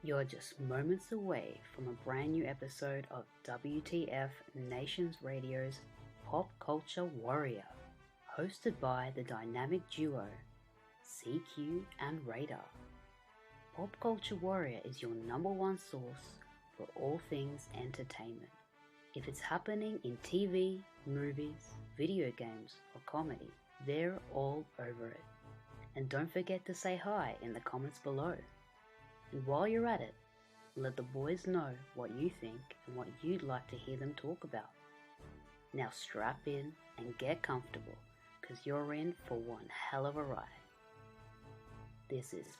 You're just moments away from a brand new episode of WTF Nations Radio's Pop Culture Warrior, hosted by the dynamic duo CQ and Radar. Pop Culture Warrior is your number one source for all things entertainment. If it's happening in TV, movies, video games, or comedy, they're all over it. And don't forget to say hi in the comments below. And while you're at it, let the boys know what you think and what you'd like to hear them talk about. Now strap in and get comfortable, because you're in for one hell of a ride. This is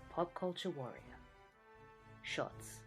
Pop Culture Warrior. Shots.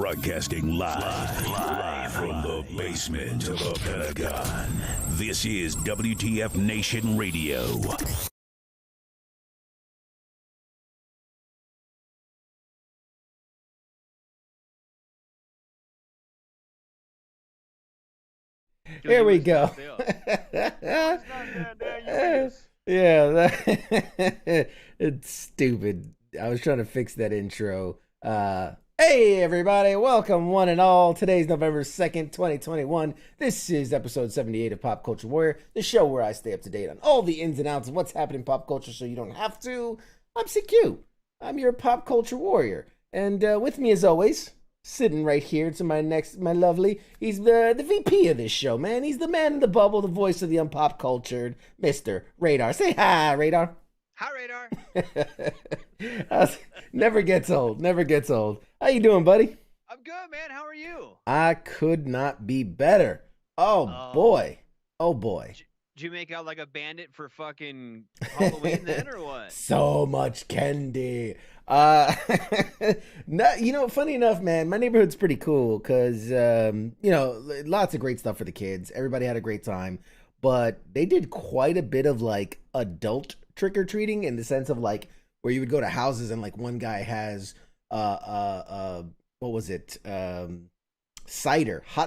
Broadcasting live from the basement of the Pentagon. This is WTF Nation Radio. Here we go. Yeah, it's stupid. I was trying to fix that intro. Hey everybody, welcome one and all. Today's November 2nd, 2021. This is episode 78 of Pop Culture Warrior, the show where I stay up to date on all the ins and outs of what's happening in pop culture so you don't have to. I'm CQ. I'm your Pop Culture Warrior. And with me as always, sitting right here to my lovely, he's the VP of this show, man. He's the man in the bubble, the voice of the unpop cultured, Mr. Radar. Say hi, Radar. Hi, Radar. Never gets old. Never gets old. How you doing, buddy? I'm good, man. How are you? I could not be better. Oh boy. Oh boy. Did you make out like a bandit for fucking Halloween then, or what? So much candy. No, funny enough, man, my neighborhood's pretty cool because, lots of great stuff for the kids. Everybody had a great time, but they did quite a bit of like adult trick-or-treating in the sense of like where you would go to houses and like one guy has, what was it? Hot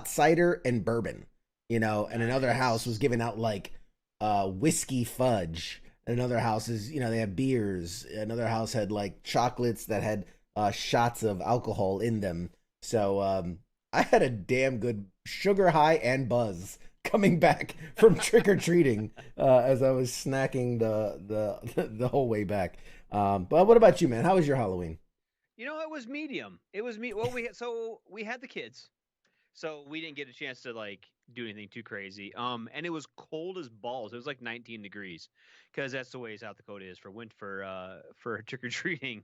cider and bourbon, and another house was giving out like whiskey fudge. Another house is, they have beers. Another house had like chocolates that had shots of alcohol in them. So I had a damn good sugar high and buzz coming back from trick or treating as I was snacking the whole way back. But what about you, man? How was your Halloween? It was medium. Well, we had the kids, so we didn't get a chance to like do anything too crazy. And it was cold as balls. It was like 19 degrees, because that's the way South Dakota is for trick or treating.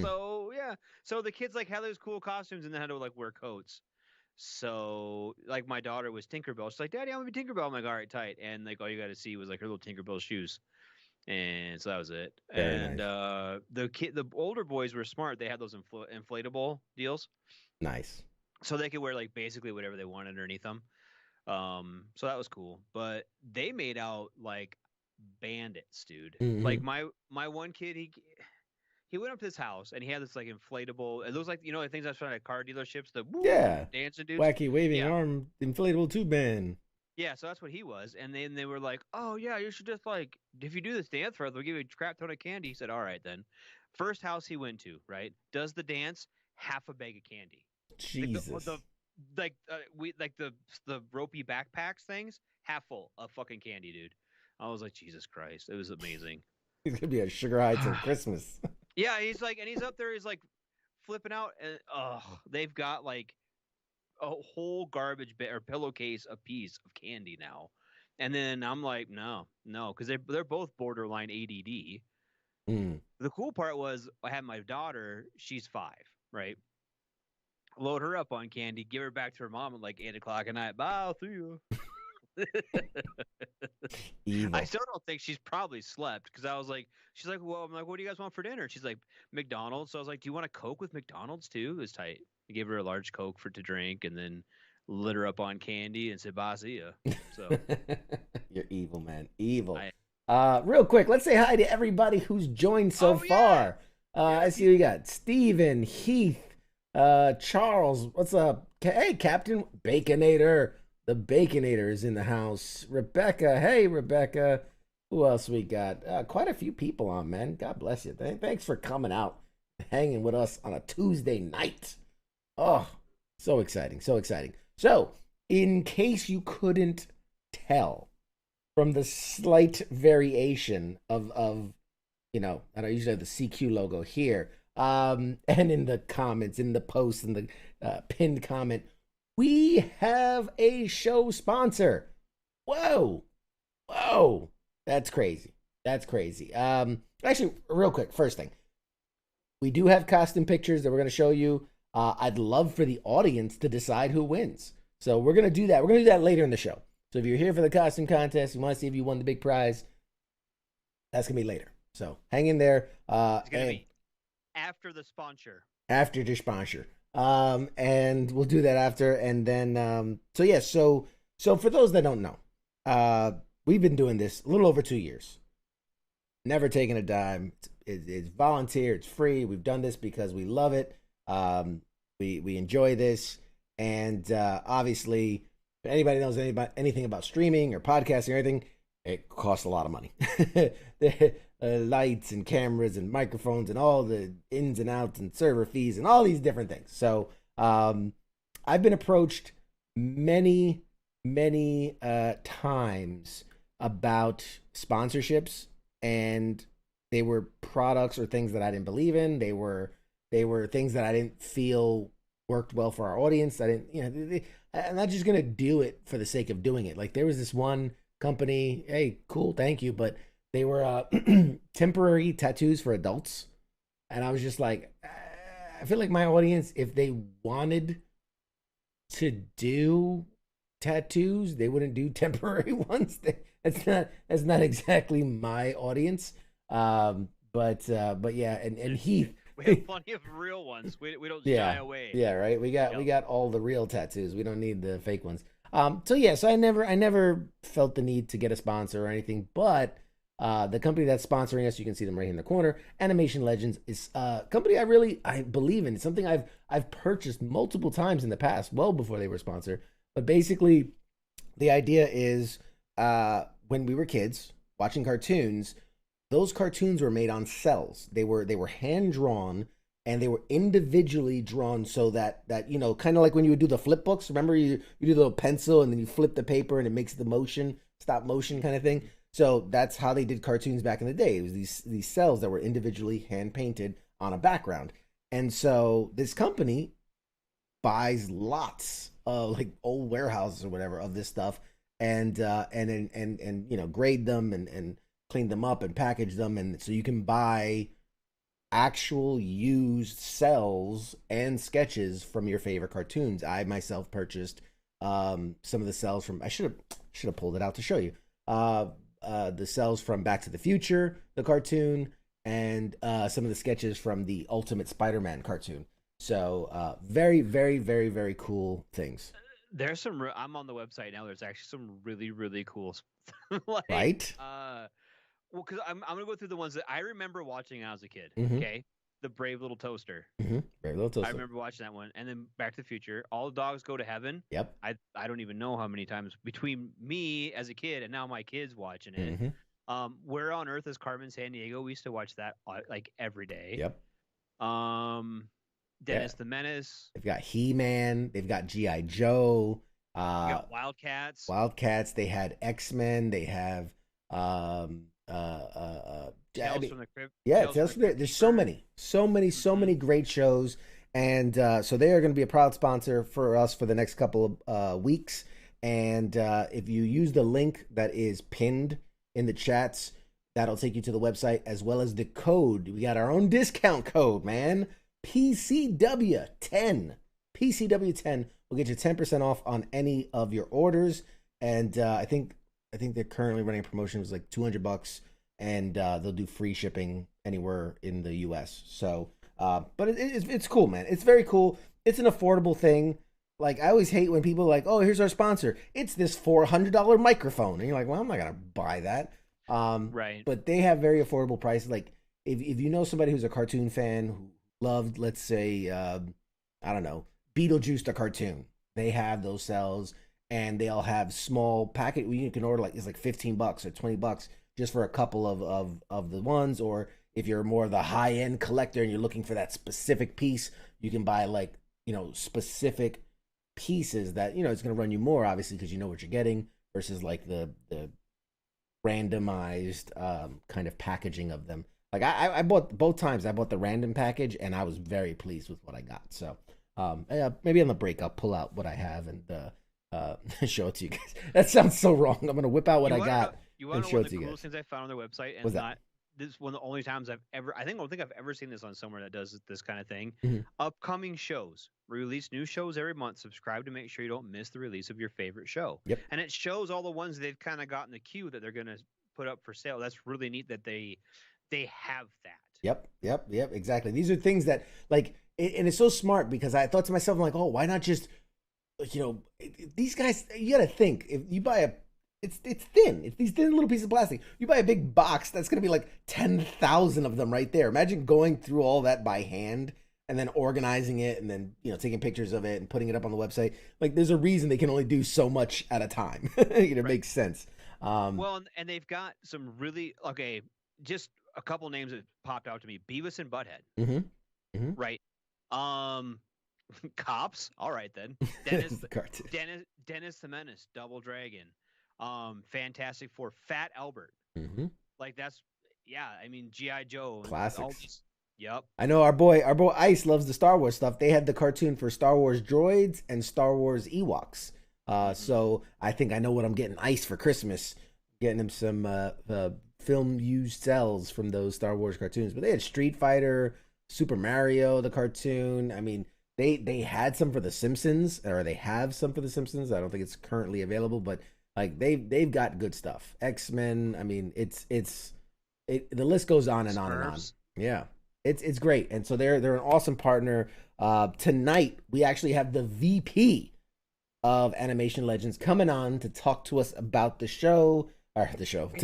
So yeah, so the kids like had those cool costumes and they had to like wear coats. So like my daughter was Tinkerbell. She's like, "Daddy, I want to be Tinkerbell." I'm like, "All right, tight." And like all you got to see was like her little Tinkerbell shoes. And so that was it. Very and nice. The older boys were smart. They had those inflatable deals. Nice. So they could wear like basically whatever they want underneath them. So that was cool. But they made out like bandits, dude. Mm-hmm. Like my one kid, he went up to his house and he had this like inflatable. It looks like the things I found at car dealerships. The dancing dudes, wacky waving arm inflatable tube band. Yeah, so that's what he was. And then they were like, "Oh yeah, you should just like if you do this dance for us, we'll give you a crap ton of candy." He said, "All right then." First house he went to, right, does the dance, half a bag of candy. Jesus. The ropey backpacks things, half full of fucking candy, dude. I was like, Jesus Christ, it was amazing. He's gonna be a sugar high till Christmas. Yeah, he's up there, he's like flipping out, and they've got like a whole garbage or pillowcase a piece of candy now. And then I'm like, no, because they're both borderline ADD. The cool part was I had my daughter, she's 5, right? Load her up on candy, give her back to her mom at like 8 o'clock at night. Bye, I'll see you. I still don't think she's probably slept, because I was like, she's like, well, I'm like, what do you guys want for dinner? She's like, McDonald's. So I was like, do you want a Coke with McDonald's too? It was tight. I gave her a large Coke to drink, and then lit her up on candy and said, bye, see ya. So you're evil, man. Evil. Real quick, let's say hi to everybody who's joined so far. I see we got Steven, Heath, Charles, what's up? Hey, Captain Baconator. The Baconator is in the house. Rebecca, hey, Rebecca. Who else we got? Quite a few people on, man. God bless you. Thanks for coming out, hanging with us on a Tuesday night. Oh, so exciting, so exciting. So, in case you couldn't tell from the slight variation of I don't usually have the CQ logo here, and in the comments, in the post, in the pinned comment, we have a show sponsor. Whoa, that's crazy. That's crazy. Actually, real quick, first thing, we do have costume pictures that we're going to show you. I'd love for the audience to decide who wins. So we're going to do that. We're going to do that later in the show. So if you're here for the costume contest, you want to see if you won the big prize, that's going to be later. So hang in there. It's going to be after the sponsor. After the sponsor. And we'll do that after. And then, so for those that don't know, we've been doing this a little over 2 years. Never taken a dime. It's volunteer. It's free. We've done this because we love it. We enjoy this, and obviously, if anybody knows anything about streaming or podcasting or anything, it costs a lot of money. The lights and cameras and microphones and all the ins and outs and server fees and all these different things. So I've been approached many times about sponsorships, and they were products or things that I didn't believe in. They were things that I didn't feel worked well for our audience. I didn't, I'm not just gonna do it for the sake of doing it. Like there was this one company, hey, cool, thank you, but they were temporary tattoos for adults, and I was just like, I feel like my audience, if they wanted to do tattoos, they wouldn't do temporary ones. That's not exactly my audience. But yeah, and Heath. We have plenty of real ones. We don't shy away. Yeah, right. We got all the real tattoos. We don't need the fake ones. So I never felt the need to get a sponsor or anything. But the company that's sponsoring us, you can see them right here in the corner. Animation Legends is a company I believe in. It's something I've purchased multiple times in the past, well before they were sponsored. But basically, the idea is when we were kids watching cartoons, those cartoons were made on cells. They were hand drawn, and they were individually drawn so that kind of like when you would do the flip books. Remember, you do the little pencil and then you flip the paper and it makes the motion, stop motion kind of thing. So that's how they did cartoons back in the day. It was these cells that were individually hand painted on a background. And so this company buys lots of like old warehouses or whatever of this stuff, and grade them and clean them up and package them, and so you can buy actual used cells and sketches from your favorite cartoons. I myself purchased some of the cells from, I should have pulled it out to show you, the cells from Back to the Future, the cartoon, and some of the sketches from the Ultimate Spider-Man cartoon. So very, very, very, very cool things. There's some. I'm on the website now. There's actually some really, really cool. Right. Well, because I'm gonna go through the ones that I remember watching when I was a kid. Mm-hmm. Okay, the Brave Little Toaster. Mm-hmm. Brave Little Toaster. I remember watching that one, and then Back to the Future. All the Dogs Go to Heaven. Yep. I don't even know how many times between me as a kid and now my kids watching it. Mm-hmm. Where on Earth is Carmen Sandiego? We used to watch that like every day. Yep. Dennis the Menace. They've got He-Man. They've got G.I. Joe. Got Wildcats. Wildcats. They had X-Men. They have Tales from the Crypt. Yeah, Tales from the Crypt. There's so many great shows, and so they are going to be a proud sponsor for us for the next couple of weeks. And if you use the link that is pinned in the chats, that'll take you to the website, as well as the code. We got our own discount code, man. PCW10. PCW10 will get you 10% off on any of your orders. And I think they're currently running a promotion. It was like $200, and they'll do free shipping anywhere in the US. So, but it's cool, man. It's very cool. It's an affordable thing. Like, I always hate when people are like, oh, here's our sponsor. It's this $400 microphone. And you're like, well, I'm not going to buy that. Right. But they have very affordable prices. Like, if you know somebody who's a cartoon fan who loved, let's say, I don't know, Beetlejuice the cartoon, they have those cells, and they all have small packet. You can order it's like $15 or $20 just for a couple of the ones. Or if you're more of the high end collector and you're looking for that specific piece, you can buy specific pieces that it's going to run you more, obviously, because you know what you're getting, versus like the randomized kind of packaging of them. Like I bought both times. I bought the random package, and I was very pleased with what I got. So maybe on the break I'll pull out what I have and show it to you guys. That sounds so wrong. I'm gonna whip out what I got and show it to you guys. One of the coolest things I found on their website, and What's not this is one of the only times I don't think I've ever seen this on somewhere that does this kind of thing. Mm-hmm. Upcoming shows. We release new shows every month. Subscribe to make sure you don't miss the release of your favorite show. Yep. And it shows all the ones they've kind of got in the queue that they're gonna put up for sale. That's really neat that they have that. Yep, exactly. These are things that, like, and it's so smart because I thought to myself, I'm like, oh, why not just, these guys, you got to think, if you buy it's thin. It's these thin little pieces of plastic. You buy a big box, that's going to be like 10,000 of them right there. Imagine going through all that by hand and then organizing it and then, taking pictures of it and putting it up on the website. Like, there's a reason they can only do so much at a time. It makes sense. Well, and they've got some really, okay, just a couple names that popped out to me. Beavis and Butthead. Mm-hmm. Mm-hmm. Right. Cops. All right, then. Dennis the Menace, Double Dragon. Fantastic Four, Fat Albert. Mm-hmm. Like, that's, yeah, I mean, G.I. Joe. Classics. Yep. I know our boy Ice loves the Star Wars stuff. They had the cartoon for Star Wars droids and Star Wars Ewoks. So I think I know what I'm getting Ice for Christmas. Getting him some film used cells from those Star Wars cartoons. But they had Street Fighter, Super Mario, the cartoon. I mean, they had some for the Simpsons, or they have some for the Simpsons. I don't think it's currently available, but like they've got good stuff. X-Men. I mean, the list goes on and on and on. Yeah. It's great. And so they're an awesome partner. Tonight we actually have the VP of Animation Legends coming on to talk to us about to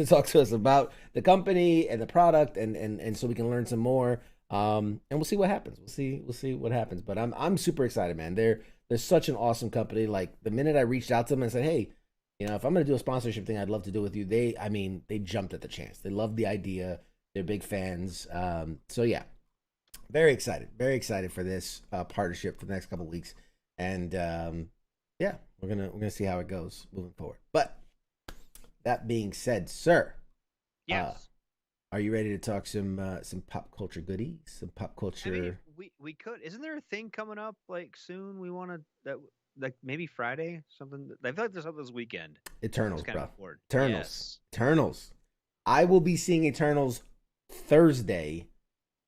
talk to us about the company and the product and so we can learn some more. And we'll see what happens. We'll see what happens. But I'm super excited, man. They're such an awesome company. Like, the minute I reached out to them and said, hey, if I'm gonna do a sponsorship thing, I'd love to do it with you. They jumped at the chance. They loved the idea. They're big fans. So yeah, very excited for this partnership for the next couple of weeks. And yeah, we're gonna see how it goes moving forward. But that being said, sir, yes, are you ready to talk some pop culture goodies? Some pop culture. I mean, we could. Isn't there a thing coming up like soon? We want to like maybe Friday something. I feel like there's something this weekend. Eternals, bro. Eternals. Yes. Eternals. I will be seeing Eternals Thursday,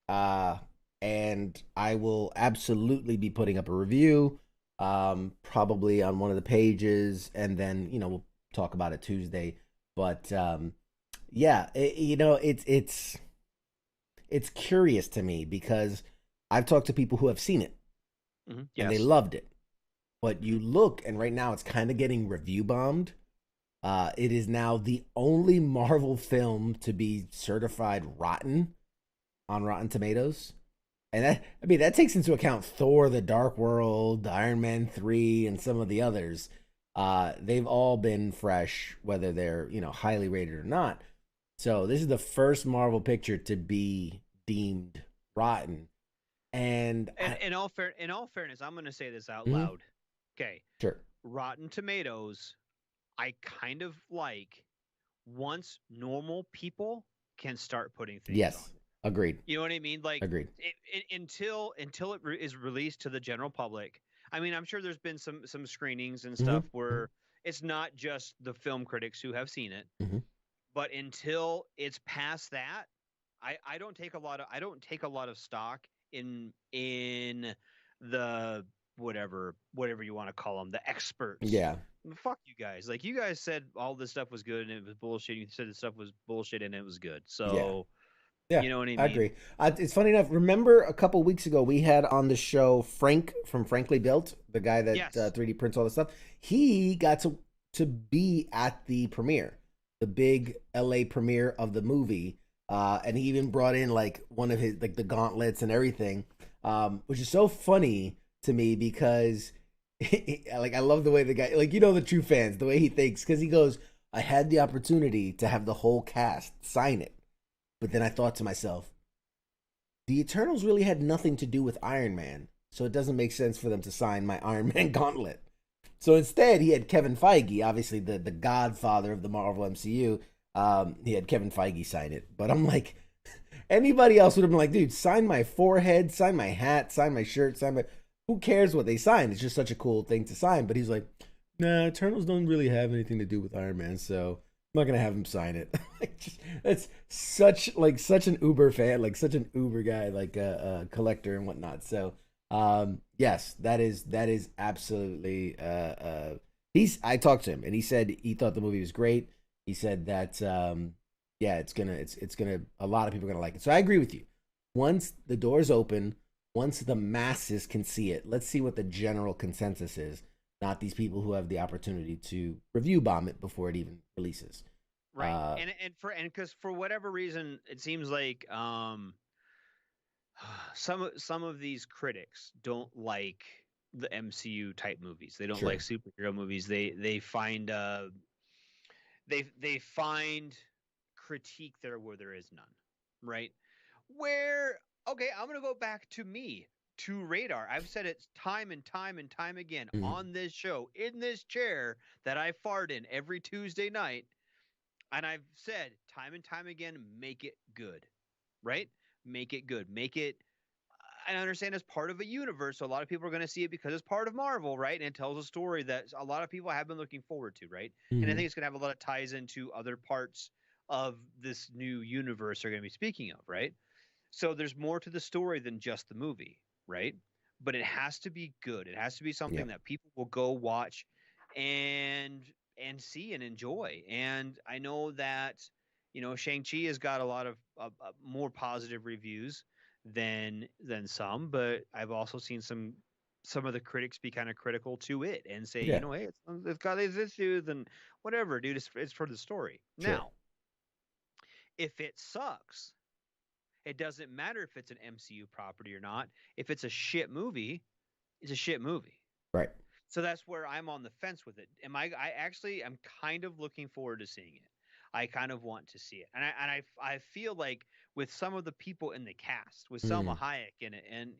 and I will absolutely be putting up a review, probably on one of the pages, and then we'll talk about it Tuesday. But yeah, it's curious to me because I've talked to people who have seen it, yes, and they loved it. But you look, and right now it's kind of getting review bombed. It is now the only Marvel film to be certified rotten on Rotten Tomatoes. And that takes into account Thor, The Dark World, Iron Man 3, and some of the others. They've all been fresh, whether they're, highly rated or not. So this is the first Marvel picture to be deemed rotten. And in all fairness, I'm going to say this out loud. Okay. Sure. Rotten Tomatoes, I kind of like once normal people can start putting things on. Agreed. You know what I mean? Like, agreed. Until it is released to the general public. I mean, I'm sure there's been some screenings and stuff where it's not just the film critics who have seen it, but until it's past that, I don't take a lot of stock in the whatever you want to call them, the experts. Yeah. Fuck you guys. Like, you guys said all this stuff was good and it was bullshit. You said this stuff was bullshit and it was good. So, yeah, you know what I mean? I agree. It's funny enough. Remember a couple weeks ago, we had on the show Frank from Frankly Built, the guy that 3D prints all this stuff. He got to be at the premiere, the big LA premiere of the movie. And he even brought in like one of his, like the gauntlets and everything, which is so funny to me because like, I love the way the guy, like, the true fans, the way he thinks, because he goes, I had the opportunity to have the whole cast sign it. But then I thought to myself, the Eternals really had nothing to do with Iron Man, so it doesn't make sense for them to sign my Iron Man gauntlet. So instead, he had Kevin Feige, obviously the godfather of the Marvel MCU. He had Kevin Feige sign it. But I'm like, anybody else would have been like, dude, sign my forehead, sign my hat, sign my shirt, sign my... Who cares what they sign? It's just such a cool thing to sign. But he's like, nah, Eternals don't really have anything to do with Iron Man, so I'm not gonna have him sign it. That's such an Uber fan, like such an Uber guy, like a collector and whatnot. So yes, that is absolutely I talked to him and he said he thought the movie was great. He said that it's gonna a lot of people are gonna like it. So I agree with you. Once the doors open, once the masses can see it, let's see what the general consensus is, not these people who have the opportunity to review bomb it before it even releases. Right. And because for whatever reason, it seems like some of these critics don't like the MCU type movies. They don't Sure. like superhero movies. They find they find critique there where there is none. Right? Where okay, I'm gonna go back to me. To Radar. I've said it time and time and time again on this show, in this chair that I fart in every Tuesday night. And I've said time and time again, make it good, right? Make it good. Make it. I understand it's part of a universe, so a lot of people are going to see it because it's part of Marvel, right? And it tells a story that a lot of people have been looking forward to, right? And I think it's going to have a lot of ties into other parts of this new universe are going to be speaking of, right? So there's more to the story than just the movie, right? But it has to be good. It has to be something that people will go watch and see and enjoy. And I know that Shang-Chi has got a lot of more positive reviews than some, but I've also seen some of the critics be kind of critical to it and say, Yeah. hey, it's got these issues and whatever, dude. It's for the story. Sure. Now, if it sucks, it doesn't matter if it's an MCU property or not. If it's a shit movie, it's a shit movie. Right. So that's where I'm on the fence with it. I actually am kind of looking forward to seeing it. I kind of want to see it. And I feel like with some of the people in the cast, with Selma Hayek in it, and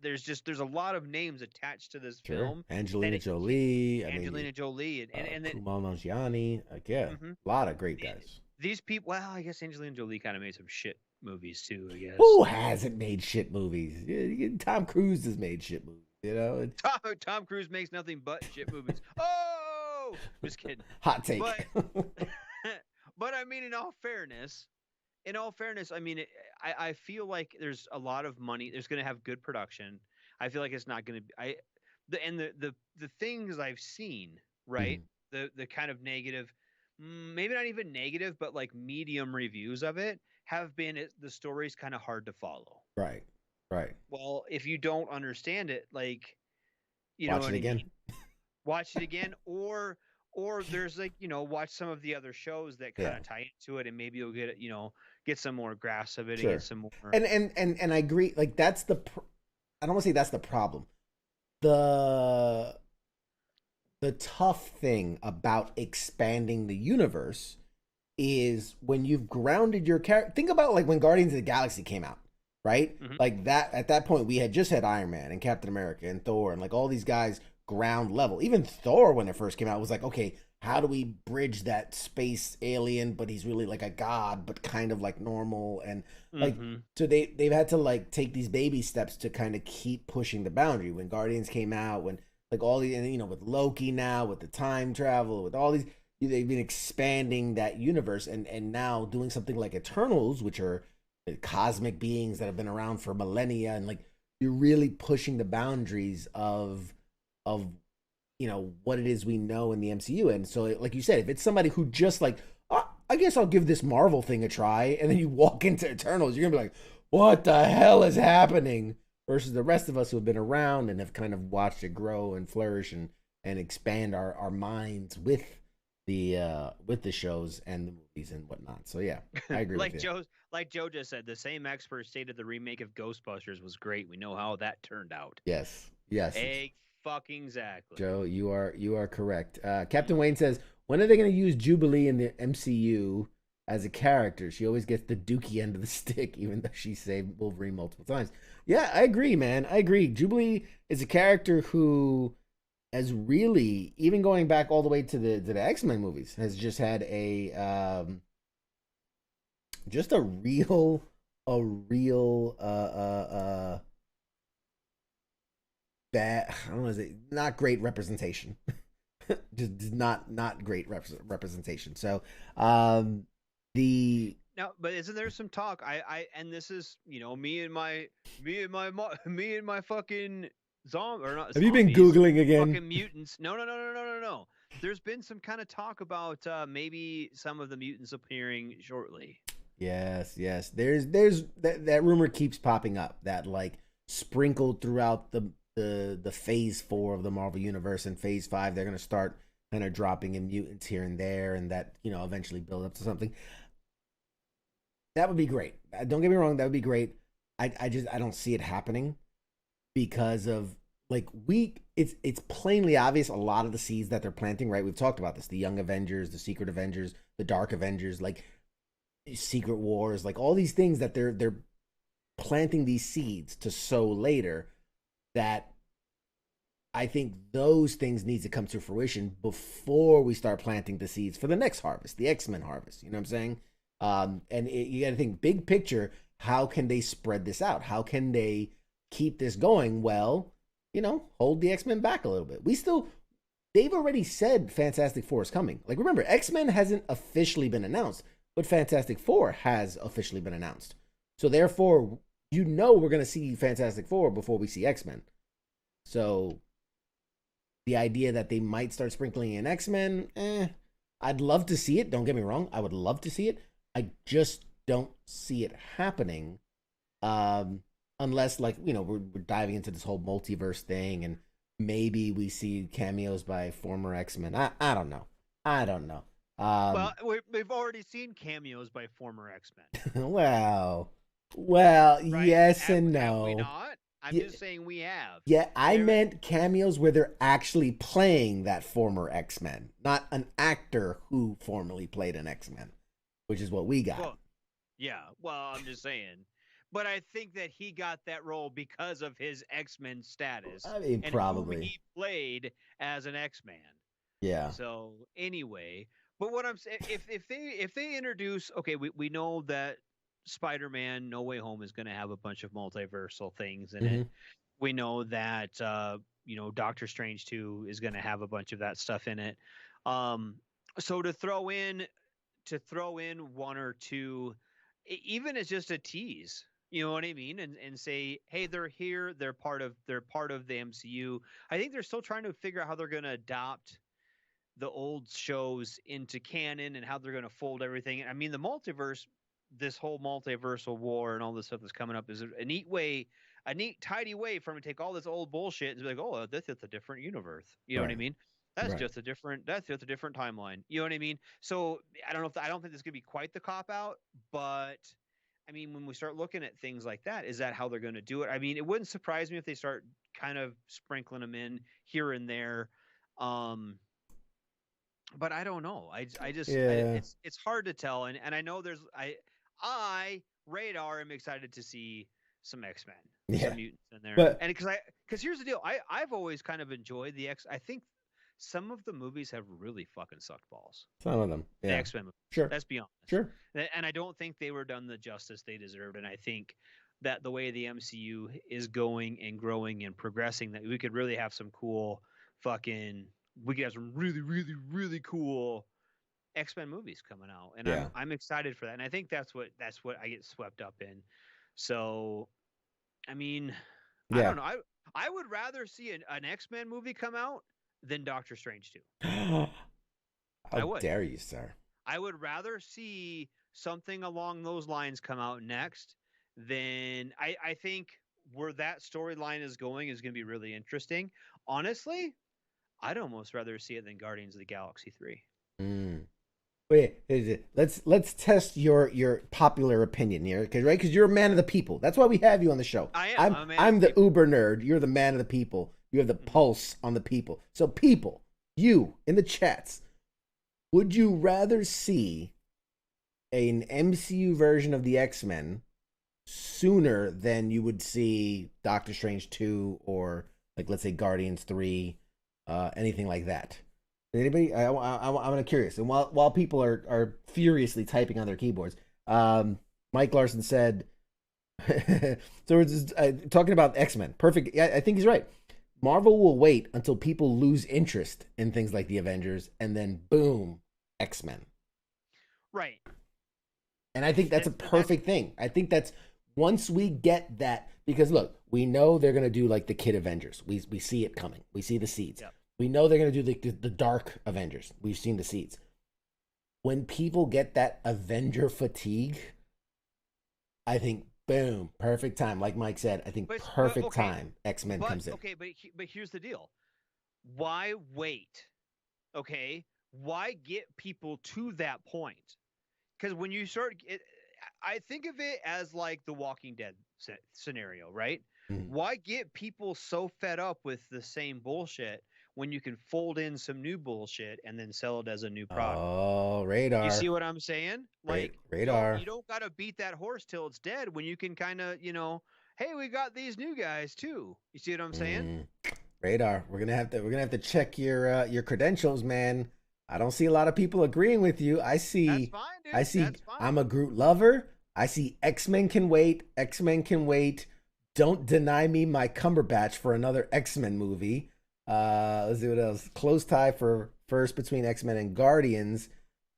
there's a lot of names attached to this film. Angelina Jolie. Angelina Jolie and then Kumail Nanjiani. A lot of great guys. These people, well, I guess Angelina Jolie kind of made some shit movies too, I guess. Who hasn't made shit movies? Tom Cruise has made shit movies, Tom Cruise makes nothing but shit movies. Oh, just kidding. Hot take. But I mean, in all fairness, I mean, I feel like there's a lot of money. There's going to have good production. I feel like it's not going to be. The things I've seen, right? The kind of negative, maybe not even negative, but like medium reviews of it have been the story's kind of hard to follow. Right. Well, if you don't understand it, like, watch it again. Watch it again, or there's like watch some of the other shows that kind of tie into it, and maybe you'll get some more grasp of it and get some more. And I agree. Like that's I don't want to say that's the problem. The tough thing about expanding the universe is when you've grounded your character. Think about like when Guardians of the Galaxy came out, right? Like that at that point we had just had Iron Man and Captain America and Thor and like all these guys ground level. Even Thor when it first came out was like, okay, how do we bridge that space alien, but he's really like a god, but kind of like normal, and like so they've had to like take these baby steps to kind of keep pushing the boundary. When Guardians came out, when like all the with Loki now, with the time travel, with all these, they've been expanding that universe, and now doing something like Eternals, which are cosmic beings that have been around for millennia, and like you're really pushing the boundaries of what it is we know in the MCU. And so like you said, if it's somebody who just like, oh, I guess I'll give this Marvel thing a try, and then you walk into Eternals, you're gonna be like, what the hell is happening? Versus the rest of us who have been around and have kind of watched it grow and flourish and expand our minds with the shows and the movies and whatnot. So yeah, I agree with you. Like Joe just said, the same expert stated the remake of Ghostbusters was great. We know how that turned out. Yes. Fucking exactly. Joe, you are correct. Captain Wayne says, when are they going to use Jubilee in the MCU as a character? She always gets the dookie end of the stick, even though she saved Wolverine multiple times. Yeah, I agree, man. I agree. Jubilee is a character who has really, even going back all the way to the X-Men movies, has just had a real bad, I don't want to say, not great representation. just not great representation. So the now, but isn't there some talk? I and this is me and my fucking zombie or not? Have you been Googling again? Fucking mutants? No. There's been some kind of talk about maybe some of the mutants appearing shortly. Yes. There's that rumor keeps popping up that like sprinkled throughout the phase 4 of the Marvel universe. And phase 5, they're going to start kind of dropping in mutants here and there, and that, eventually build up to something. That would be great. Don't get me wrong, that would be great. I don't see it happening because of it's plainly obvious a lot of the seeds that they're planting, right? We've talked about this, the Young Avengers, the Secret Avengers, the Dark Avengers, like Secret Wars, like all these things that they're planting these seeds to sow later, that I think those things need to come to fruition before we start planting the seeds for the next harvest, the X-Men harvest. You know what I'm saying? You got to think big picture. How can they spread this out? How can they keep this going? Well, hold the X-Men back a little bit. They've already said Fantastic Four is coming. Like, remember, X-Men hasn't officially been announced, but Fantastic Four has officially been announced. So therefore, we're going to see Fantastic Four before we see X-Men. So the idea that they might start sprinkling in X-Men, I'd love to see it. Don't get me wrong. I would love to see it. I just don't see it happening. Unless, we're diving into this whole multiverse thing, and maybe we see cameos by former X-Men. I don't know. Well, we've already seen cameos by former X-Men. Well, right? Yes and no. Have we not? I'm just saying we have. Yeah, I meant cameos where they're actually playing that former X-Men, not an actor who formerly played an X-Men, which is what we got. Well, yeah, I'm just saying. But I think that he got that role because of his X-Men status. I mean, and probably. Who he played as an X-Man. Yeah. So anyway, but what I'm saying, if they introduce, okay, we know that Spider-Man No Way Home is going to have a bunch of multiversal things in it. We know that Doctor Strange 2 is going to have a bunch of that stuff in it. So to throw in one or two, even as just a tease, you know what I mean, and say, hey, they're here, they're part of the MCU. I think they're still trying to figure out how they're going to adopt the old shows into canon and how they're going to fold everything. I mean, the multiverse, this whole multiversal war and all this stuff that's coming up is a neat, tidy way for them to take all this old bullshit and be like, oh, this is a different universe. You know what I mean? That's just a different timeline. You know what I mean? So I don't think this could be quite the cop out, but I mean, when we start looking at things like that, is that how they're going to do it? I mean, it wouldn't surprise me if they start kind of sprinkling them in here and there. But I don't know. It's hard to tell. And I know Radar, am excited to see some X-Men, some mutants in there. Because here's the deal. I've always kind of enjoyed the I think some of the movies have really fucking sucked balls. Some of them. Yeah. The X-Men movies. Sure. Let's be honest. Sure. And I don't think they were done the justice they deserved. And I think that the way the MCU is going and growing and progressing, that we could really have some cool we could have some really, really, really cool X-Men movies coming out. And I'm excited for that. And I think that's what I get swept up in. So, I mean, I don't know. I would rather see an X-Men movie come out than Doctor Strange 2. How dare you, sir? I would rather see something along those lines come out next than I think where that storyline is going is going to be really interesting. Honestly, I'd almost rather see it than Guardians of the Galaxy 3. Wait, let's test your popular opinion here, because you're a man of the people. That's why we have you on the show. I'm the uber nerd. You're the man of the people. You have the pulse on the people. So people, you in the chats, would you rather see an MCU version of the X-Men sooner than you would see Doctor Strange 2 or, like, let's say Guardians 3, anything like that? Anybody? I'm curious. And while people are furiously typing on their keyboards, Mike Larson said, so we're just talking about X-Men. Perfect. I think he's right. Marvel will wait until people lose interest in things like the Avengers, and then boom, X-Men. Right. And I think that's a perfect thing. I think that's once we get that, because look, we know they're gonna do like the Kid Avengers. We see it coming. We see the seeds. Yep. We know they're gonna do the Dark Avengers. We've seen the seeds. When people get that Avenger fatigue, I think Boom. Perfect time. Like Mike said, I think perfect time. X-Men comes in. Okay, but here's the deal. Why wait? Okay, why get people to that point? Because when you start, I think of it as like the Walking Dead scenario, right? Mm-hmm. Why get people so fed up with the same bullshit when you can fold in some new bullshit and then sell it as a new product? Oh, radar. You see what I'm saying? Like radar. You don't got to beat that horse till it's dead when you can kind of, hey, we got these new guys too. You see what I'm saying? Radar. We're gonna have to check your credentials, man. I don't see a lot of people agreeing with you. I see. That's fine, dude. I see. That's fine. I'm a Groot lover. I see X-Men can wait. X-Men can wait. Don't deny me my Cumberbatch for another X-Men movie. Let's see what else. Close tie for first between X-Men and Guardians.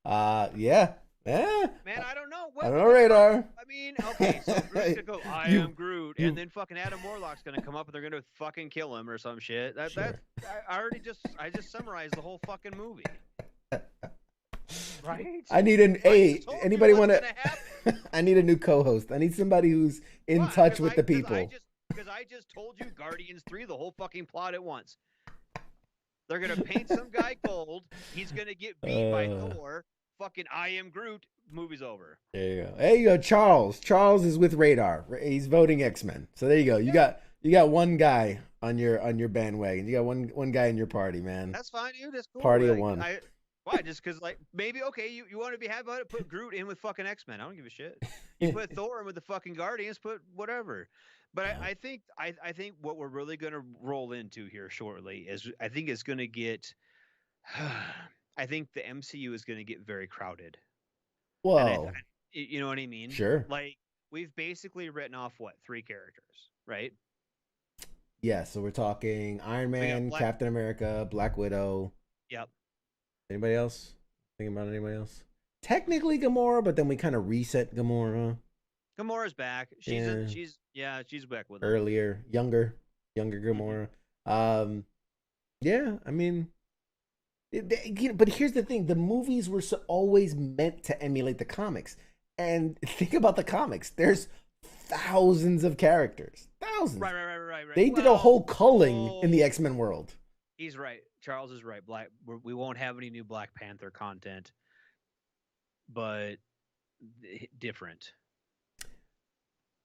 Yeah. Man, I don't know. I don't know, radar. I mean, okay, so Groot's gonna go, I am Groot, and then fucking Adam Warlock's gonna come up and they're gonna fucking kill him or some shit. I just summarized the whole fucking movie. Right? I need anybody want to? I need a new co-host. I need somebody who's in touch with the people. Because I just told you Guardians 3, the whole fucking plot at once. They're gonna paint some guy gold. He's gonna get beat by Thor. Fucking I am Groot. Movie's over. There you go. There you go. Charles is with Radar. He's voting X-Men. So there you go. You got one guy on your bandwagon. You got one guy in your party, man. That's fine, dude. That's cool. Party of one. Why? Just because, like, maybe you want to be happy about it? Put Groot in with fucking X-Men. I don't give a shit. You put Thor in with the fucking Guardians. Put whatever. But I think what we're really going to roll into here shortly is I think it's going to get. I think the MCU is going to get very crowded. Whoa. You know what I mean? Sure. Like, we've basically written off, 3 characters, right? Yeah, so we're talking Iron Man, Captain America, Black Widow. Yep. Anybody else? Thinking about anybody else? Technically Gamora, but then we kind of reset Gamora. Gamora's back. She's back with earlier, younger Gamora. Yeah, I mean, but here's the thing: the movies were always meant to emulate the comics. And think about the comics. There's thousands of characters. Thousands. Right. They did a whole culling in the X-Men world. He's right. Charles is right. We won't have any new Black Panther content, but different.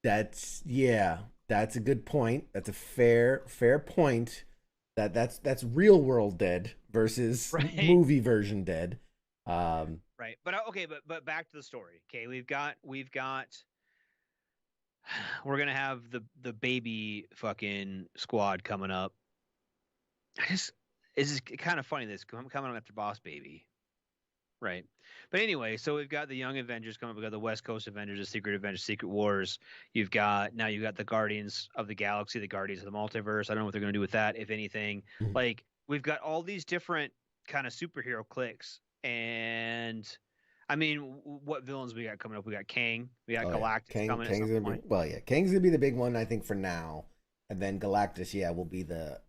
That's a good point. That's a fair point. That's real world dead versus movie version dead. Right. But back to the story. Okay, we're gonna have the baby fucking squad coming up. It's just kind of funny this coming after Boss Baby. Right. But anyway, so we've got the Young Avengers coming up. We've got the West Coast Avengers, the Secret Avengers, Secret Wars. You've got the Guardians of the Galaxy, the Guardians of the Multiverse. I don't know what they're going to do with that, if anything. Mm-hmm. Like, we've got all these different kind of superhero cliques. And, I mean, what villains we got coming up? We got Kang. We got Galactus coming at some point. Kang's going to be the big one, I think, for now. And then Galactus, will be the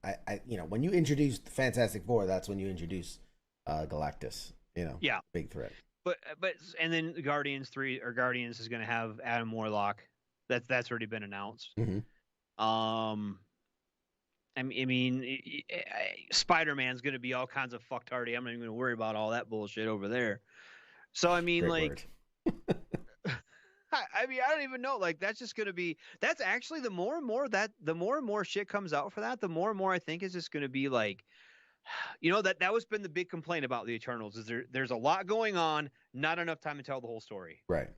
when you introduce the Fantastic Four, that's when you introduce Galactus. Big threat. But and then Guardians is going to have Adam Warlock. That's already been announced. Mm-hmm. I mean, Spider-Man's going to be all kinds of fucktardy. I'm not even going to worry about all that bullshit over there. So I mean, Great word. I don't even know. Like, that's just going to be. That's actually the more and more shit comes out for that, the more and more I think is just going to be like. That was been the big complaint about the Eternals is there's a lot going on, not enough time to tell the whole story. Right.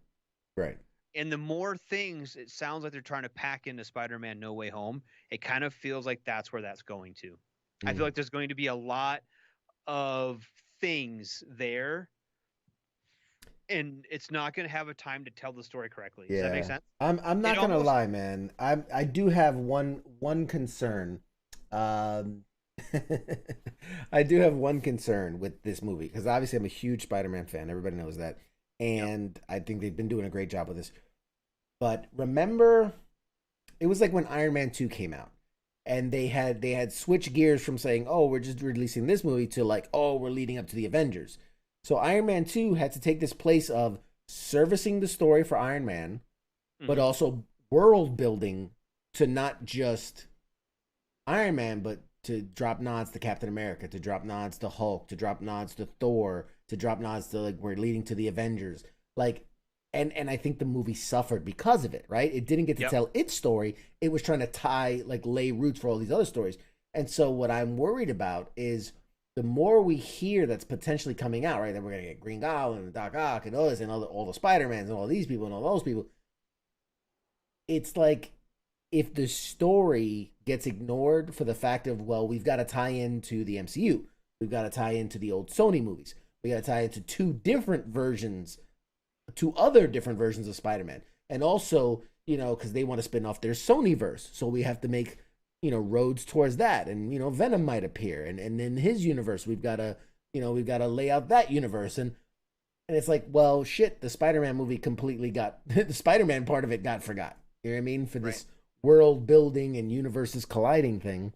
And the more things it sounds like they're trying to pack into Spider-Man No Way Home, it kind of feels like that's where that's going to. Mm-hmm. I feel like there's going to be a lot of things there, and it's not going to have a time to tell the story correctly. Does that make sense? I'm not going to lie, man. I do have one concern. I do have one concern with this movie because obviously I'm a huge Spider-Man fan. Everybody knows that. And I think they've been doing a great job with this. But remember, it was like when Iron Man 2 came out and they had switched gears from saying, oh, we're just releasing this movie to like, oh, we're leading up to the Avengers. So Iron Man 2 had to take this place of servicing the story for Iron Man, but also world building to not just Iron Man, but to drop nods to Captain America, to drop nods to Hulk, to drop nods to Thor, to drop nods to like we're leading to the Avengers. Like, and I think the movie suffered because of it, right? It didn't get to tell its story. It was trying to lay roots for all these other stories. And so what I'm worried about is the more we hear that's potentially coming out, right? That we're gonna get Green Goblin and Doc Ock and all this and all the Spider-Mans and all these people and all those people. It's like if the story gets ignored for the fact of, well, we've got to tie into the MCU, we've got to tie into the old Sony movies, we got to tie into two other different versions of Spider-Man, and also, because they want to spin off their Sony verse, so we have to make roads towards that, and Venom might appear, and in his universe we've got to lay out that universe, and it's like, well, shit, the Spider-Man movie completely got the Spider-Man part of it got forgot. You know what I mean? For this world building and universes colliding thing.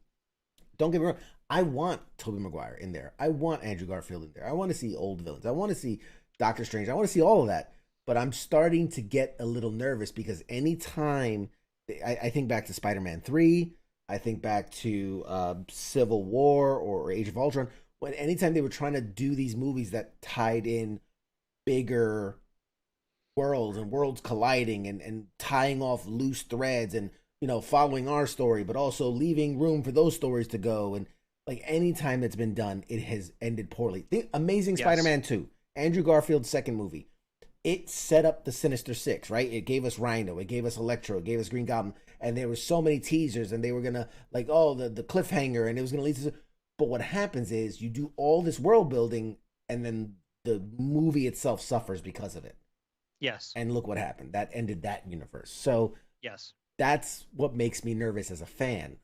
Don't get me wrong. I want Tobey Maguire in there. I want Andrew Garfield in there. I want to see old villains. I want to see Doctor Strange. I want to see all of that. But I'm starting to get a little nervous because anytime I think back to Spider-Man 3, I think back to Civil War or Age of Ultron, anytime they were trying to do these movies that tied in bigger worlds and worlds colliding and tying off loose threads and following our story but also leaving room for those stories to go, and like anytime it's been done, it has ended poorly. The Amazing Spider-Man 2, Andrew Garfield's second movie, it set up the Sinister Six, right? It gave us Rhino, it gave us Electro, it gave us Green Goblin, and there were so many teasers, and they were gonna the cliffhanger, and it was gonna lead to. But what happens is you do all this world building, and then the movie itself suffers because of it. Yes. And look what happened. That ended that universe. So yes, that's what makes me nervous as a fan.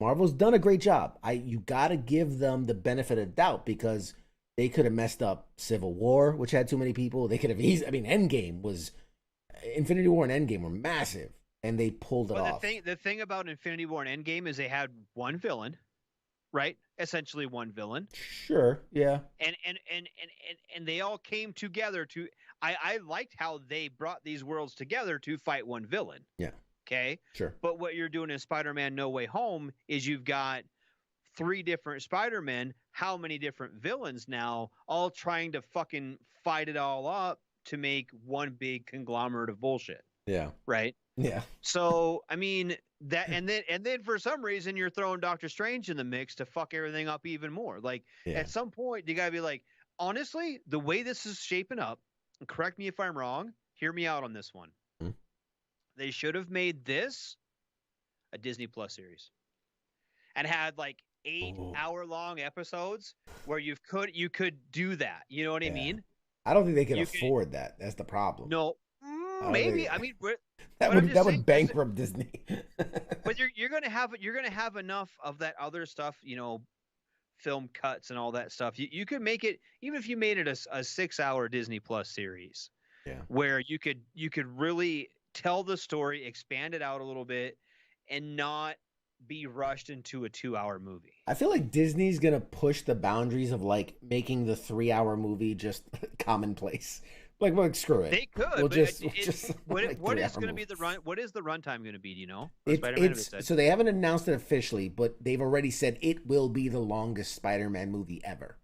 Marvel's done a great job. You got to give them the benefit of doubt because they could have messed up Civil War, which had too many people. They could have Infinity War and Endgame were massive, and they pulled it off. The thing about Infinity War and Endgame is they had one villain, right? Essentially one villain. Sure, yeah. And they all came together to. I liked how they brought these worlds together to fight one villain. Yeah. Okay. Sure. But what you're doing in Spider-Man No Way Home is you've got 3 different Spider-Men, how many different villains now, all trying to fucking fight it all up to make one big conglomerate of bullshit. Yeah. Right? Yeah. So, I mean, that and then for some reason you're throwing Doctor Strange in the mix to fuck everything up even more. Like at some point you gotta be like, honestly, the way this is shaping up, and correct me if I'm wrong, hear me out on this one. They should have made this a Disney Plus series and had like 8-hour-long episodes where you could do that. You know what I mean? I don't think they can afford that. That's the problem. No, maybe. I mean, that would bankrupt Disney. But you're gonna have enough of that other stuff, film cuts and all that stuff. You could make it, even if you made it a 6-hour Disney Plus series, where you could really tell the story, expand it out a little bit, and not be rushed into a 2-hour movie. I feel like Disney's gonna push the boundaries of like making the 3-hour movie just commonplace. Like, well, screw it. They could. What is going to be the run? What is the runtime going to be? Do you know? So they haven't announced it officially, but they've already said it will be the longest Spider-Man movie ever.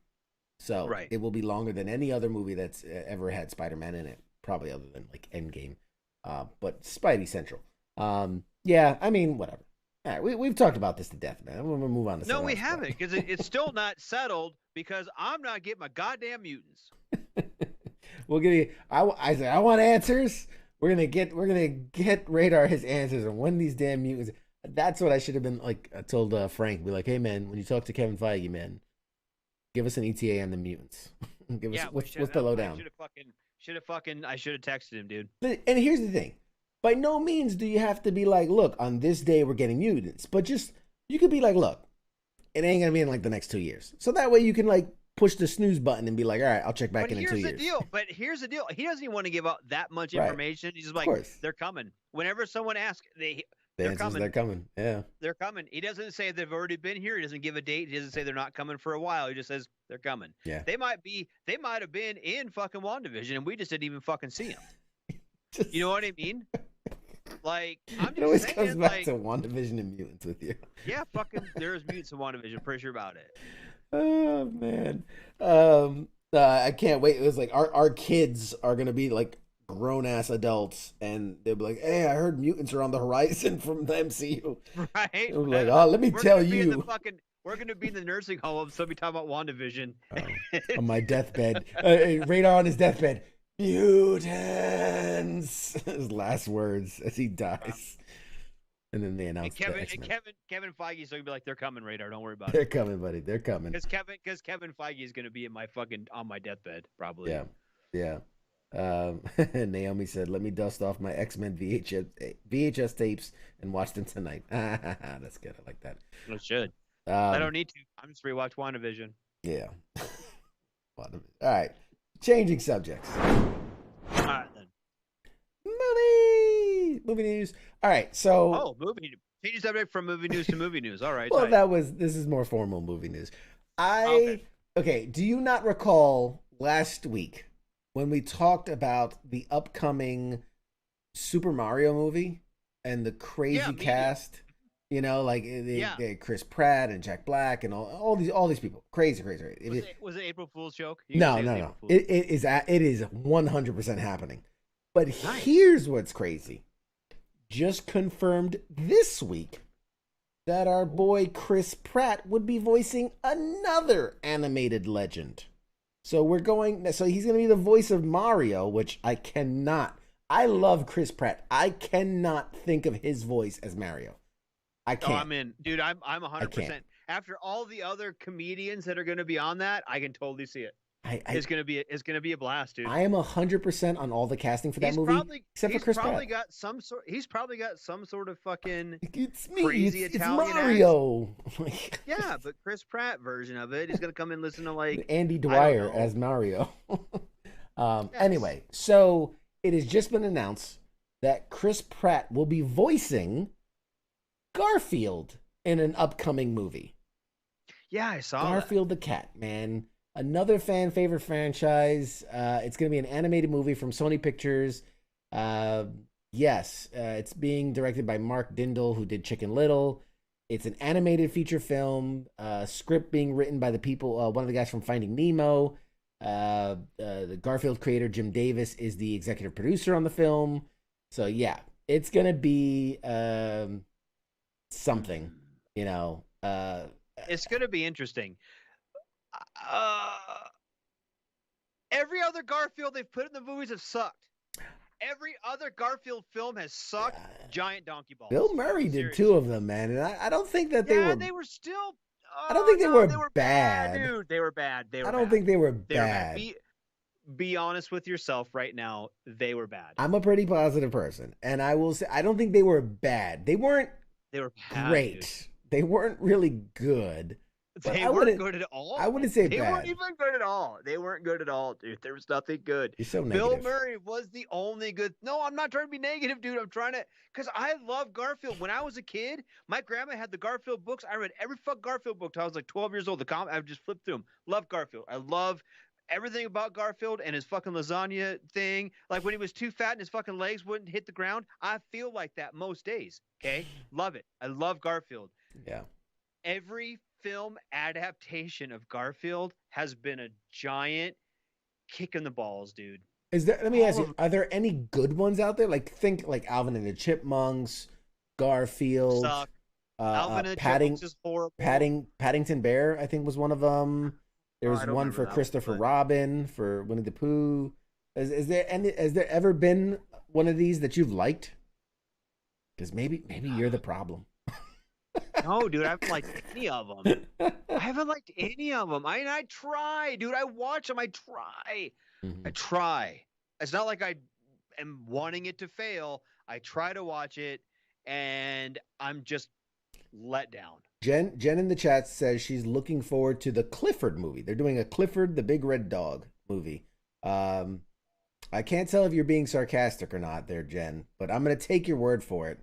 So it will be longer than any other movie that's ever had Spider-Man in it, probably other than like Endgame. But Spidey Central. Yeah, I mean, whatever. All right, we've talked about this to death, man. We'll move on to no, we haven't, because it's still not settled. Because I'm not getting my goddamn mutants. We'll get. I said I want answers. We're gonna get Radar his answers on when these damn mutants. That's what I should have been like. I told Frank, be like, hey man, when you talk to Kevin Feige, man, give us an ETA on the mutants. Give us what's the lowdown. I should have texted him, dude. And here's the thing: by no means do you have to be like, look, on this day we're getting mutants, but just you could be like, look, it ain't gonna be in like the next 2 years, so that way you can like push the snooze button and be like, all right, I'll check back in 2 years. Here's the deal. He doesn't even want to give out that much information. He's just like, they're coming. Whenever someone asks, they're coming. They're coming. Yeah. They're coming. He doesn't say they've already been here. He doesn't give a date. He doesn't say they're not coming for a while. He just says they're coming. Yeah. They might have been in fucking WandaVision and we just didn't even fucking see them. You know what I mean? Like, I'm It always just comes saying, back like, to WandaVision and mutants with you. yeah, fucking, there's mutants in WandaVision. Pretty sure about it. Oh man. I can't wait. It was like our kids are gonna be like grown ass adults, and they'll be like, "Hey, I heard mutants are on the horizon from the MCU." Right? I'm like, "Oh, let me We're tell gonna be in the you." fucking. We're gonna be in the nursing home. So we talk about WandaVision. Oh, on my deathbed, Radar on his deathbed. Mutants. His last words as he dies, and then they And announce the X-Men. Kevin Feige's gonna be like, they're coming, Radar. Don't worry about They're it. coming, buddy. They're coming. Because Kevin Feige is gonna be in my fucking on my deathbed probably. Yeah, yeah. Naomi said, "Let me dust off my X-Men VHS tapes and watch them tonight." That's good. I like that. I should. I don't need to. I'm just rewatch WandaVision. Yeah. All right. Changing subjects. All right then. Movie news. All right. So. Movie. Change subject from movie news to movie news. All right. Well, tight. this is more formal movie news. Okay. Do you not recall last week when we talked about the upcoming Super Mario movie and the crazy cast? You know, like Chris Pratt and Jack Black and all these people. Crazy. Was it April Fool's joke? No. It is 100% happening. But here's what's crazy. Just confirmed this week that our boy Chris Pratt would be voicing another animated legend. So he's going to be the voice of Mario, which I love Chris Pratt. I cannot think of his voice as Mario. I can't. Oh, I'm in. Dude, I'm 100%. After all the other comedians that are going to be on that, I can totally see it. It's gonna be a blast, dude. I am 100% on all the casting for that movie, except for Chris Pratt. He's probably got some sort of fucking it's me, crazy it's Italian Mario. Yeah, but Chris Pratt version of it. He's gonna come and listen to like Andy Dwyer as Mario. Yes. Anyway, so it has just been announced that Chris Pratt will be voicing Garfield in an upcoming movie. Yeah, I saw Garfield the cat, man. Another fan favorite franchise. It's going to be an animated movie from Sony Pictures. It's being directed by Mark Dindal, who did Chicken Little. It's an animated feature film. Script being written by the people, one of the guys from Finding Nemo. The Garfield creator, Jim Davis, is the executive producer on the film. So, yeah, it's going to be something, you know. It's going to be interesting. Every other Garfield they've put in the movies have sucked. Every other Garfield film has sucked. Giant donkey balls. Bill Murray did 2 of them, man, and I don't think that they were. They were still. I don't think they were bad, dude. They were bad. I don't think they were bad. Be honest with yourself right now. They were bad. I'm a pretty positive person, and I will say I don't think they were bad. They weren't. They were bad, great. Dude. They weren't really good. They weren't good at all. I wouldn't say they bad. They weren't even good at all. They weren't good at all, dude. There was nothing good. You're so negative. Bill Murray was the only good. No, I'm not trying to be negative, dude. I'm trying to, because I love Garfield. When I was a kid, my grandma had the Garfield books. I read every fuck Garfield book till I was like 12 years old. I just flipped through them. Love Garfield. I love everything about Garfield and his fucking lasagna thing. Like when he was too fat and his fucking legs wouldn't hit the ground. I feel like that most days. Okay? Love it. I love Garfield. Yeah. Every film adaptation of Garfield has been a giant kick in the balls, dude. Let me ask you, are there any good ones out there? Think like Alvin and the Chipmunks, Garfield, Alvin and the Chipmunks is horrible. Paddington Bear, I think, was one of them. There was one for Christopher Robin, for Winnie the Pooh. Has there ever been one of these that you've liked? Because maybe you're the problem. No, dude, I haven't liked any of them. I try, dude. I watch them. I try. Mm-hmm. I try. It's not like I am wanting it to fail. I try to watch it, and I'm just let down. Jen in the chat says she's looking forward to the Clifford movie. They're doing a Clifford the Big Red Dog movie. I can't tell if you're being sarcastic or not there, Jen, but I'm going to take your word for it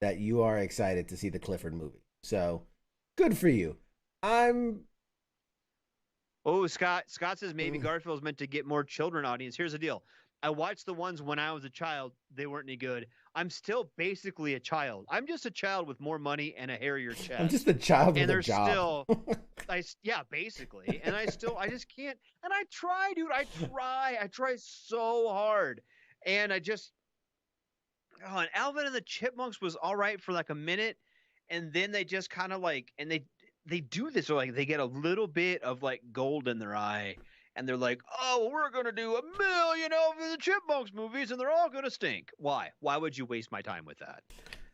that you are excited to see the Clifford movie. So, good for you. Scott says maybe Garfield's meant to get more children audience. Here's the deal. I watched the ones when I was a child. They weren't any good. I'm still basically a child. I'm just a child with more money and a hairier chest. I'm just a child and with a they're job. still, yeah, basically. And I just can't. And I try, dude. I try so hard. And and Alvin and the Chipmunks was all right for like a minute, and then they just kind of like, and they do this, or like they get a little bit of like gold in their eye, and they're like, oh, we're gonna do 1,000,000 Alvin and the Chipmunks movies, and they're all gonna stink. Why? Why would you waste my time with that?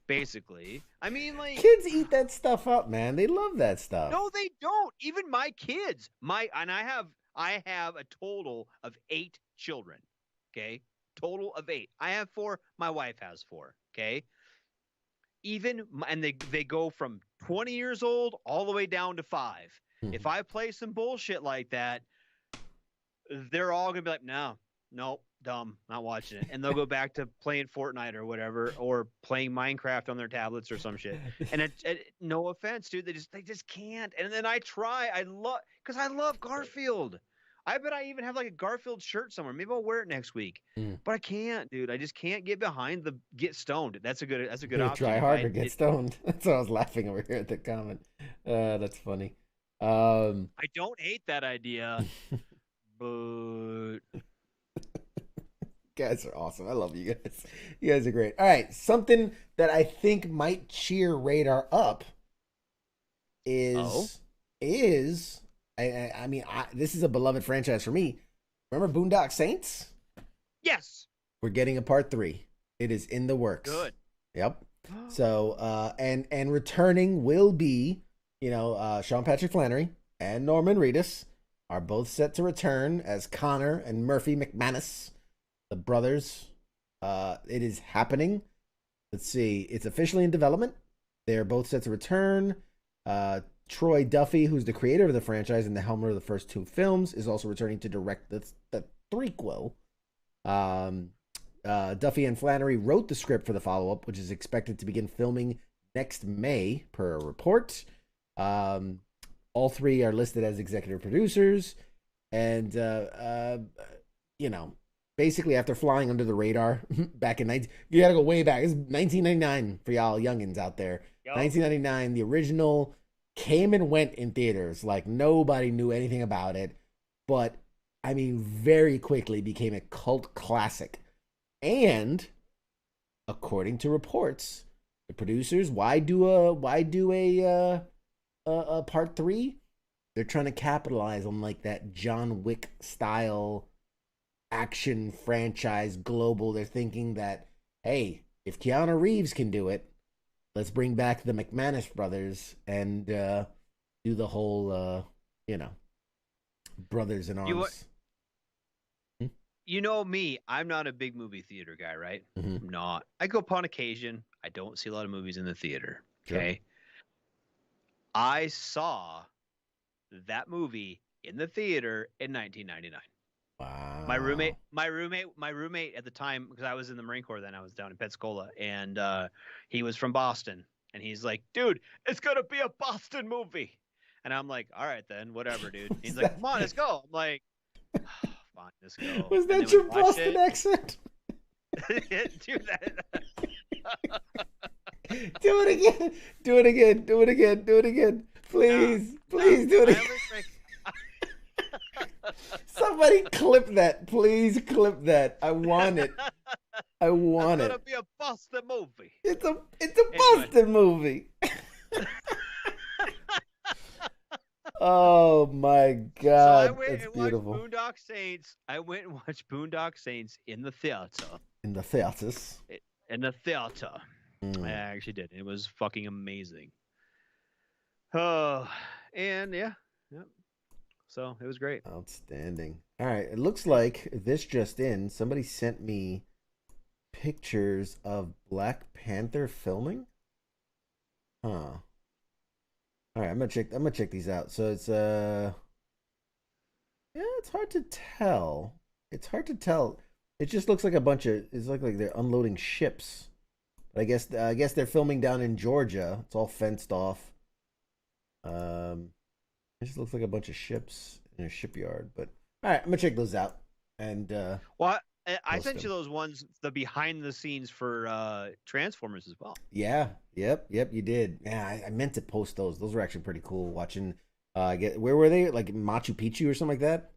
Basically, I mean, like, kids eat that stuff up, man. They love that stuff. no, they don't. Even my kids, I have a total of 8 children. Okay, total of 8. I have 4. My wife has 4. Okay, and they go from 20 years old all the way down to 5. If I play some bullshit like that, they're all gonna be like, no, dumb, not watching it, and they'll go back to playing Fortnite or whatever, or playing Minecraft on their tablets or some shit. And no offense, dude, they just can't. And then I try, because I love Garfield. I bet I even have like a Garfield shirt somewhere. Maybe I'll wear it next week. But I can't, dude. I just can't get behind the get stoned. That's a good option. Try harder, get stoned. That's why I was laughing over here at the comment. That's funny. I don't hate that idea, but guys are awesome. I love you guys. You guys are great. All right, something that I think might cheer Radar up is I mean, this is a beloved franchise for me. Remember Boondock Saints? Yes. We're getting a part 3. It is in the works. Good. Yep. So, and returning will be, Sean Patrick Flannery and Norman Reedus are both set to return as Connor and Murphy McManus, the brothers. It is happening. Let's see. It's officially in development. They're both set to return. Troy Duffy, who's the creator of the franchise and the helmer of the first 2 films, is also returning to direct the threequel. Duffy and Flannery wrote the script for the follow-up, which is expected to begin filming next May, per a report. All 3 are listed as executive producers, and basically after flying under the radar back in you gotta go way back. It's 1999 for y'all youngins out there. Yep. 1999, the original came and went in theaters. Like, nobody knew anything about it, but I mean, very quickly became a cult classic. And according to reports, the producers, why do a part 3? They're trying to capitalize on like that John Wick style action franchise global. They're thinking that, hey, if Keanu Reeves can do it, let's bring back the McManus brothers and do the whole brothers in arms. You know me, I'm not a big movie theater guy, right? Mm-hmm. I'm not. I go upon occasion. I don't see a lot of movies in the theater. Okay. Sure. I saw that movie in the theater in 1999. Wow. My roommate at the time, because I was in the Marine Corps then, I was down in Pensacola, and he was from Boston, and he's like, dude, it's gonna be a Boston movie. And I'm like, all right then, whatever, dude. He's like, come on, let's go. I'm like, fine, let's go. Was that your Boston accent? Do that. Do it again. Do it again. Do it again. Do it again. Please. Please do it again. Somebody clip that. Please clip that. I want it. I want it. It's gonna be a Boston movie. It's a Boston movie. Oh my God. So I went it's and beautiful. watched Boondock Saints. I went and watched Boondock Saints in the theater. In the theaters. In the theater. I actually did. It was fucking amazing. Oh, and yeah. So it was great. Outstanding. All right. It looks like this just in. Somebody sent me pictures of Black Panther filming. Huh. All right, I'm gonna check these out. So it's yeah, it's hard to tell. It's hard to tell. It just looks like a bunch of. It's like they're unloading ships. But I guess they're filming down in Georgia. It's all fenced off. It just looks like a bunch of ships in a shipyard. But all right, I'm gonna check those out. And well, I sent you those ones, the behind the scenes for Transformers as well. Yeah. Yep. You did. Yeah, I meant to post those. Those were actually pretty cool. Watching. Where were they? Like Machu Picchu or something like that?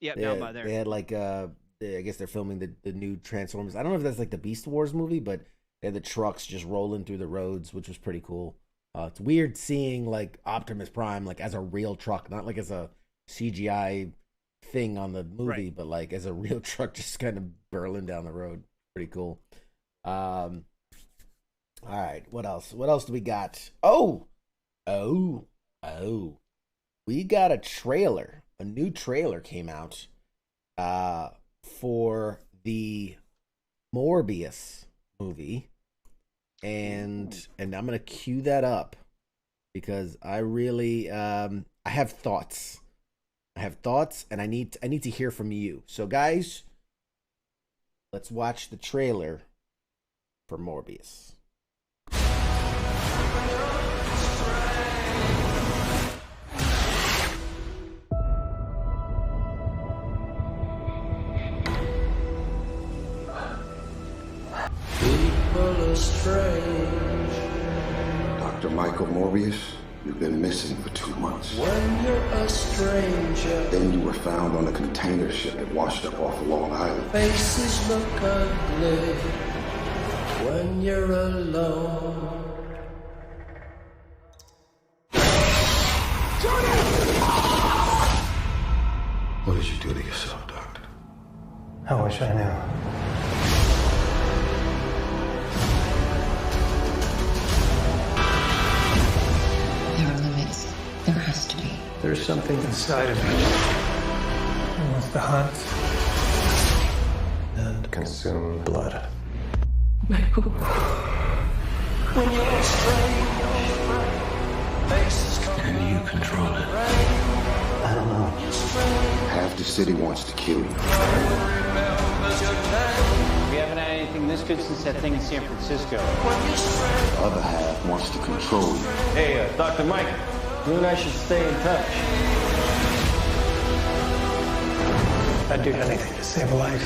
Yep. Down by there. They had like I guess they're filming the new Transformers. I don't know if that's like the Beast Wars movie, but they had the trucks just rolling through the roads, which was pretty cool. It's weird seeing like Optimus Prime like as a real truck, not like as a CGI thing on the movie, Right. but like as a real truck just kind of burling down the road. Pretty cool. All right, what else? What else do we got? Oh. We got a trailer. A new trailer came out for the Morbius movie. And I'm gonna cue that up because I really I have thoughts. And I need to hear from you. So guys, let's watch the trailer for Morbius. People are strange. Dr. Michael Morbius, you've been missing for 2 months. When you're a stranger, Then you were found on a container ship that washed up off of Long Island. faces look ugly. When you're alone, What did you do to yourself, Doctor? I wish I knew. There are limits. There has to be. There's something inside of me. It wants to hunt and consume blood. when you're a stranger, faces come. And you control it. I don't know. Half the city wants to kill you. Remembers your name. We haven't had anything this good since that thing in San Francisco. When you're strange, The other half wants to control you. Hey, Dr. Mike, you and I should stay in touch. I'd do anything to save a life.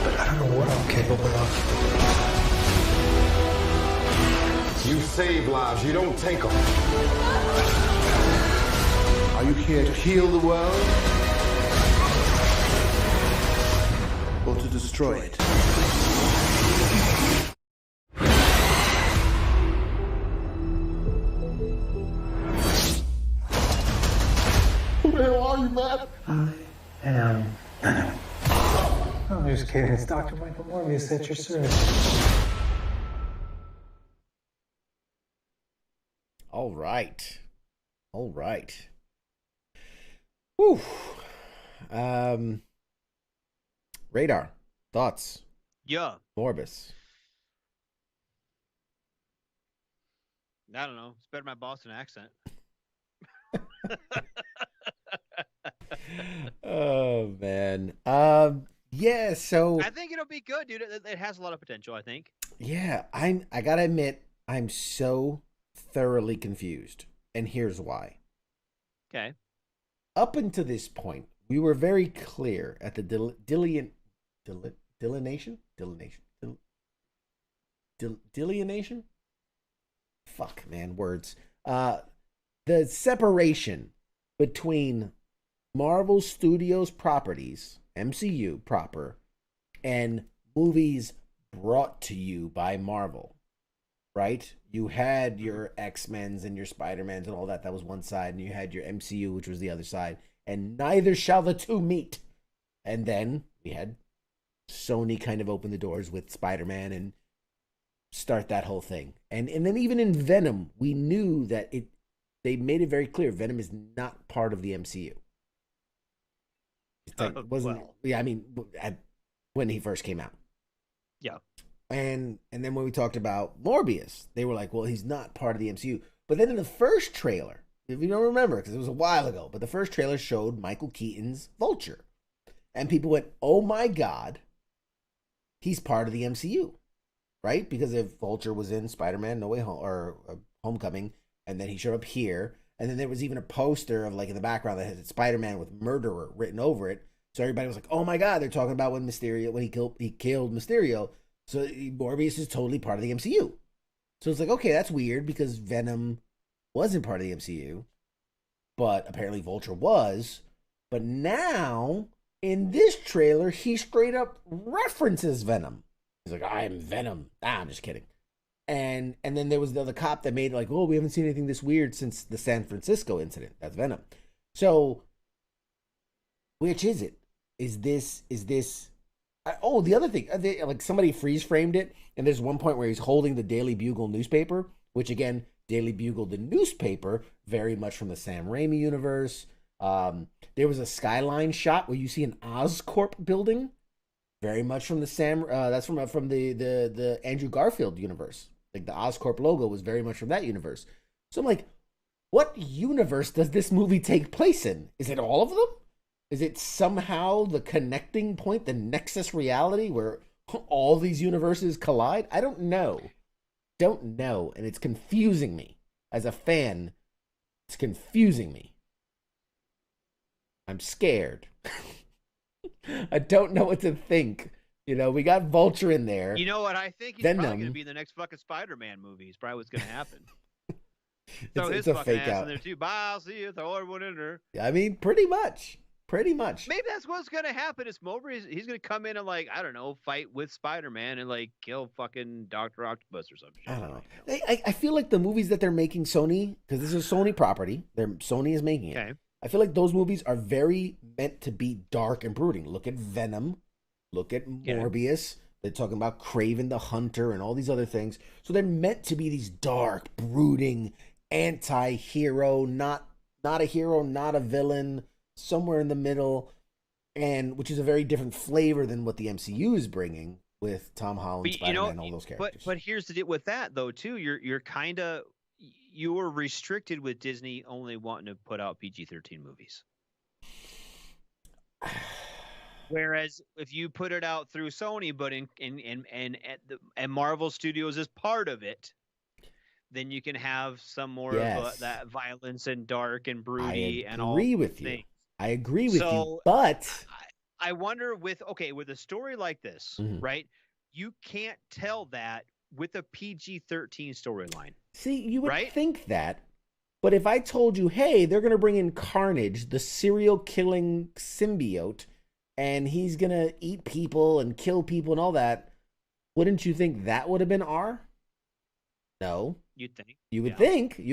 But I don't know what I'm capable of. You save lives, you don't take them. Are you here to heal the world? Or to destroy it? Who the hell are you, man? I am Venom. I'm just kidding. It's Dr. Michael Morbius at your service. All right. Whew. Radar, thoughts? Yeah. Morbus. I don't know. It's better than my Boston accent. Oh man. Yeah, so I think it'll be good, dude. It has a lot of potential, I think. yeah, I gotta admit, I'm so thoroughly confused. And here's why. Okay. Up until this point, we were very clear at the delineation? Fuck, man, words. The separation between Marvel Studios properties, MCU proper, and movies brought to you by Marvel, right? You had your X-Men's and your Spider-Mans and all that. That was one side. And you had your MCU, which was the other side. And neither shall the two meet. And then we had Sony kind of open the doors with Spider-Man and start that whole thing. And then even in Venom, we knew that they made it very clear Venom is not part of the MCU. It wasn't. Well. Yeah, I mean, when he first came out. Yeah. And then when we talked about Morbius, they were like, well, he's not part of the MCU. But then in the first trailer, if you don't remember, because it was a while ago, but the first trailer showed Michael Keaton's Vulture. And people went, oh my God, he's part of the MCU. Right? Because if Vulture was in Spider-Man No Way Home or Homecoming, and then he showed up here, and then there was even a poster of like in the background that had Spider-Man with murderer written over it. So everybody was like, "Oh my God, they're talking about when he killed Mysterio." So Morbius is totally part of the MCU. So it's like, okay, that's weird because Venom wasn't part of the MCU, but apparently Vulture was. But now in this trailer, he straight up references Venom. He's like, "I am Venom." I'm just kidding. And then there was the other cop that made it like, "Oh, we haven't seen anything this weird since the San Francisco incident." That's Venom. So, which is it? Is this? Oh, the other thing, like somebody freeze framed it, and there's one point where he's holding the Daily Bugle newspaper, which again, Daily Bugle, the newspaper, very much from the Sam Raimi universe. There was a skyline shot where you see an Oscorp building, very much from the that's from the Andrew Garfield universe. Like the Oscorp logo was very much from that universe. So I'm like, what universe does this movie take place in? Is it all of them? Is it somehow the connecting point, the nexus reality where all these universes collide? I don't know. And it's confusing me. As a fan, it's confusing me. I'm scared. I don't know what to think. You know, we got Vulture in there. You know what? I think he's probably going to be the next fucking Spider-Man movie. It's probably what's going to happen. So his fucking ass in there too. Bye, I'll see you. Throw everyone in there. I mean, pretty much. Maybe that's what's going to happen. Is Mowbray, he's going to come in and, like, I don't know, fight with Spider-Man and, like, kill fucking Dr. Octopus or something. I don't know. I feel like the movies that they're making Sony, because this is a Sony property, Sony is making it. Okay. I feel like those movies are very meant to be dark and brooding. Look at Venom. Look at Morbius. They're talking about Kraven the Hunter and all these other things. So they're meant to be these dark, brooding, anti-hero, not a hero, not a villain, somewhere in the middle, and which is a very different flavor than what the MCU is bringing with Tom Holland, Spider-Man, and all those characters. But here's the deal with that though too. You're restricted with Disney only wanting to put out PG-13 movies. Whereas if you put it out through Sony, but and Marvel Studios is part of it, then you can have some more of that violence and dark and broody and all. I agree with you, but I wonder with a story like this, right? You can't tell that with a PG-13 storyline. See, you would think that, but if I told you, hey, they're going to bring in Carnage, the serial killing symbiote, and he's going to eat people and kill people and all that, wouldn't you think that would have been R? No. You'd think. You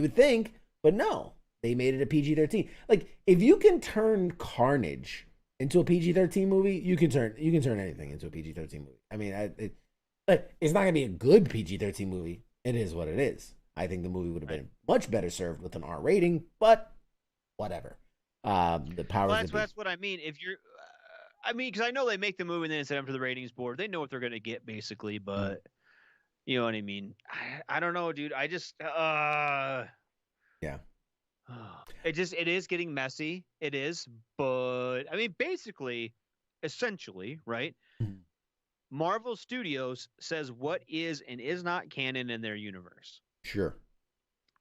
would think, but no. They made it a PG-13. Like, if you can turn Carnage into a PG-13 movie, you can turn anything into a PG-13 movie. I mean, it's not going to be a good PG-13 movie. It is what it is. I think the movie would have been much better served with an R rating, but whatever. The power. Well, that's what I mean. If you're, because I know they make the movie and then send them to the ratings board. They know what they're going to get basically, but you know what I mean. I don't know, dude. I just yeah. It is getting messy. It is, but I mean, basically, essentially, right? Marvel Studios says what is and is not canon in their universe. Sure.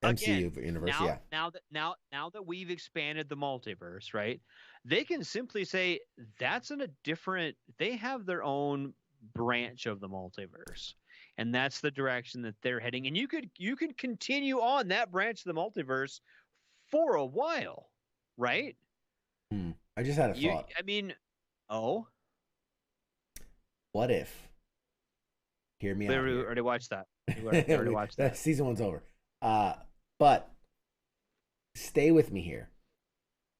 MCU universe, yeah. Now that we've expanded the multiverse, right? They can simply say that's in a different. They have their own branch of the multiverse, and that's the direction that they're heading. And you could continue on that branch of the multiverse for a while, right? I just had a thought. What if? Hear me out. We already watched that. We already watched that. Season 1's over. But stay with me here.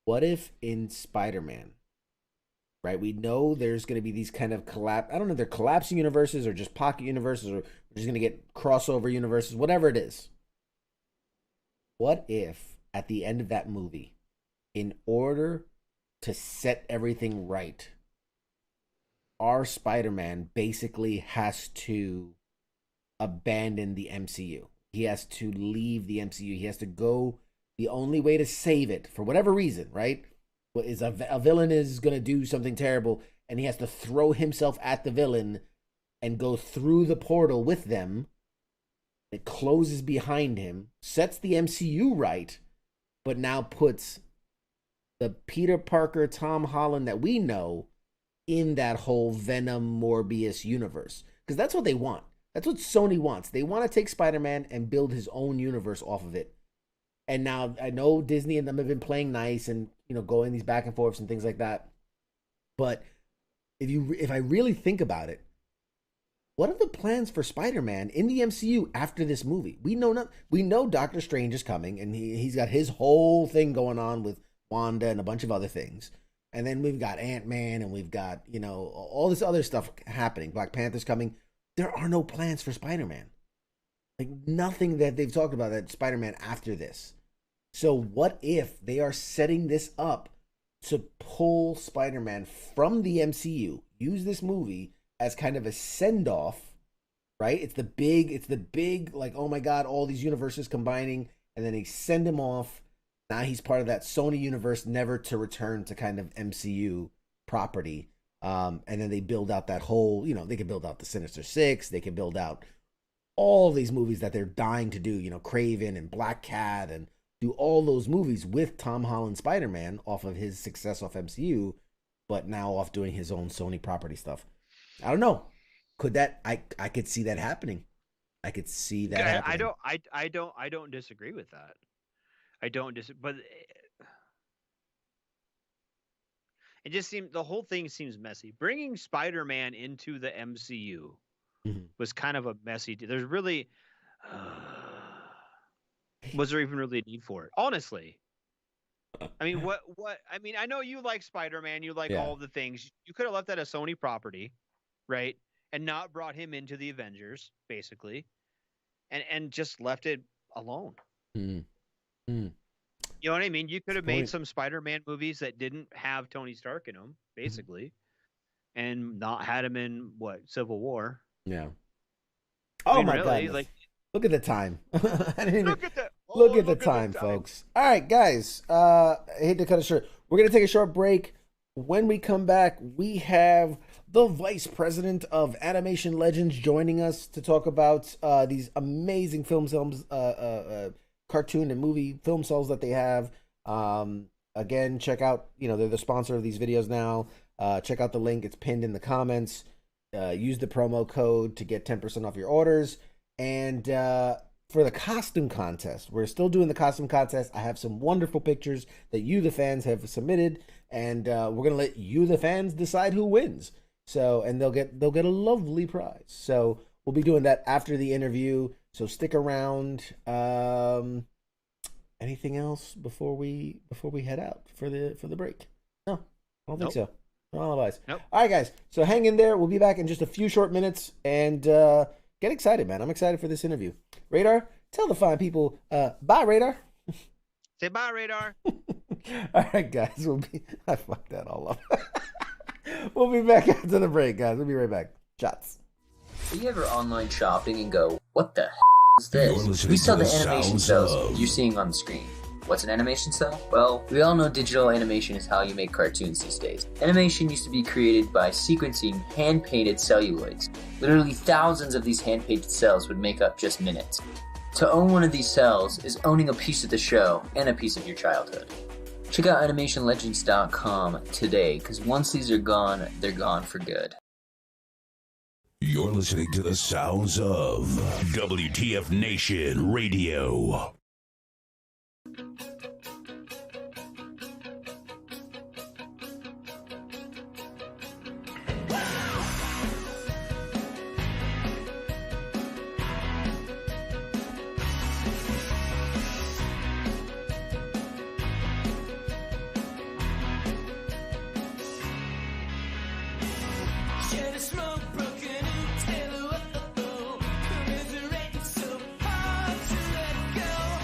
What if in Spider-Man, right? We know there's going to be these kind of I don't know if they're collapsing universes or just pocket universes, or we're just going to get crossover universes, whatever it is. What if at the end of that movie, in order to set everything right, our Spider-Man basically has to abandon the MCU? He has to leave the MCU. He has to go. The only way to save it, for whatever reason, right, is a villain is going to do something terrible, and he has to throw himself at the villain and go through the portal with them. It closes behind him, sets the MCU right, but now puts the Peter Parker, Tom Holland that we know in that whole Venom Morbius universe. Because that's what they want. That's what Sony wants. They want to take Spider-Man and build his own universe off of it. And now I know Disney and them have been playing nice and, you know, going these back and forths and things like that. But if I really think about it, what are the plans for Spider-Man in the MCU after this movie? We know Doctor Strange is coming, and he's got his whole thing going on with Wanda and a bunch of other things. And then we've got Ant-Man, and we've got, you know, all this other stuff happening. Black Panther's coming. There are no plans for Spider-Man. Like, nothing that they've talked about that Spider-Man after this. So what if they are setting this up to pull Spider-Man from the MCU, use this movie as kind of a send-off, right? It's the big, like, oh my God, all these universes combining, and then they send him off. Now he's part of that Sony universe, never to return to kind of MCU property. And then they build out that whole, you know, they can build out the Sinister Six. They can build out all these movies that they're dying to do, you know, Kraven and Black Cat, and do all those movies with Tom Holland Spider-Man off of his success off MCU, but now off doing his own Sony property stuff. I don't know. Could that, I could see that happening. I could see that happening. I don't disagree with that. But it just seemed, the whole thing seems messy. Bringing Spider-Man into the MCU was kind of a messy. There's really, was there even really a need for it? Honestly. I mean, I mean, I know you like Spider-Man, you like all of the things. You could have left that a Sony property, right? And not brought him into the Avengers, basically. And just left it alone. You know what I mean? You could have made some Spider-Man movies that didn't have Tony Stark in them, basically, and not had him in Civil War. Yeah. Oh my God! Like, look at the time. I didn't even look at the time, folks. All right, guys. I hate to cut it short. We're gonna take a short break. When we come back, we have the Vice President of Animation Legends joining us to talk about these amazing films, cartoon and movie film cells that they have. Again, check out, you know, they're the sponsor of these videos now. Check out the link. It's pinned in the comments. Use the promo code to get 10% off your orders. And for the costume contest, we're still doing the costume contest. I have some wonderful pictures that you, the fans, have submitted, and we're gonna let you, the fans, decide who wins. So, and they'll get a lovely prize. So we'll be doing that after the interview. So stick around. Anything else before we head out for the break? No, I don't think so. No alibis. Nope. All right, guys. So hang in there. We'll be back in just a few short minutes, and get excited, man. I'm excited for this interview. Radar, tell the fine people, bye, Radar. Say bye, Radar. All right, guys. I fucked that all up. We'll be back after the break, guys. We'll be right back. Shots. Do you ever online shopping and go, what the is this? We sell the animation cells you're seeing on the screen. What's an animation cell? Well, we all know digital animation is how you make cartoons these days. Animation used to be created by sequencing hand-painted celluloids. Literally thousands of these hand-painted cells would make up just minutes. To own one of these cells is owning a piece of the show and a piece of your childhood. Check out animationlegends.com today, because once these are gone, they're gone for good. You're listening to the sounds of WTF Nation Radio. Shed a smoke, broken and tail, commiserating so hard to let go.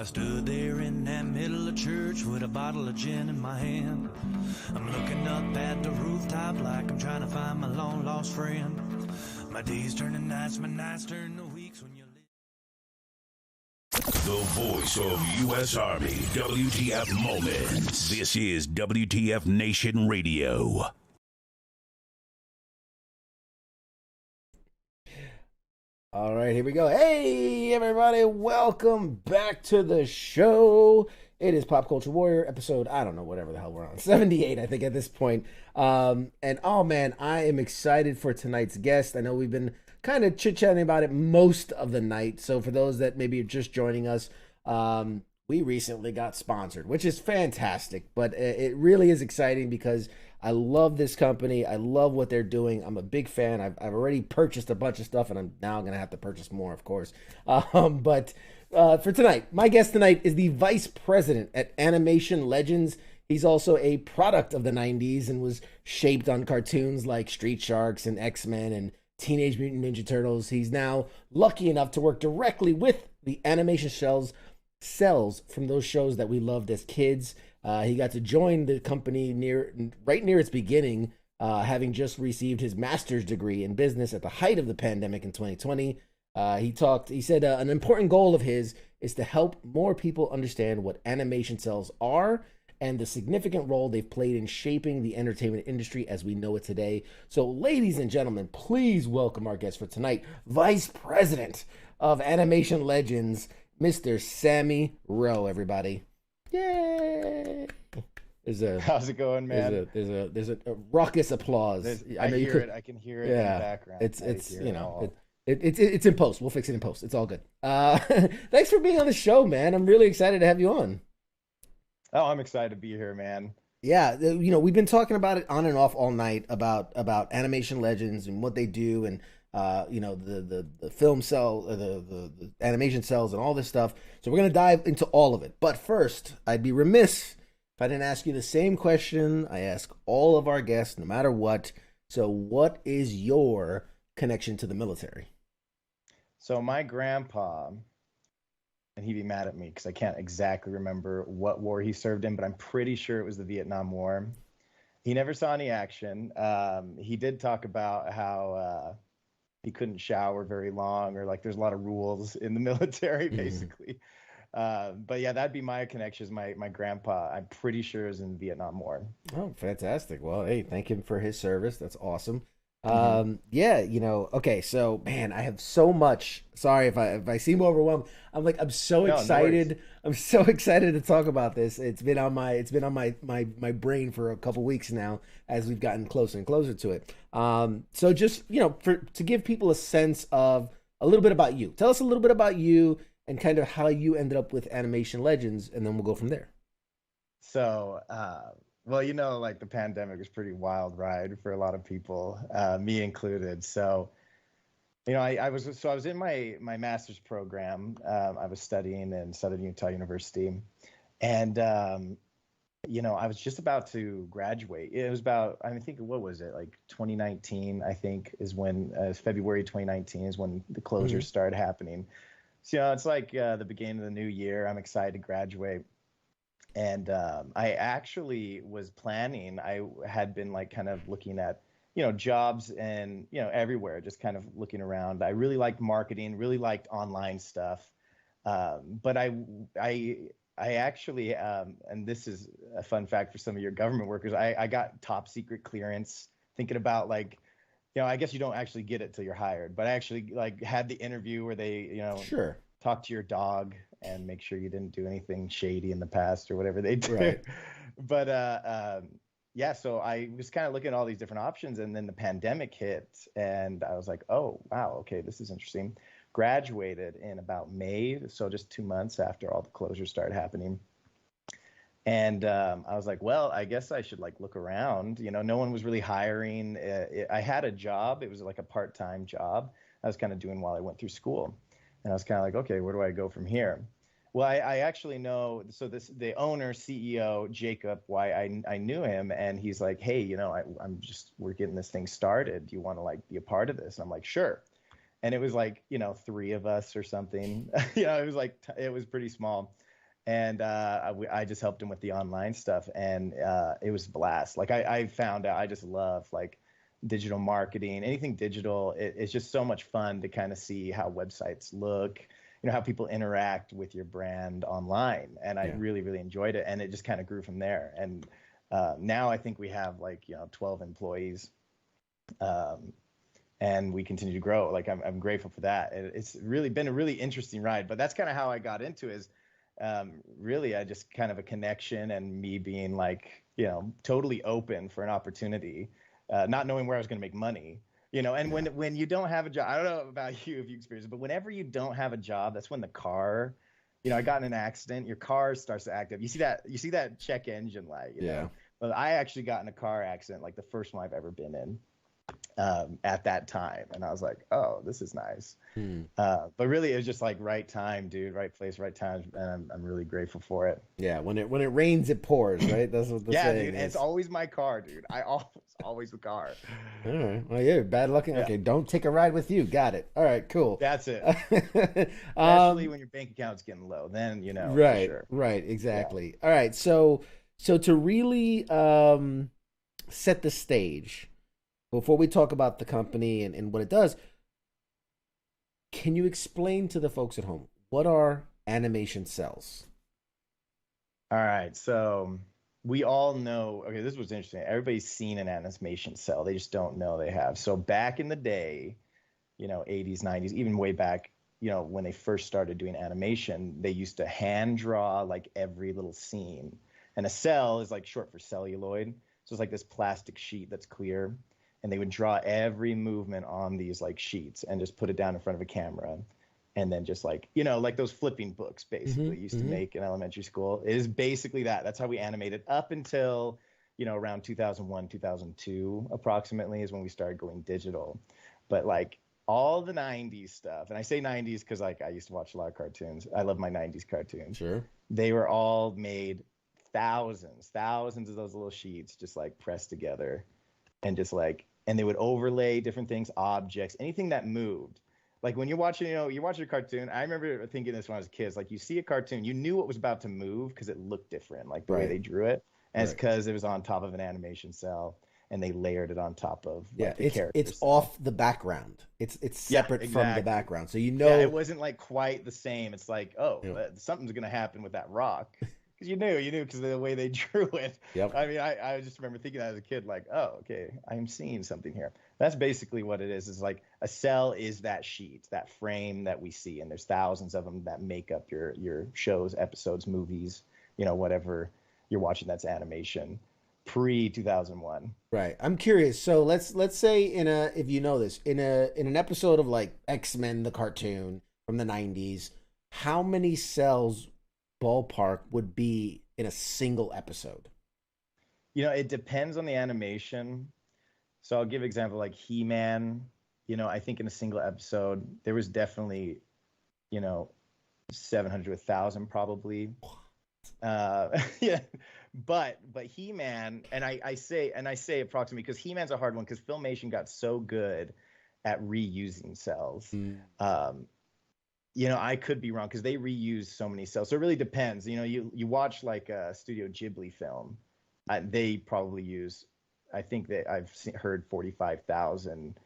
I stood there in that middle of church with a bottle of gin in my hand. I'm looking up at the rooftop like I'm trying to find my long lost friend. My days turn to nights, my nights turn to weeks when you live. The voice of U.S. Army, WTF Moments. This is WTF Nation Radio. All right, here we go. Hey, everybody, welcome back to the show. It is Pop Culture Warrior episode, I don't know, whatever the hell we're on, 78, I think, at this point. And, oh, man, I am excited for tonight's guest. I know we've been kind of chit-chatting about it most of the night. So for those that maybe are just joining us, we recently got sponsored, which is fantastic. But it really is exciting because I love this company. I love what they're doing. I'm a big fan. I've already purchased a bunch of stuff, and I'm now going to have to purchase more, of course. But for tonight, my guest tonight is the vice president at Animation Legends. He's also a product of the 90s and was shaped on cartoons like Street Sharks and X-Men and Teenage Mutant Ninja Turtles. He's now lucky enough to work directly with the animation cells from those shows that we loved as kids. He got to join the company right near its beginning, having just received his master's degree in business at the height of the pandemic in 2020. He said an important goal of his is to help more people understand what animation cells are and the significant role they've played in shaping the entertainment industry as we know it today. So, ladies and gentlemen, please welcome our guest for tonight, Vice President of Animation Legends, Mr. Sami Rowe, everybody. Yay! How's it going, man? There's a raucous applause. I can hear it in the background. It's in post. We'll fix it in post. It's all good. Thanks for being on the show, man. I'm really excited to have you on. Oh, I'm excited to be here, man. Yeah, we've been talking about it on and off all night about Animation Legends and what they do, and the film cell, the animation cells, and all this stuff. So we're gonna dive into all of it. But first, I'd be remiss if I didn't ask you the same question I ask all of our guests, no matter what. So, what is your connection to the military? So my grandpa, and he'd be mad at me because I can't exactly remember what war he served in, but I'm pretty sure it was the Vietnam War. He never saw any action. He did talk about how he couldn't shower very long, or like there's a lot of rules in the military, basically. But yeah, that'd be my connections. My grandpa, I'm pretty sure, is in the Vietnam War. Oh, fantastic. Well, hey, thank him for his service. That's awesome. Okay, so man, I have so much. Sorry if I seem overwhelmed. I'm so excited. No, I'm so excited to talk about this. It's been on my brain for a couple weeks now as we've gotten closer and closer to it. So just, to give people a sense of a little bit about you. Tell us a little bit about you and kind of how you ended up with Animation Legends, and then we'll go from there. So, well, like the pandemic was pretty wild ride for a lot of people, me included. So, I was in my master's program. I was studying in Southern Utah University, and I was just about to graduate. It was about, I think, what was it, like 2019? I think is when February 2019 is when the closures started happening. So it's like the beginning of the new year. I'm excited to graduate. And I actually was planning, I had been like kind of looking at, jobs and, everywhere, just kind of looking around. I really liked marketing, really liked online stuff. But I actually, and this is a fun fact for some of your government workers, I got top secret clearance, thinking about like, I guess you don't actually get it till you're hired, but I actually like had the interview where they, sure, talk to your dog and make sure you didn't do anything shady in the past or whatever they do. Right. But yeah, so I was kind of looking at all these different options, and then the pandemic hit, and I was like, oh, wow, okay, this is interesting. Graduated in about May, so just 2 months after all the closures started happening. And I was like, well, I guess I should like look around. No one was really hiring. I had a job. It was like a part-time job I was kind of doing while I went through school. And I was kind of like, okay, where do I go from here? Well, I actually know, so the owner, CEO, Jacob, why I knew him, and he's like, hey, we're getting this thing started. Do you want to like be a part of this? And I'm like, sure. And it was like, 3 of us or something. It was like, it was pretty small. and I just helped him with the online stuff, and it was a blast. Like I found out I just love like digital marketing, anything digital. It's just so much fun to kind of see how websites look, how people interact with your brand online, and I really enjoyed it, and it just kind of grew from there. And now I think we have like 12 employees, and we continue to grow. Like I'm grateful for that. It's really been a really interesting ride, but that's kind of how I got into it. Is really I just kind of a connection and me being like totally open for an opportunity, not knowing where I was going to make money. And when you don't have a job, I don't know about you if you experience it, but whenever you don't have a job, that's when the car, I got in an accident, your car starts to act up. You see that check engine light, know? Well, I actually got in a car accident, like the first one I've ever been in, at that time. And I was like, oh, this is nice. But really it was just like right time, dude, right place, right time. And I'm really grateful for it. Yeah. When it rains, it pours, right? That's what the saying dude. is. It's always my car, dude. I always the car. All right. Well, yeah, bad luck. Okay. Don't take a ride with you. Got it. All right, cool. That's it. Especially when your bank account's getting low, then, right. for sure. Right. Exactly. Yeah. All right. So to really, set the stage, before we talk about the company and what it does, can you explain to the folks at home, what are animation cells? All right. So we all know, okay, this was interesting. Everybody's seen an animation cell. They just don't know they have. So back in the day, 80s, 90s, even way back, when they first started doing animation, they used to hand draw like every little scene. And a cell is like short for celluloid. So it's like this plastic sheet that's clear. And they would draw every movement on these like sheets and just put it down in front of a camera. And then just like, like those flipping books basically used to make in elementary school. It is basically that. That's how we animated up until, around 2001, 2002 approximately is when we started going digital. But like all the 90s stuff, and I say 90s because like I used to watch a lot of cartoons. I love my 90s cartoons. Sure. They were all made thousands of those little sheets just like pressed together and just like, and they would overlay different things, objects, anything that moved. Like when you're watching, you're watching a cartoon. I remember thinking this when I was a kid. Like you see a cartoon, you knew what was about to move because it looked different, like the way they drew it. And it's because it was on top of an animation cell and they layered it on top top of the characters. It's off the background. It's separate from the background. So it wasn't like quite the same. It's like, something's gonna happen with that rock. You knew because of the way they drew it. Yep. I mean, I just remember thinking that as a kid, like, oh, okay, I'm seeing something here. That's basically what it is. It's like a cell is that sheet, that frame that we see, and there's thousands of them that make up your shows, episodes, movies, whatever you're watching that's animation, pre-2001. Right. I'm curious. So let's say if you know this, in an episode of like X-Men the cartoon from the 90s, how many cells ballpark would be in a single episode? It depends on the animation. So I'll give an example like He-Man. I think in a single episode there was definitely 700 to 1,000 probably. Yeah, but He-Man, and I say approximately because He-Man's a hard one because Filmation got so good at reusing cells. I could be wrong because they reuse so many cells. So it really depends. You watch like a Studio Ghibli film, they probably use, I think that heard 45,000,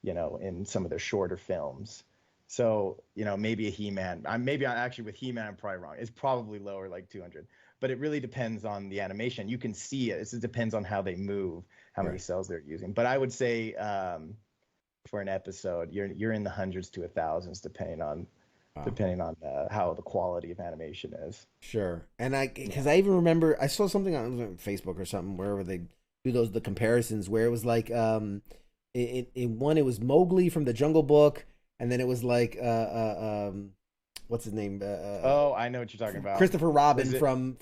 in some of their shorter films. So, maybe a He-Man, maybe actually with He-Man, I'm probably wrong. It's probably lower, like 200. But it really depends on the animation. You can see it. It depends on how they move, how many cells they're using. But I would say for an episode, you're in the hundreds to 1,000s, depending on how the quality of animation is. Sure. And I even remember I saw something on Facebook or something where they do the comparisons where it was like in one it was Mowgli from the Jungle Book, and then it was like what's his name? I know what you're talking about. Christopher Robin from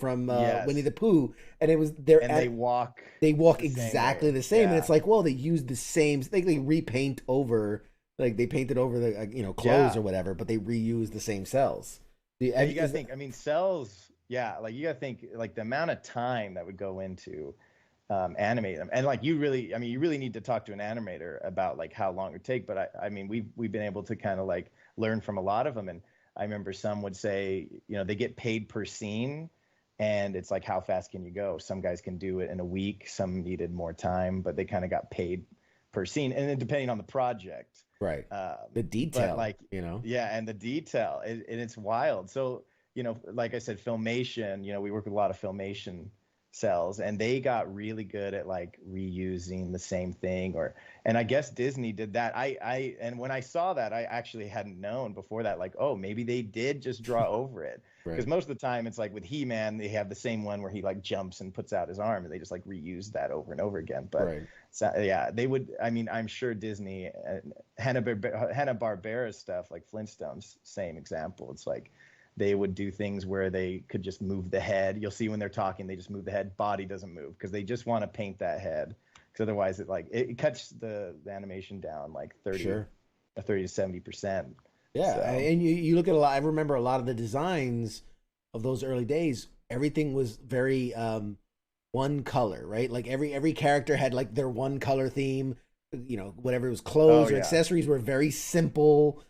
Winnie the Pooh, and it was there. And they walk exactly the same, and it's like, well, they use the same. They repaint over. Like they painted over the clothes or whatever, but they reuse the same cells. You gotta think. I mean, cells. Yeah, like you gotta think like the amount of time that would go into animate them, and like you really need to talk to an animator about like how long it would take. But I mean, we've been able to kind of like learn from a lot of them, and I remember some would say, they get paid per scene, and it's like, how fast can you go? Some guys can do it in a week, some needed more time, but they kind of got paid per scene, and then depending on the project. Right. The detail, but like, yeah, and the detail, and it's wild. So, like I said, Filmation, we work with a lot of Filmation cells, and they got really good at like reusing the same thing, and I guess Disney did that. And when I saw that, I actually hadn't known before that, like, oh, maybe they did just draw over it. Because most of the time it's like with He-Man, they have the same one where he like jumps and puts out his arm, and they just like reuse that over and over again. But so, yeah, they would. I mean, I'm sure Disney, Hanna-Barbera stuff like Flintstones, same example. It's like they would do things where they could just move the head. You'll see when they're talking, they just move the head. Body doesn't move because they just want to paint that head. Because otherwise, it cuts the animation down like 30 to 70%. Yeah, so. And you look at a lot. I remember a lot of the designs of those early days. Everything was very one color, right? Like every character had like their one color theme. Whatever it was, clothes or accessories were very simple.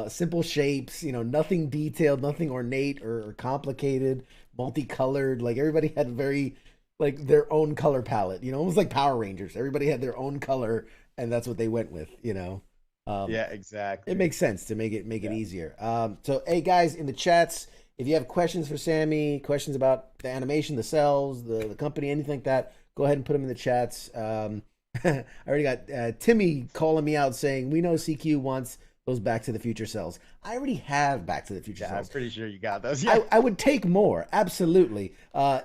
Simple shapes, nothing detailed, nothing ornate or complicated, multicolored. Like everybody had very like their own color palette, almost like Power Rangers. Everybody had their own color, and that's what they went with, yeah, exactly. It makes sense to make it easier. So hey guys in the chats, if you have questions for Sami, questions about the animation, the cells, the company, anything like that, go ahead and put them in the chats. I already got Timmy calling me out saying we know CQ wants those Back to the Future cells. I already have Back to the Future cells. I'm pretty sure you got those. Yeah. I would take more, absolutely.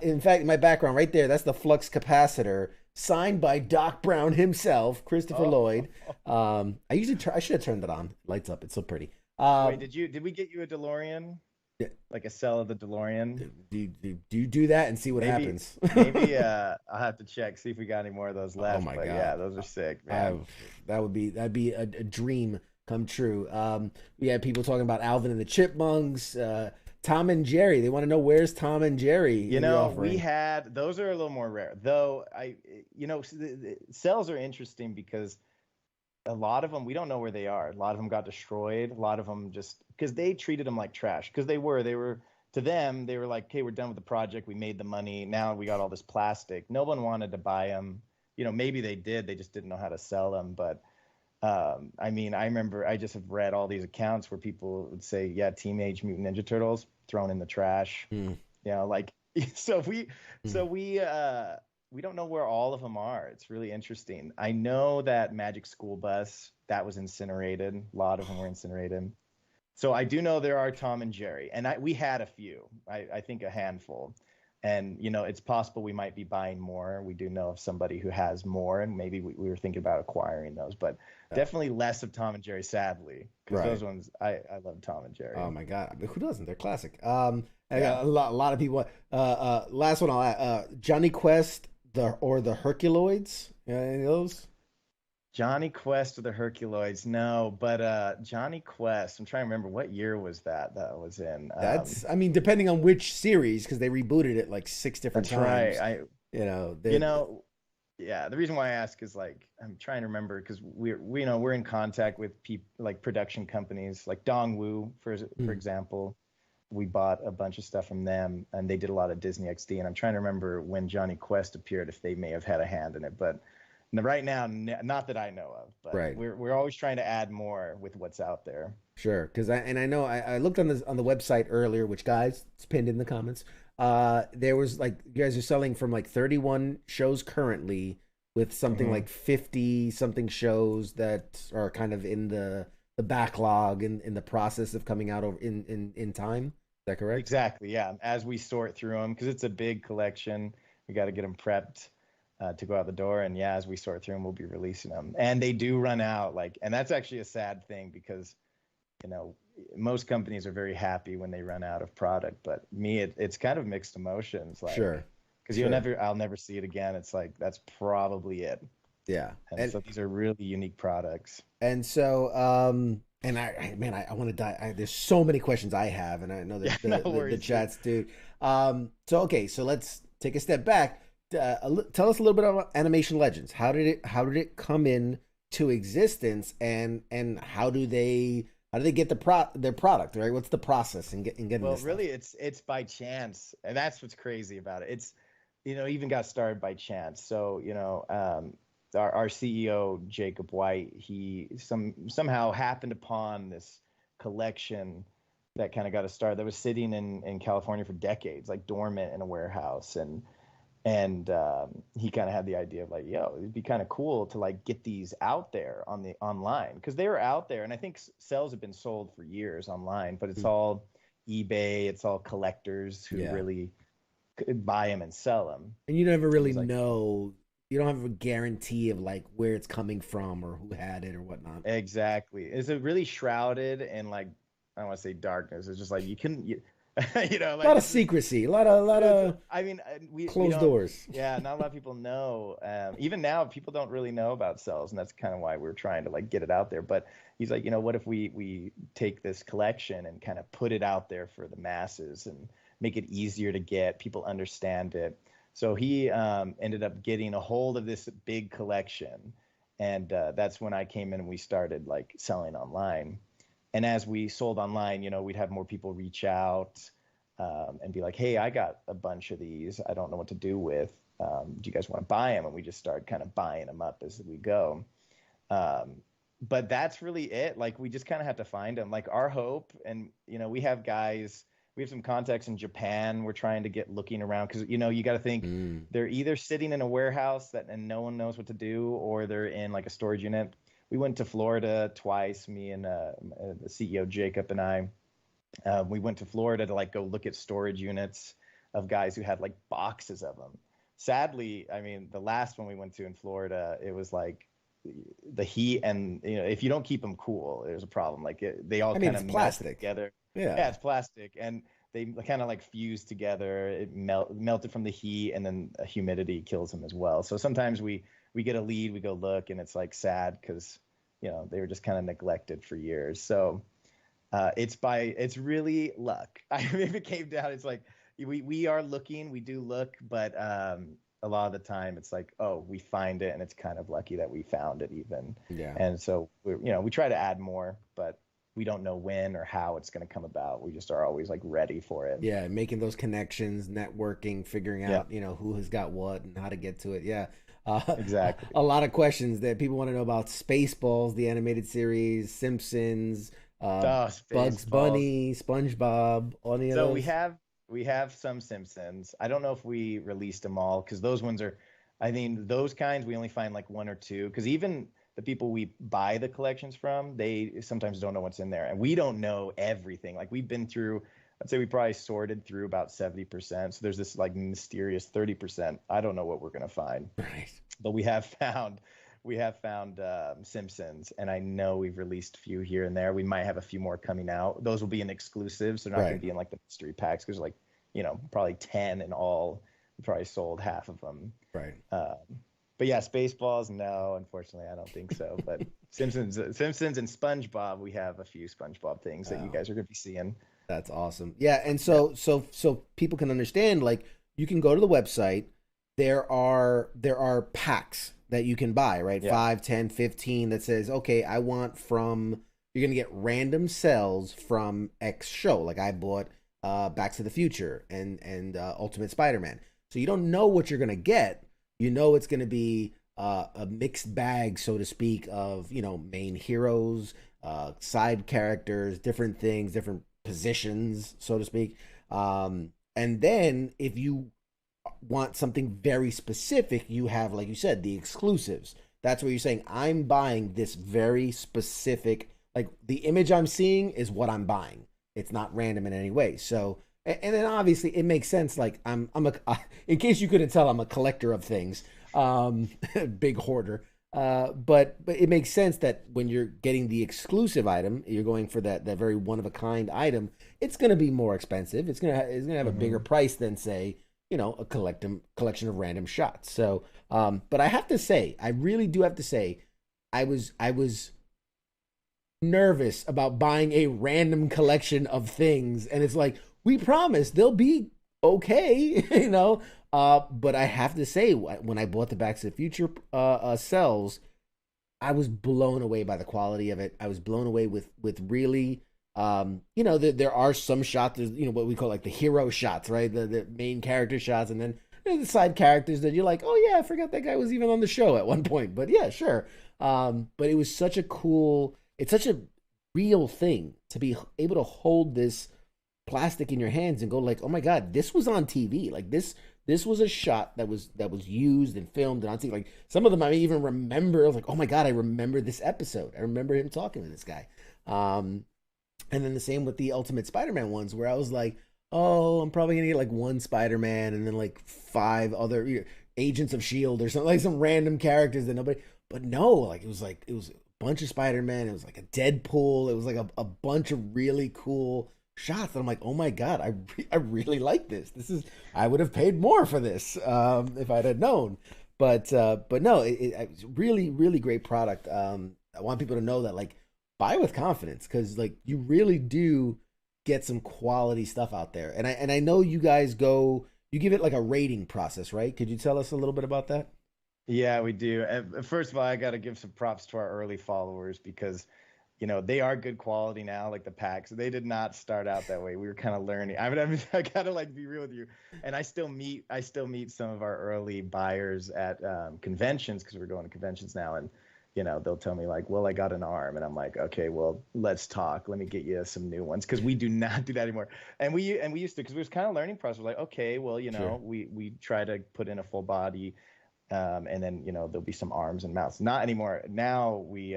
In fact, my background right there, that's the flux capacitor signed by Doc Brown himself, Christopher Lloyd. I should have turned it on. Lights up. It's so pretty. Wait, did we get you a DeLorean? Yeah. Like a cell of the DeLorean? Do you do that and see what happens? Maybe I'll have to check, see if we got any more of those left. Oh my God. Yeah, those are sick, man. That'd be a dream come true. We had people talking about Alvin and the Chipmunks, Tom and Jerry. They want to know where's Tom and Jerry. We had those are a little more rare, though. The cells are interesting because a lot of them we don't know where they are. A lot of them got destroyed. A lot of them just because they treated them like trash. Because they were to them they were like, okay, we're done with the project. We made the money. Now we got all this plastic. No one wanted to buy them. Maybe they did. They just didn't know how to sell them, but. I remember I just have read all these accounts where people would say, yeah, Teenage Mutant Ninja Turtles thrown in the trash. So we don't know where all of them are. It's really interesting. I know that Magic School Bus, that was incinerated. A lot of them were incinerated. So I do know there are Tom and Jerry, and we had a few, I think a handful. And, it's possible we might be buying more. We do know of somebody who has more, and maybe we were thinking about acquiring those, but definitely less of Tom and Jerry, sadly. Because those ones, I love Tom and Jerry. Oh, my God. Who doesn't? They're classic. I got a lot of people. Last one I'll add. Johnny Quest or the Herculoids. Any of those? Johnny Quest or the Herculoids? No, but Johnny Quest, I'm trying to remember what year was that was in. That's, depending on which series, because they rebooted it like 6 different times. Right. Yeah. The reason why I ask is like I'm trying to remember because we're in contact with people like production companies like Dongwoo for example. We bought a bunch of stuff from them, and they did a lot of Disney XD. And I'm trying to remember when Johnny Quest appeared, if they may have had a hand in it, but. Right now, not that I know of, but we're always trying to add more with what's out there. Sure, because I know I looked on the website earlier, which guys, it's pinned in the comments. There was like you guys are selling from like 31 shows currently, with something like 50 something shows that are kind of in the backlog and in the process of coming out in time. Is that correct? Exactly. Yeah. As we sort through them, because it's a big collection, we got to get them prepped. To go out the door, and as we sort through them, we'll be releasing them, and they do run out. And that's actually a sad thing because, most companies are very happy when they run out of product, but me, it's kind of mixed emotions. Like, sure, because I'll never see it again. It's like that's probably it. Yeah, and so these are really unique products. And so, and I want to die. There's so many questions I have, and I know that the chats, dude. So let's take a step back. Tell us a little bit about Animation Legends. How did it come in to existence, and how do they How do they get their product, right? What's the process in getting Well, this really, stuff? it's by chance, and that's what's crazy about it. It's, even got started by chance. So, our CEO Jacob White, he somehow happened upon this collection that kind of got us started. That was sitting in California for decades, like dormant in a warehouse, and he kind of had the idea of like, yo, it'd be kind of cool to like get these out there on the online, because they were out there, and I think cells have been sold for years online, but it's all eBay, it's all collectors who really could buy them and sell them. And you never really know. You don't have a guarantee of like where it's coming from or who had it or whatnot. Exactly. It's a really shrouded and like, I don't want to say darkness. It's just like like a lot of secrecy, a lot of. I mean, we closed doors. Yeah, not a lot of people know. Even now, people don't really know about cells, and that's kind of why we're trying to like get it out there. But he's like, what if we take this collection and kind of put it out there for the masses and make it easier to get, people understand it. So he ended up getting a hold of this big collection, and that's when I came in and we started like selling online. And as we sold online, we'd have more people reach out and be like, hey, I got a bunch of these. I don't know what to do with. Do you guys want to buy them? And we just started kind of buying them up as we go. But that's really it. Like, we just kind of have to find them. Like, our hope, and, we have guys, we have some contacts in Japan. We're trying to get looking around because, you got to think they're either sitting in a warehouse and no one knows what to do, or they're in like a storage unit. We went to Florida twice, me and the CEO Jacob and I. We went to Florida to like go look at storage units of guys who had like boxes of them. Sadly, I mean, the last one we went to in Florida, it was like the heat, and if you don't keep them cool, there's a problem. Like they all kind of melt together. Yeah, it's plastic, and they kind of like fuse together. It melted from the heat, and then humidity kills them as well. So sometimes we get a lead, we go look, and it's like sad because they were just kind of neglected for years. So it's really luck. I mean, if it came down, it's like we are looking, we do look, but a lot of the time it's like, oh, we find it, and it's kind of lucky that we found it even. Yeah. And so we try to add more, but we don't know when or how it's going to come about. We just are always like ready for it. Yeah, making those connections, networking, figuring out who has got what and how to get to it. Yeah. Exactly. A lot of questions that people want to know about Spaceballs, the animated series, Simpsons, Bugs Bunny, SpongeBob, any of those. So we have some Simpsons. I don't know if we released them all, because those ones are, I mean, those kinds we only find like one or two, because even the people we buy the collections from, they sometimes don't know what's in there, and we don't know everything. Like, we've been through, I'd say we probably sorted through about 70%. So there's this like mysterious 30%. I don't know what we're gonna find. Right. But we have found Simpsons, and I know we've released a few here and there. We might have a few more coming out. Those will be in exclusives. They're not going to be in like the mystery packs, because like probably 10 in all. We probably sold half of them. Right. But yeah, Spaceballs, no, unfortunately, I don't think so. But Simpsons and SpongeBob, we have a few SpongeBob things that you guys are going to be seeing. That's awesome. Yeah, and so people can understand, like, you can go to the website. There are packs that you can buy, right? Yeah. 5, 10, 15 that says, okay, I want from, you're going to get random cells from X show. Like, I bought Back to the Future and Ultimate Spider-Man. So you don't know what you're going to get. You know it's going to be a mixed bag, so to speak, of, main heroes, side characters, different things, different positions, so to speak. And then if you want something very specific, you have, like you said, the exclusives. That's where you're saying, I'm buying this very specific, like, the image I'm seeing is what I'm buying. It's not random in any way. So, and then obviously it makes sense. Like, I'm in case you couldn't tell, I'm a collector of things, big hoarder. But it makes sense that when you're getting the exclusive item, you're going for that very one of a kind item. It's going to be more expensive. It's going to have a bigger price than, say, a collection of random shots. So, but I have to say, I really do have to say, I was nervous about buying a random collection of things, and it's like, we promise they'll be okay, but I have to say, when I bought the Back to the Future cells, I was blown away by the quality of it. I was blown away with really, you know, there are some shots, you know, what we call like the hero shots, right? The main character shots, and then the side characters that you're like, oh yeah, I forgot that guy was even on the show at one point. But yeah, sure. But it was such a cool. It's such a real thing to be able to hold this plastic in your hands and go like, oh my god, this was on TV. Like this was a shot that was used and filmed and on TV. Like some of them I even remember. I was like, oh my god, I remember this episode. I remember him talking to this guy. And then the same with the Ultimate Spider-Man ones, where I was like, oh, I'm probably gonna get like one Spider-Man and then like 5 other Agents of Shield or something, like some random characters that nobody. But no, like it was a bunch of Spider-Man. It was like a Deadpool. It was like a bunch of really cool shots. And I'm like, oh my god, I really like this. I would have paid more for this if I'd had known. But no, it's really really great product. I want people to know that, like, buy with confidence, because like you really do get some quality stuff out there. And I know you guys you give it like a rating process, right? Could you tell us a little bit about that? Yeah, we do. And first of all, I got to give some props to our early followers, because they are good quality now, like the packs. They did not start out that way. We were kind of learning. I gotta like be real with you. And I still meet some of our early buyers at conventions, because we're going to conventions now, and they'll tell me like, well, I got an arm, and I'm like, okay, well, let's talk. Let me get you some new ones, because we do not do that anymore. And we used to, because we was kind of learning process. We're like, okay, well, Sure. we try to put in a full body, and then there'll be some arms and mouths. Not anymore. Now we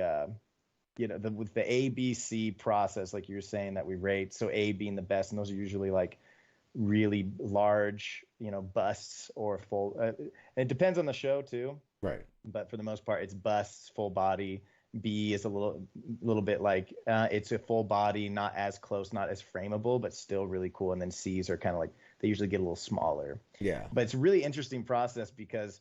with the ABC process, like you were saying, that we rate. So A being the best, and those are usually like really large, busts or full. It depends on the show too. Right. But for the most part, it's busts, full body. B is a little bit like it's a full body, not as close, not as frameable, but still really cool. And then C's are kind of like, they usually get a little smaller. Yeah. But it's a really interesting process, because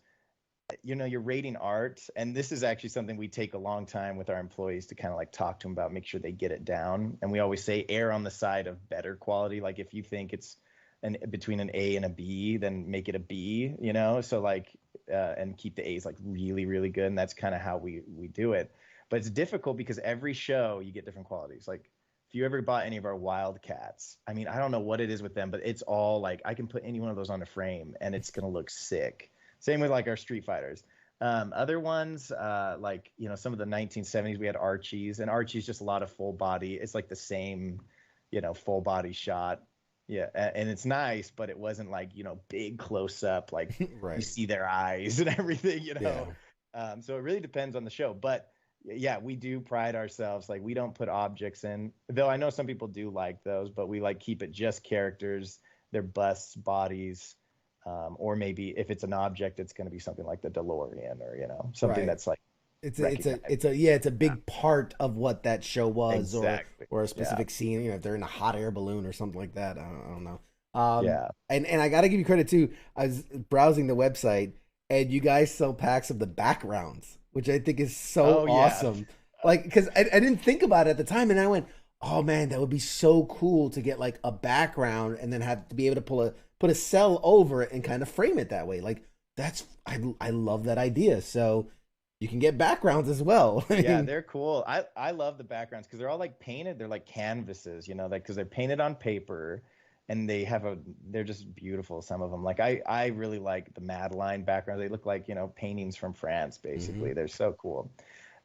you're rating art, and this is actually something we take a long time with our employees to kind of like talk to them about, make sure they get it down. And we always say err on the side of better quality. Like if you think it's between an A and a B, then make it a B, so like and keep the A's like really really good. And that's kind of how we do it. But it's difficult because every show you get different qualities. Like if you ever bought any of our Wildcats, I mean, I don't know what it is with them, but it's all like, I can put any one of those on a frame and it's gonna look sick. Same with like our Street Fighters. Other ones, like some of the 1970s, we had Archies, and Archie's just a lot of full body. It's like the same, full body shot. Yeah, and it's nice, but it wasn't like big close up, like Right. you see their eyes and everything. Yeah. So it really depends on the show. But yeah, we do pride ourselves. Like we don't put objects in, though I know some people do like those, but we like keep it just characters, their busts, bodies. Or maybe if it's an object, it's going to be something like the DeLorean, or something Right. that's like It's a big part of what that show was, Exactly. or a specific scene. If they're in a hot air balloon or something like that, I don't know. Yeah. And I got to give you credit too. I was browsing the website, and you guys sell packs of the backgrounds, which I think is so Oh, yeah. awesome. Like, because I didn't think about it at the time, and I went, oh man, that would be so cool to get like a background and then have to be able to put a cell over it and kind of frame it that way. Like I love that idea. So you can get backgrounds as well. Yeah, they're cool. I love the backgrounds because they're all like painted. They're like canvases, like because they're painted on paper, and they're just beautiful. Some of them, like I really like the Madeline backgrounds. They look like paintings from France, basically. They're so cool.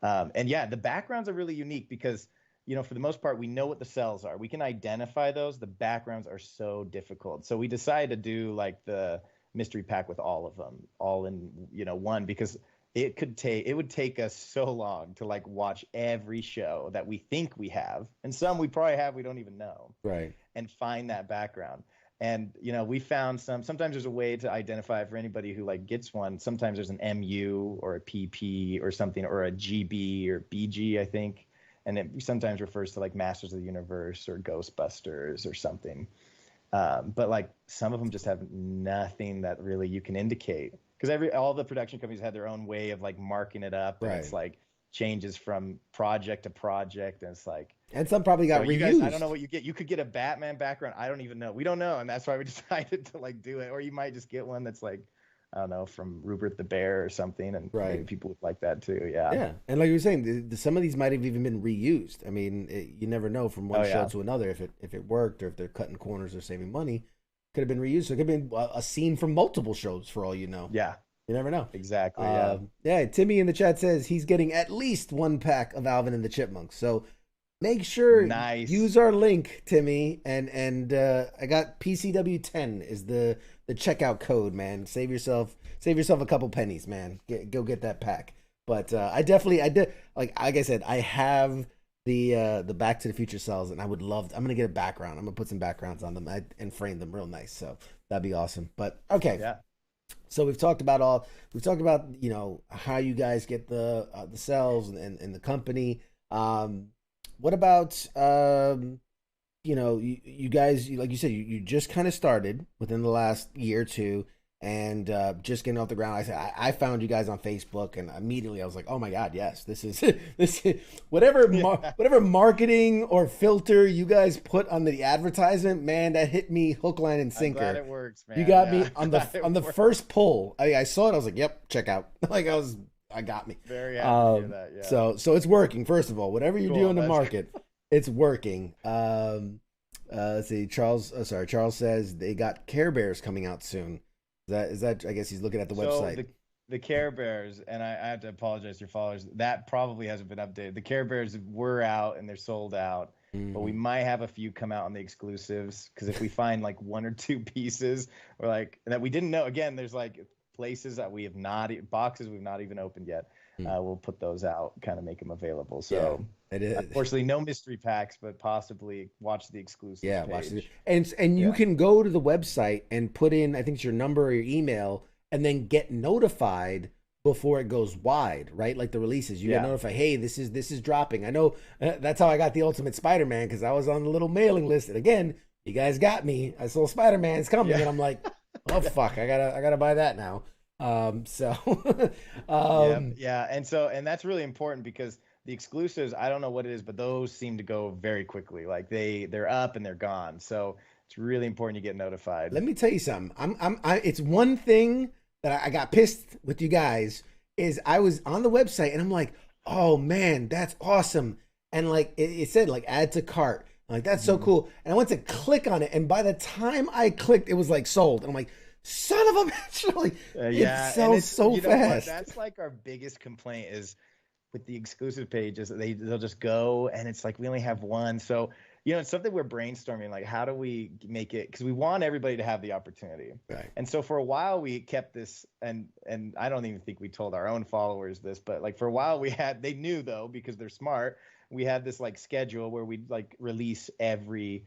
And yeah, the backgrounds are really unique because for the most part we know what the cells are. We can identify those. The backgrounds are so difficult. So we decided to do like the mystery pack with all of them, all in one, because it would take us so long to like watch every show that we think we have, and some we probably have we don't even know, Right. and find that background. And we found sometimes there's a way to identify it for anybody who like gets one. Sometimes there's an MU or a PP or something, or a GB or BG, I think, and it sometimes refers to like Masters of the Universe or Ghostbusters or something. But like some of them just have nothing that really you can indicate, because all the production companies had their own way of like marking it up, and it's like changes from project to project, and it's like, and some probably got reused. Guys, I don't know what you get. You could get a Batman background. I don't even know. We don't know, and that's why we decided to like do it. Or you might just get one that's like I don't know, from Rupert the Bear or something, and Right. maybe people would like that too. Yeah. Yeah, and like you were saying, some of these might have even been reused. I mean, you never know from one show to another if it worked or if they're cutting corners or saving money. Could have been reused. So it could have been a scene from multiple shows for all you know. Yeah. You never know. Exactly. Yeah. Timmy in the chat says he's getting at least 1 pack of Alvin and the Chipmunks. So make sure use our link, Timmy, and I got PCW10 is the checkout code, man. Save yourself a couple pennies, man. Go get that pack. But I did like I said, I have the Back to the Future cells, and I would love. I'm gonna get a background. I'm gonna put some backgrounds on them and frame them real nice. So that'd be awesome. But okay, yeah. So we've talked about how you guys get the cells and the company. What about you guys, like you said, you just kind of started within the last year or two, and just getting off the ground. I found you guys on Facebook, and immediately I was like, oh my god, yes, this is whatever marketing or filter you guys put on the advertisement, man, that hit me hook, line, and sinker. I'm glad it works, man. You got me on the first pull. I saw it. I was like, yep, check out. Like I got me. Very happy to hear that. Yeah. So it's working. First of all, whatever you do in the market, it's working. Let's see. Charles says they got Care Bears coming out soon. Is that? I guess he's looking at the website. The Care Bears, and I have to apologize to your followers. That probably hasn't been updated. The Care Bears were out and they're sold out, but we might have a few come out on the exclusives, because if we find like 1 or 2 pieces or like that we didn't know, again, there's like places that we have not, boxes we've not even opened yet. We'll put those out, kind of make them available. So it is. Unfortunately, no mystery packs, but possibly watch the exclusive. Yeah, page. watch it. And you can go to the website and put in, I think it's your number or your email, and then get notified before it goes wide, right? Like the releases, you get notified. Hey, this is dropping. I know that's how I got the Ultimate Spider-Man, because I was on the little mailing list. And again, you guys got me. I saw Spider-Man's coming, and I'm like, oh fuck, I gotta buy that now. And that's really important, because the exclusives, I don't know what it is, but those seem to go very quickly. Like they're up and they're gone. So it's really important you get notified. Let me tell you something. It's one thing that I got pissed with you guys is I was on the website and I'm like, oh man, that's awesome. And like it said like add to cart. I'm like, that's so cool. And I went to click on it, and by the time I clicked, it was like sold. And I'm like, son of a bitch! Like, it sells so fast. That's like our biggest complaint is with the exclusive pages. They'll just go, and it's like we only have one. So it's something we're brainstorming. Like, how do we make it? Because we want everybody to have the opportunity. Right. And so for a while we kept this, and I don't even think we told our own followers this, but like for a while they knew though, because they're smart. We had this like schedule where we'd like release every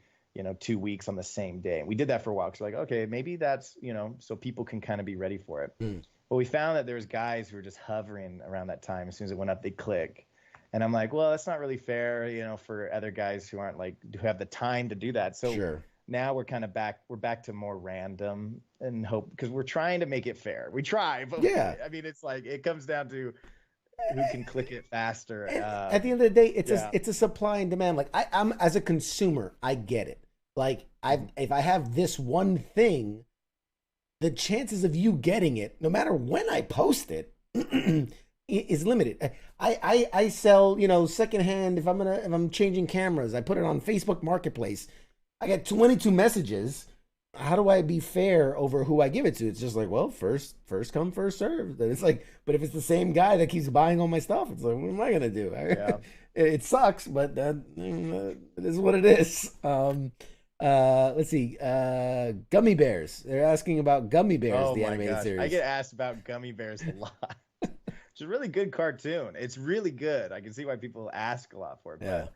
2 weeks on the same day. And we did that for a while, because like, okay, maybe that's, so people can kind of be ready for it. But we found that there's guys who were just hovering around that time. As soon as it went up, they click. And I'm like, well, that's not really fair, for other guys who aren't who have the time to do that. So now we're kind of back to more random, and hope, because we're trying to make it fair. We try, but I mean, it's like, it comes down to who can click it faster. At the end of the day, it's a supply and demand. Like I'm as a consumer, I get it. Like if I have this one thing, the chances of you getting it, no matter when I post it, is limited. I sell, secondhand. If I'm changing cameras, I put it on Facebook Marketplace. I get 22 messages. How do I be fair over who I give it to? It's just like, well, first come, first serve. Then it's like, but if it's the same guy that keeps buying all my stuff, it's like, what am I gonna do? It sucks, but it is what it is. Let's see. Gummy Bears. They're asking about Gummy Bears, the animated series. I get asked about Gummy Bears a lot. It's a really good cartoon. It's really good. I can see why people ask a lot for it. But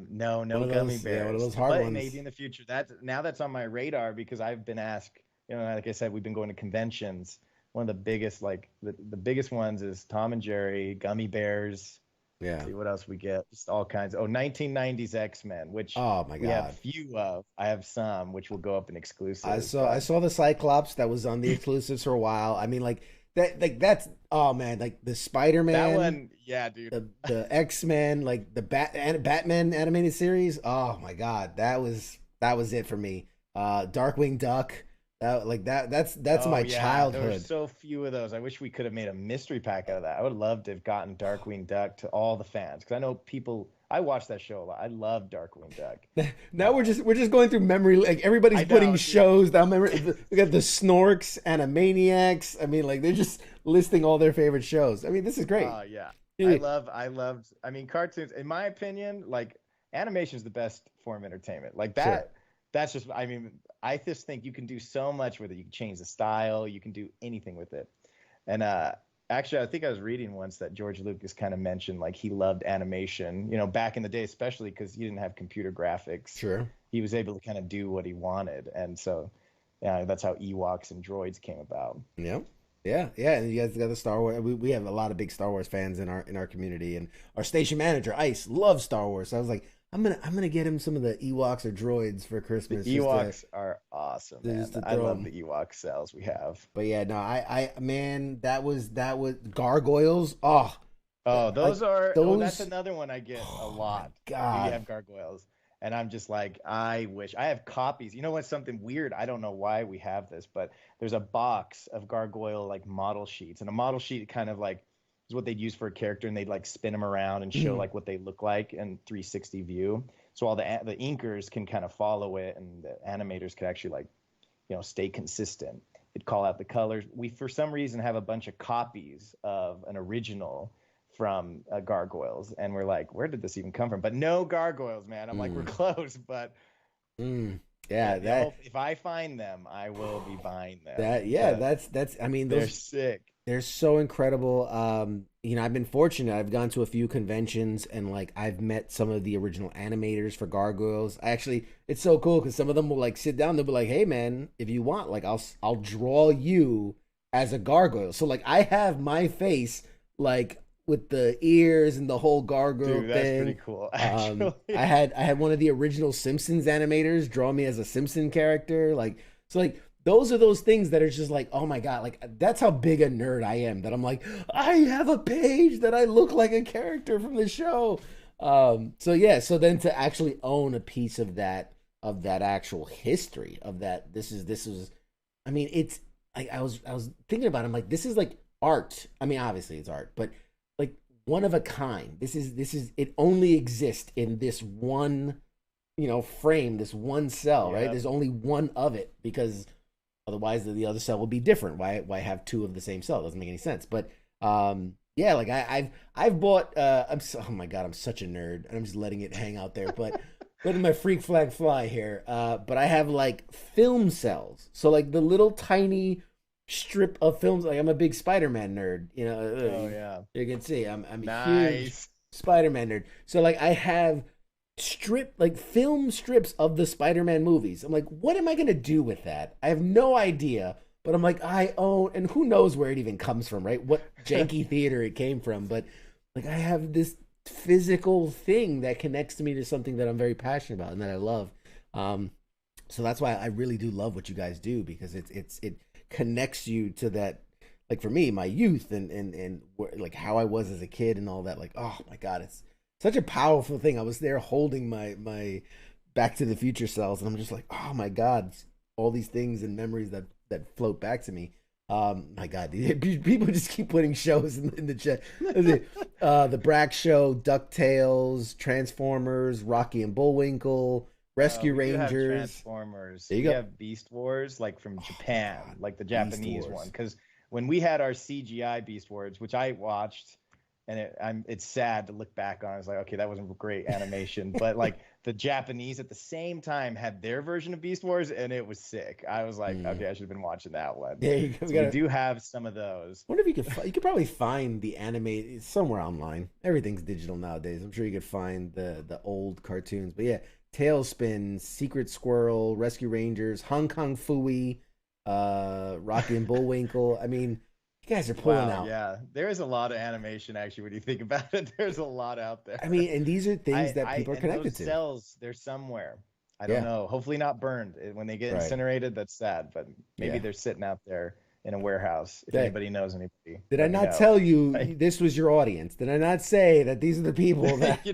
no Gummy Bears. Yeah, one of those hard ones. Maybe in the future. That's on my radar, because I've been asked. Like I said, we've been going to conventions. One of the biggest, the biggest ones is Tom and Jerry, Gummy Bears. Yeah. Let's see what else we get. Just all kinds. 1990s X-Men, which oh my god, we have a few of. I have some, which will go up in exclusive. I saw the Cyclops that was on the exclusives for a while. I mean, like that, that's oh man, like the Spider-Man. That one, yeah, dude. The X-Men, like the Batman animated series. Oh my god, that was it for me. Darkwing Duck. That's my childhood. There were so few of those. I wish we could have made a mystery pack out of that. I would love to have gotten Darkwing Duck to all the fans, because I know people. I watched that show a lot. I love Darkwing Duck. Now we're just going through memory. Like everybody's putting shows down memory. We got the Snorks, Animaniacs. I mean, like they're just listing all their favorite shows. I mean, this is great. Oh yeah. I mean, cartoons, in my opinion, like animation is the best form of entertainment. Like that. Sure. That's just, I mean, I just think you can do so much with it. You can change the style. You can do anything with it. And actually, I think I was reading once that George Lucas kind of mentioned like he loved animation, you know, back in the day, especially because he didn't have computer graphics. Sure. He was able to kind of do what he wanted. And so, yeah, that's how Ewoks and droids came about. Yeah. Yeah, yeah, and you guys got the Star Wars. We have a lot of big Star Wars fans in our community, and our station manager Ice loves Star Wars. So I was like, I'm gonna get him some of the Ewoks or droids for Christmas. The Ewoks are awesome, man. I love the Ewok cells we have. But yeah, no, I man, that was gargoyles. Oh, that's another one I get a lot. God, you have gargoyles. And I'm just like, I wish I have copies. You know what's something weird? I don't know why we have this, but there's a box of gargoyle like model sheets, and a model sheet kind of like is what they'd use for a character, and they'd like spin them around and show like what they look like in 360 view. So all the inkers can kind of follow it, and the animators could actually like, you know, stay consistent. They'd call out the colors. We for some reason have a bunch of copies of an original from gargoyles, and we're like, where did this even come from? But no gargoyles, man. I'm like, we're close, but if I find them, I will be buying them. That's I mean, they're sick. They're so incredible. You know, I've been fortunate. I've gone to a few conventions, and like I've met some of the original animators for gargoyles. It's so cool because some of them will like sit down. They'll be like, "Hey, man, if you want, like, I'll draw you as a gargoyle." So like, I have my face like with the ears and the whole gargoyle thing. That's pretty cool. Actually. I had one of the original Simpsons animators draw me as a Simpson character. Like, so like those are those things that are just like, oh my God, like that's how big a nerd I am, that I'm like, I have a page that I look like a character from the show. So then to actually own a piece of that actual history of that, this is I mean, it's I was thinking about it, I'm like, this is like art. I mean, obviously it's art, but like one of a kind. This is it only exists in this one, you know, frame, this one cell, right? There's only one of it, because otherwise the other cell will be different. Why have two of the same cell? It doesn't make any sense. But yeah, like I've bought oh my God, I'm such a nerd, and I'm just letting it hang out there, but letting my freak flag fly here. But I have like film cells. So like the little tiny strip of films. Like I'm a big Spider-Man nerd, you know. Oh yeah, you can see I'm a huge Spider-Man nerd. So like I have film strips of the Spider-Man movies. I'm like, what am I gonna do with that? I have no idea. But I'm like, I own, and who knows where it even comes from, right? What janky theater it came from. But like I have this physical thing that connects me to something that I'm very passionate about and that I love. So that's why I really do love what you guys do, because it connects you to that, like for me, my youth and like how I was as a kid and all that. Like, oh my God, it's such a powerful thing. I was there holding my Back to the Future cells, and I'm just like, oh my God, all these things and memories that float back to me. My God, people just keep putting shows in the chat. The Brack Show, DuckTales, Transformers, Rocky and Bullwinkle, Rescue Rangers. Transformers. We have Beast Wars, like from Japan, like the Japanese one. Because when we had our CGI Beast Wars, which I watched, and it's sad to look back on. It's like, okay, that wasn't great animation, but like the Japanese at the same time had their version of Beast Wars, and it was sick. I was like, okay, I should have been watching that one. Yeah, we do have some of those. I wonder if you could probably find the anime somewhere online. Everything's digital nowadays. I'm sure you could find the old cartoons. But yeah, Tailspin, Secret Squirrel, Rescue Rangers, Hong Kong Phooey, Rocky and Bullwinkle. I mean, you guys are pulling out. Yeah, there is a lot of animation, actually, when you think about it. There's a lot out there. I mean, and these are things that people are connected to. Cells, they're somewhere. I don't know. Hopefully not burned. When they get incinerated, that's sad. But maybe they're sitting out there in a warehouse. If anybody knows anybody. Did I not tell you this was your audience? Did I not say that these are the people that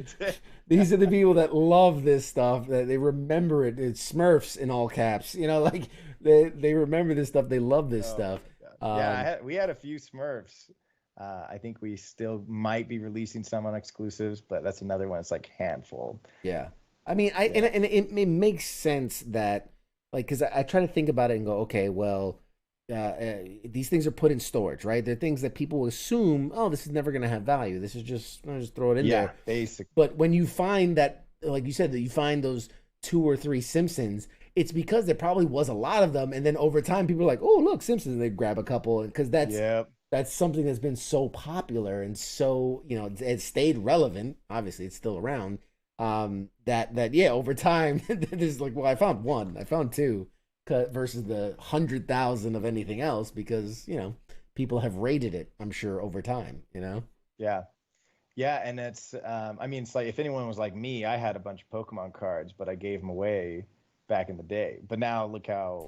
these are the people that love this stuff, that they remember it? It's Smurfs in all caps. You know, like they remember this stuff. They love this stuff. We had a few Smurfs. I think we still might be releasing some on exclusives, but that's another one. It's like handful. Yeah, I mean, and it makes sense that, like, because I try to think about it and go, okay, well, these things are put in storage, right? They're things that people assume, oh, this is never going to have value. This is just, I'll just throw it in there. Yeah, basically. But when you find that, like you said, that you find those 2 or 3 Simpsons, it's because there probably was a lot of them, and then over time, people are like, oh, look, Simpsons, and they grab a couple, because that's something that's been so popular and so, it stayed relevant. Obviously, it's still around. Over time, there's like, well, I found 1, I found 2, versus the 100,000 of anything else, because people have rated it, I'm sure, over time. Yeah, and it's it's like, if anyone was like me, I had a bunch of Pokemon cards, but I gave them away back in the day. But now look how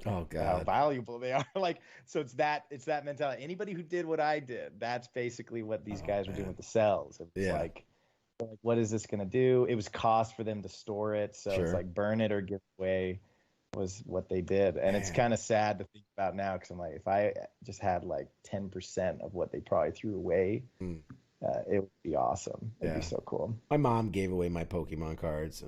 valuable they are. Like, so it's that mentality. Anybody who did what I did, that's basically what these guys were doing with the cells. It's like, what is this gonna do? It was cost for them to store it, so it's like burn it or give it away was what they did. And it's kind of sad to think about now, because I'm like, if I just had like 10% of what they probably threw away, it would be awesome. It'd be so cool. My mom gave away my Pokemon cards.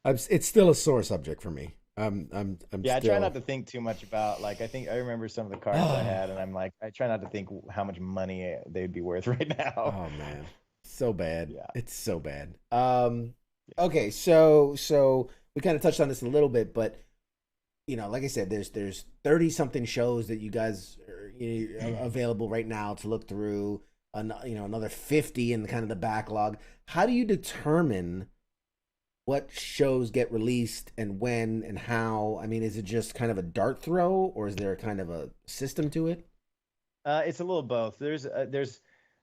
It's still a sore subject for me. I try not to think too much about, like, I remember some of the cards I had, and I'm like, I try not to think how much money they'd be worth right now. Oh man, so bad. It's so bad. Okay, so we kind of touched on this a little bit, but like I said, there's 30 something shows that you guys are available right now to look through. Another 50 in kind of the backlog. How do you determine what shows get released and when and how? I mean, is it just kind of a dart throw, or is there kind of a system to it? It's a little both.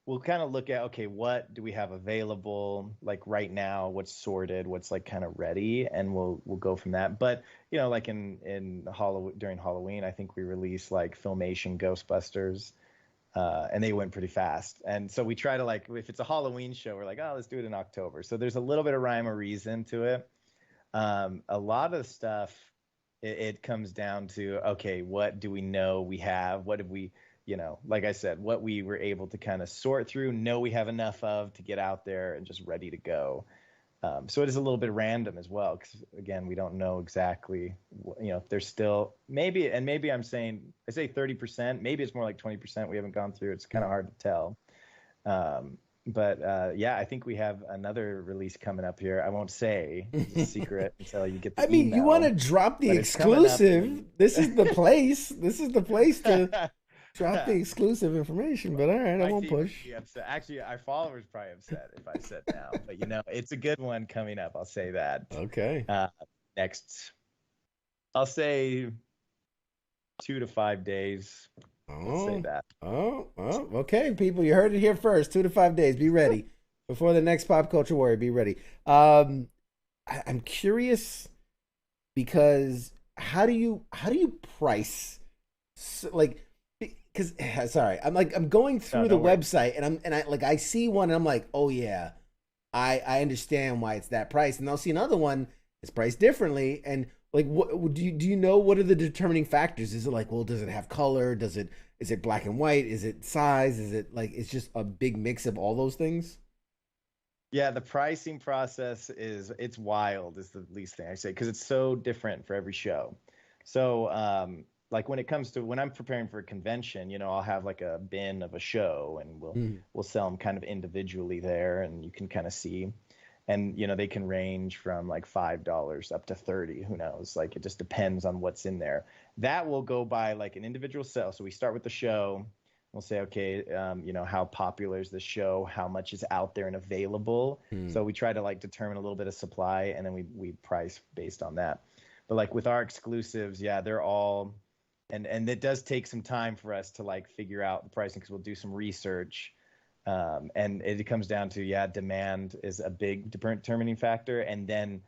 We'll kind of look at, okay, what do we have available, like right now, what's sorted, what's like kind of ready, and we'll go from that. But like during Halloween, I think we released like Filmation Ghostbusters, and they went pretty fast. And so we try to, like, if it's a Halloween show, we're like, oh, let's do it in October. So there's a little bit of rhyme or reason to it. A lot of stuff, it comes down to, okay, what do we know we have? What have we, like I said, what we were able to kind of sort through, know we have enough of to get out there and just ready to go. So it is a little bit random as well, because again, we don't know exactly, if there's still maybe I say 30%, maybe it's more like 20% we haven't gone through. It's kind of hard to tell. I think we have another release coming up here. I won't say, it's a secret until you get the email, you want to drop the exclusive. This is the place. This is the place to drop the exclusive information, but all right, I won't push. Actually, our followers probably upset if I said now, but it's a good one coming up. I'll say that. Okay. Next, I'll say 2 to 5 days. I'll say that. Okay, people, you heard it here first. 2 to 5 days. Be ready before the next Pop Culture Warrior. Be ready. I'm curious, because how do you price, because I'm going through the website, and I see one, and I'm like, oh yeah, I understand why it's that price, and I'll see another one is priced differently, and like, what do you know, what are the determining factors? Is it like, well, does it have color? Is it black and white? Is it size? Is it like, it's just a big mix of all those things? Yeah, the pricing process it's wild, is the least thing I say, because it's so different for every show. So like when I'm preparing for a convention, I'll have like a bin of a show, and we'll sell them kind of individually there, and you can kind of see. And they can range from like $5 up to $30. Who knows? Like, it just depends on what's in there. That will go by like an individual sale. So we start with the show. We'll say, okay, how popular is the show? How much is out there and available? So we try to like determine a little bit of supply, and then we price based on that. But like with our exclusives, they're all, and it does take some time for us to like figure out the pricing, because we'll do some research. And it comes down to, demand is a big determining factor. And then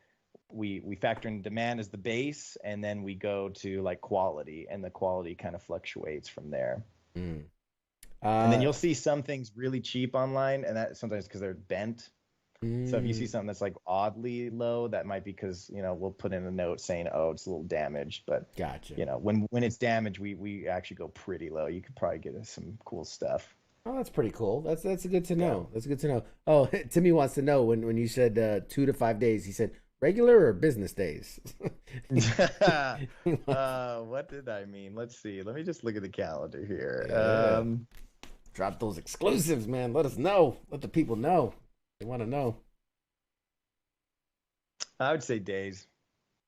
we factor in demand as the base, and then we go to like quality, and the quality kind of fluctuates from there. And then you'll see some things really cheap online, and that sometimes because they're bent. So if you see something that's like oddly low, that might be because, you know, we'll put in a note saying, oh, it's a little damaged. But gotcha. You know, when it's damaged, we actually go pretty low. You could probably get us some cool stuff. Oh, that's pretty cool. That's good to know. That's good to know. Oh, Timmy wants to know when you said 2 to 5 days. He said regular or business days. What did I mean? Let's see. Let me just look at the calendar here. Yeah. Drop those exclusives, man. Let us know. Let the people know. They want to know. I would say days.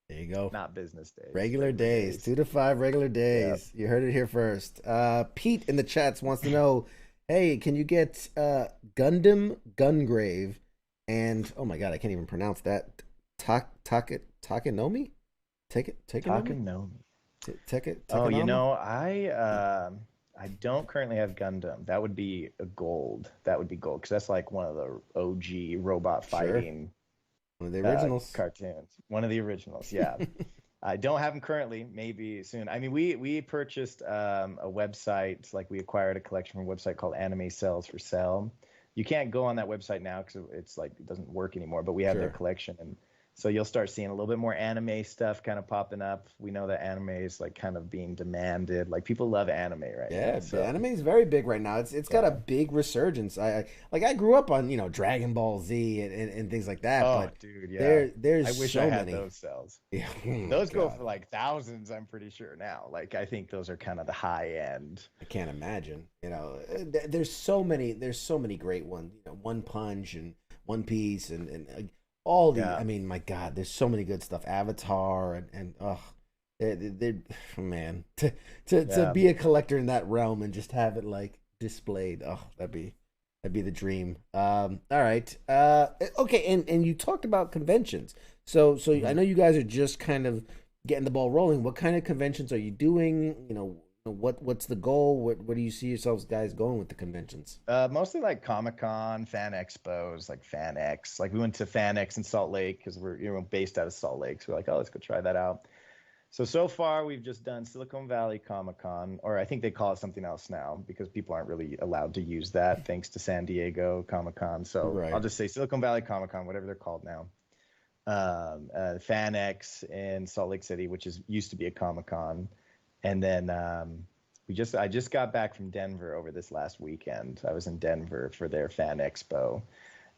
There you go. Not business days. Regular days. 2 to 5 regular days. Yep. You heard it here first. Pete in the chats wants to know, hey, can you get Gundam Gungrave and, oh my God, I can't even pronounce that. Takenomi? Takenomi. Oh, you know, I don't currently have Gundam. That would be a gold. That would be gold because that's like one of the OG robot fighting. One of the originals. Cartoons. One of the originals, yeah. I don't have them currently. Maybe soon. I mean, we purchased a website. Like we acquired a collection from a website called Anime Sells for Sale. You can't go on that website now because it's like it doesn't work anymore. But we have their collection, and so you'll start seeing a little bit more anime stuff kind of popping up. We know that anime is like kind of being demanded. Like people love anime right now. Yeah, so. Anime is very big right now. It's got a big resurgence. I grew up on, you know, Dragon Ball Z and things like that. Oh, but dude, yeah. There's I wish so I had many. those cells. Yeah. Those go for like thousands, I'm pretty sure now. Like I think those are kind of the high end. I can't imagine. You know, there's so many great ones. You know, One Punch and One Piece and all the, I mean, my God, there's so many good stuff. Avatar and they're man, to be a collector in that realm and just have it like displayed. Oh, that'd be the dream. All right. Okay. And you talked about conventions. So I know you guys are just kind of getting the ball rolling. What kind of conventions are you doing? You know, what's the goal? What do you see yourselves guys going with the conventions? Mostly like Comic-Con, fan expos, like Fan X. Like we went to Fan X in Salt Lake because we're based out of Salt Lake. So we're like, oh, let's go try that out. So far we've just done Silicon Valley Comic-Con, or I think they call it something else now because people aren't really allowed to use that thanks to San Diego Comic-Con. So I'll just say Silicon Valley Comic-Con, whatever they're called now. Fan-X in Salt Lake City, which used to be a Comic-Con. And then I just got back from Denver over this last weekend. I was in Denver for their Fan Expo.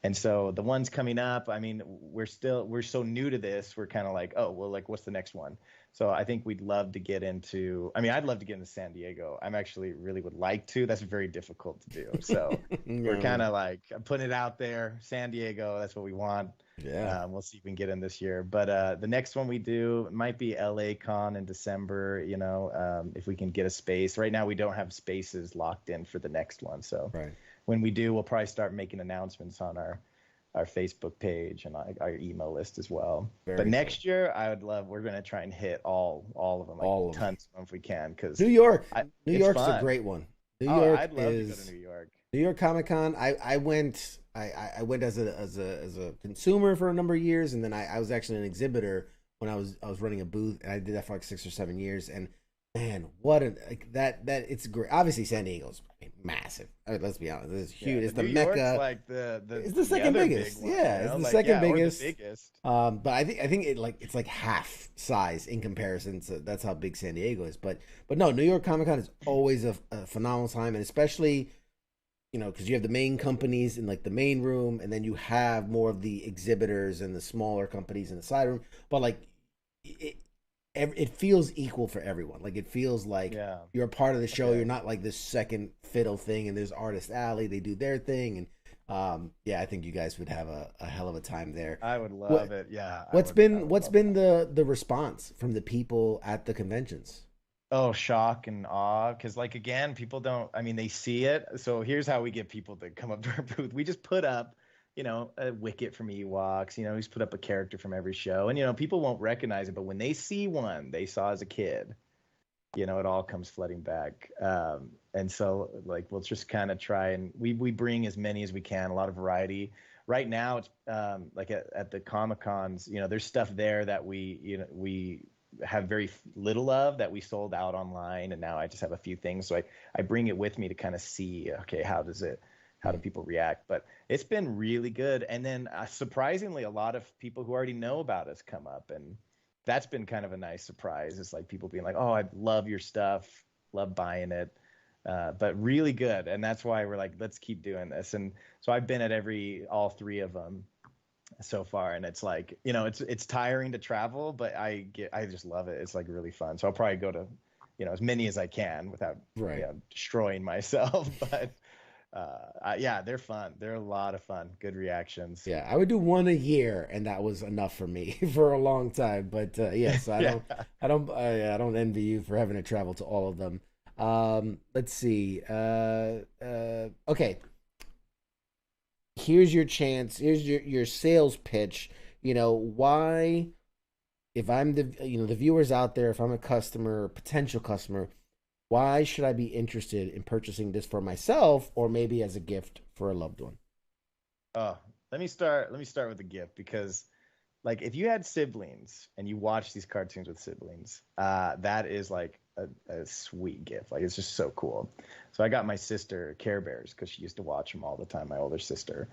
And so the ones coming up, I mean, we're so new to this. We're kind of like, oh, well, like, what's the next one? So I think we'd love to get into, I mean, I'd love to get into San Diego. I'm actually really would like to. That's very difficult to do. So we're kind of like, I'm putting it out there. San Diego, that's what we want. Yeah. We'll see if we can get in this year. But the next one we do might be LA Con in December, you know, if we can get a space. Right now we don't have spaces locked in for the next one. So when we do, we'll probably start making announcements on our Facebook page and our email list as well. But next year, we're going to try and hit all of them, like tons of them if we can. Because New York's a great one. New York I'd love to go to New York. New York Comic Con. I went as a consumer for a number of years, and then I was actually an exhibitor when I was running a booth, and I did that for like 6 or 7 years. And man, that it's great. Obviously, San Diego's massive. I mean, let's be honest, it's huge. It's the New Mecca. York's like it's the second biggest. One, yeah, you know? it's the second biggest. Or the biggest. But I think it's like half size in comparison. So that's how big San Diego is. But no, New York Comic Con is always a phenomenal time, and especially, you know, because you have the main companies in like the main room, and then you have more of the exhibitors and the smaller companies in the side room. But like it feels equal for everyone. Like it feels like you're a part of the show. You're not like this second fiddle thing. And there's Artist Alley. They do their thing. And I think you guys would have a hell of a time there. I would love it. Yeah. What's been the response from the people at the conventions? Oh, shock and awe. Because like, again, people they see it. So here's how we get people to come up to our booth. We just put up, you know, a Wicket from Ewoks, you know, he's put up a character from every show. And, you know, people won't recognize it, but when they see one they saw as a kid, you know, it all comes flooding back. And so, like, we'll just kind of try and we bring as many as we can, a lot of variety. Right now, it's like at the Comic-Cons, you know, there's stuff there that we have very little of that we sold out online. And now I just have a few things. So I bring it with me to kind of see, okay, how does it how do people react? But it's been really good. And then surprisingly, a lot of people who already know about us come up, and that's been kind of a nice surprise. It's like people being like, oh, I love your stuff, love buying it. But really good. And that's why we're like, let's keep doing this. And so I've been at all 3 of them so far. And it's like, you know, it's tiring to travel, but I just love it. It's like really fun. So I'll probably go to, you know, as many as I can without destroying myself. But yeah, they're fun. They're a lot of fun. Good reactions. Yeah, I would do 1 a year, and that was enough for me for a long time. But yes, I don't envy you for having to travel to all of them. Let's see. Okay. Here's your chance. Here's your sales pitch. You know, why, if I'm the viewers out there, if I'm a customer, potential customer, why should I be interested in purchasing this for myself or maybe as a gift for a loved one? Oh, let me start with the gift, because like if you had siblings and you watch these cartoons with siblings, that is like a sweet gift. Like it's just so cool. So I got my sister Care Bears because she used to watch them all the time, my older sister,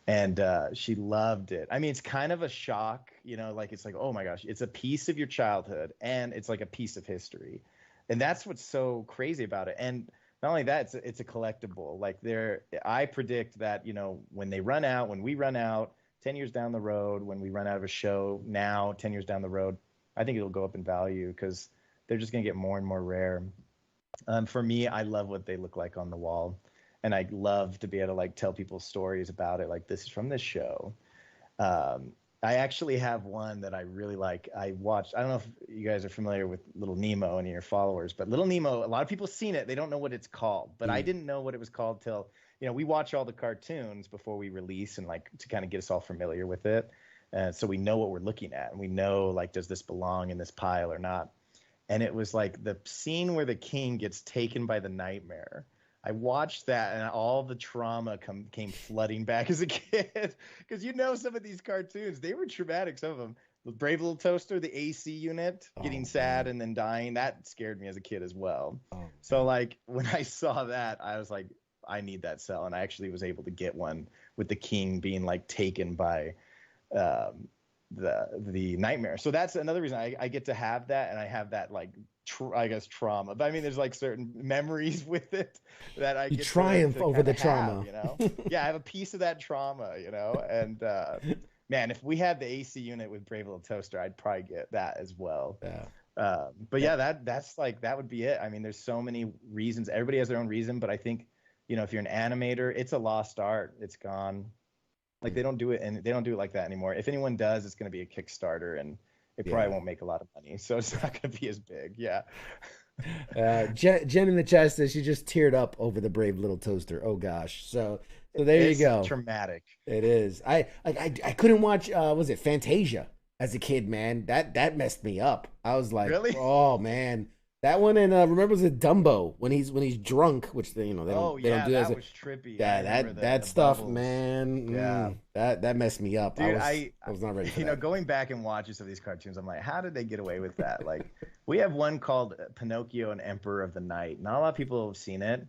and she loved it. I mean, it's kind of a shock, you know, like it's like, oh my gosh, it's a piece of your childhood and it's like a piece of history, and that's what's so crazy about it. And not only that, it's a collectible. Like I predict that, you know, when we run out 10 years down the road, when we run out of a show now, 10 years down the road, I think it'll go up in value because they're just going to get more and more rare. For me, I love what they look like on the wall. And I love to be able to like tell people stories about it. Like, this is from this show. I actually have one that I really like. I watched, I don't know if you guys are familiar with Little Nemo, any of your followers, but Little Nemo, a lot of people have seen it. They don't know what it's called, but I didn't know what it was called till, you know, we watch all the cartoons before we release, and like to kind of get us all familiar with it. So we know what we're looking at, and we know, like, does this belong in this pile or not? And it was like the scene where the king gets taken by the nightmare. I watched that and all the trauma came flooding back as a kid. Because you know, some of these cartoons, they were traumatic. Some of them, the Brave Little Toaster, the AC unit, getting sad and then dying, that scared me as a kid as well. So like when I saw that, I was like, I need that cell. And I actually was able to get one with the king being like taken by the nightmare. So that's another reason I get to have that, and I have that like I guess trauma. But I mean, there's like certain memories with it that I get triumph to over the have, trauma. You know, yeah, I have a piece of that trauma. You know, and man, if we had the AC unit with Brave Little Toaster, I'd probably get that as well. Yeah. But yeah, that's like that would be it. I mean, there's so many reasons. Everybody has their own reason, but I think, you know, if you're an animator, it's a lost art. It's gone. Like they don't do it, and they don't do it like that anymore. If anyone does, it's going to be a Kickstarter, and it probably won't make a lot of money, so it's not going to be as big. Yeah. Jen in the chat says she just teared up over the Brave Little Toaster. Oh gosh. So there you go. Traumatic. It is. I couldn't watch. Was it Fantasia as a kid? Man, that messed me up. I was like, really? Oh man. That one, and remember, was it Dumbo when he's drunk, which they don't do. That was trippy. Yeah, that stuff, bubbles. Man. Yeah, that messed me up. Dude, I was not ready for that. You know, going back and watching some of these cartoons, I'm like, how did they get away with that? Like, we have one called Pinocchio and Emperor of the Night. Not a lot of people have seen it,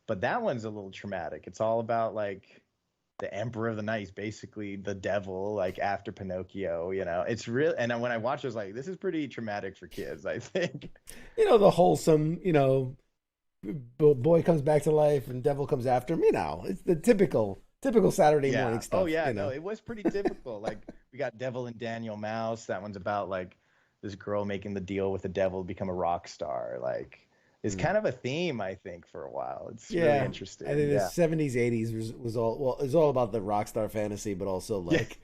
but that one's a little traumatic. It's all about like the Emperor of the Night is basically the devil, like after Pinocchio, you know. It's real, and when I watched it, I was like, this is pretty traumatic for kids, I think. You know, the wholesome, you know, boy comes back to life and devil comes after him, you know. It's the typical Saturday morning stuff. Oh yeah, you know? No, it was pretty typical. Like, we got Devil and Daniel Mouse. That one's about like this girl making the deal with the devil to become a rock star. Like, it's kind of a theme, I think, for a while. It's really interesting. I think the 70s, 80s was all about the rock star fantasy, but also like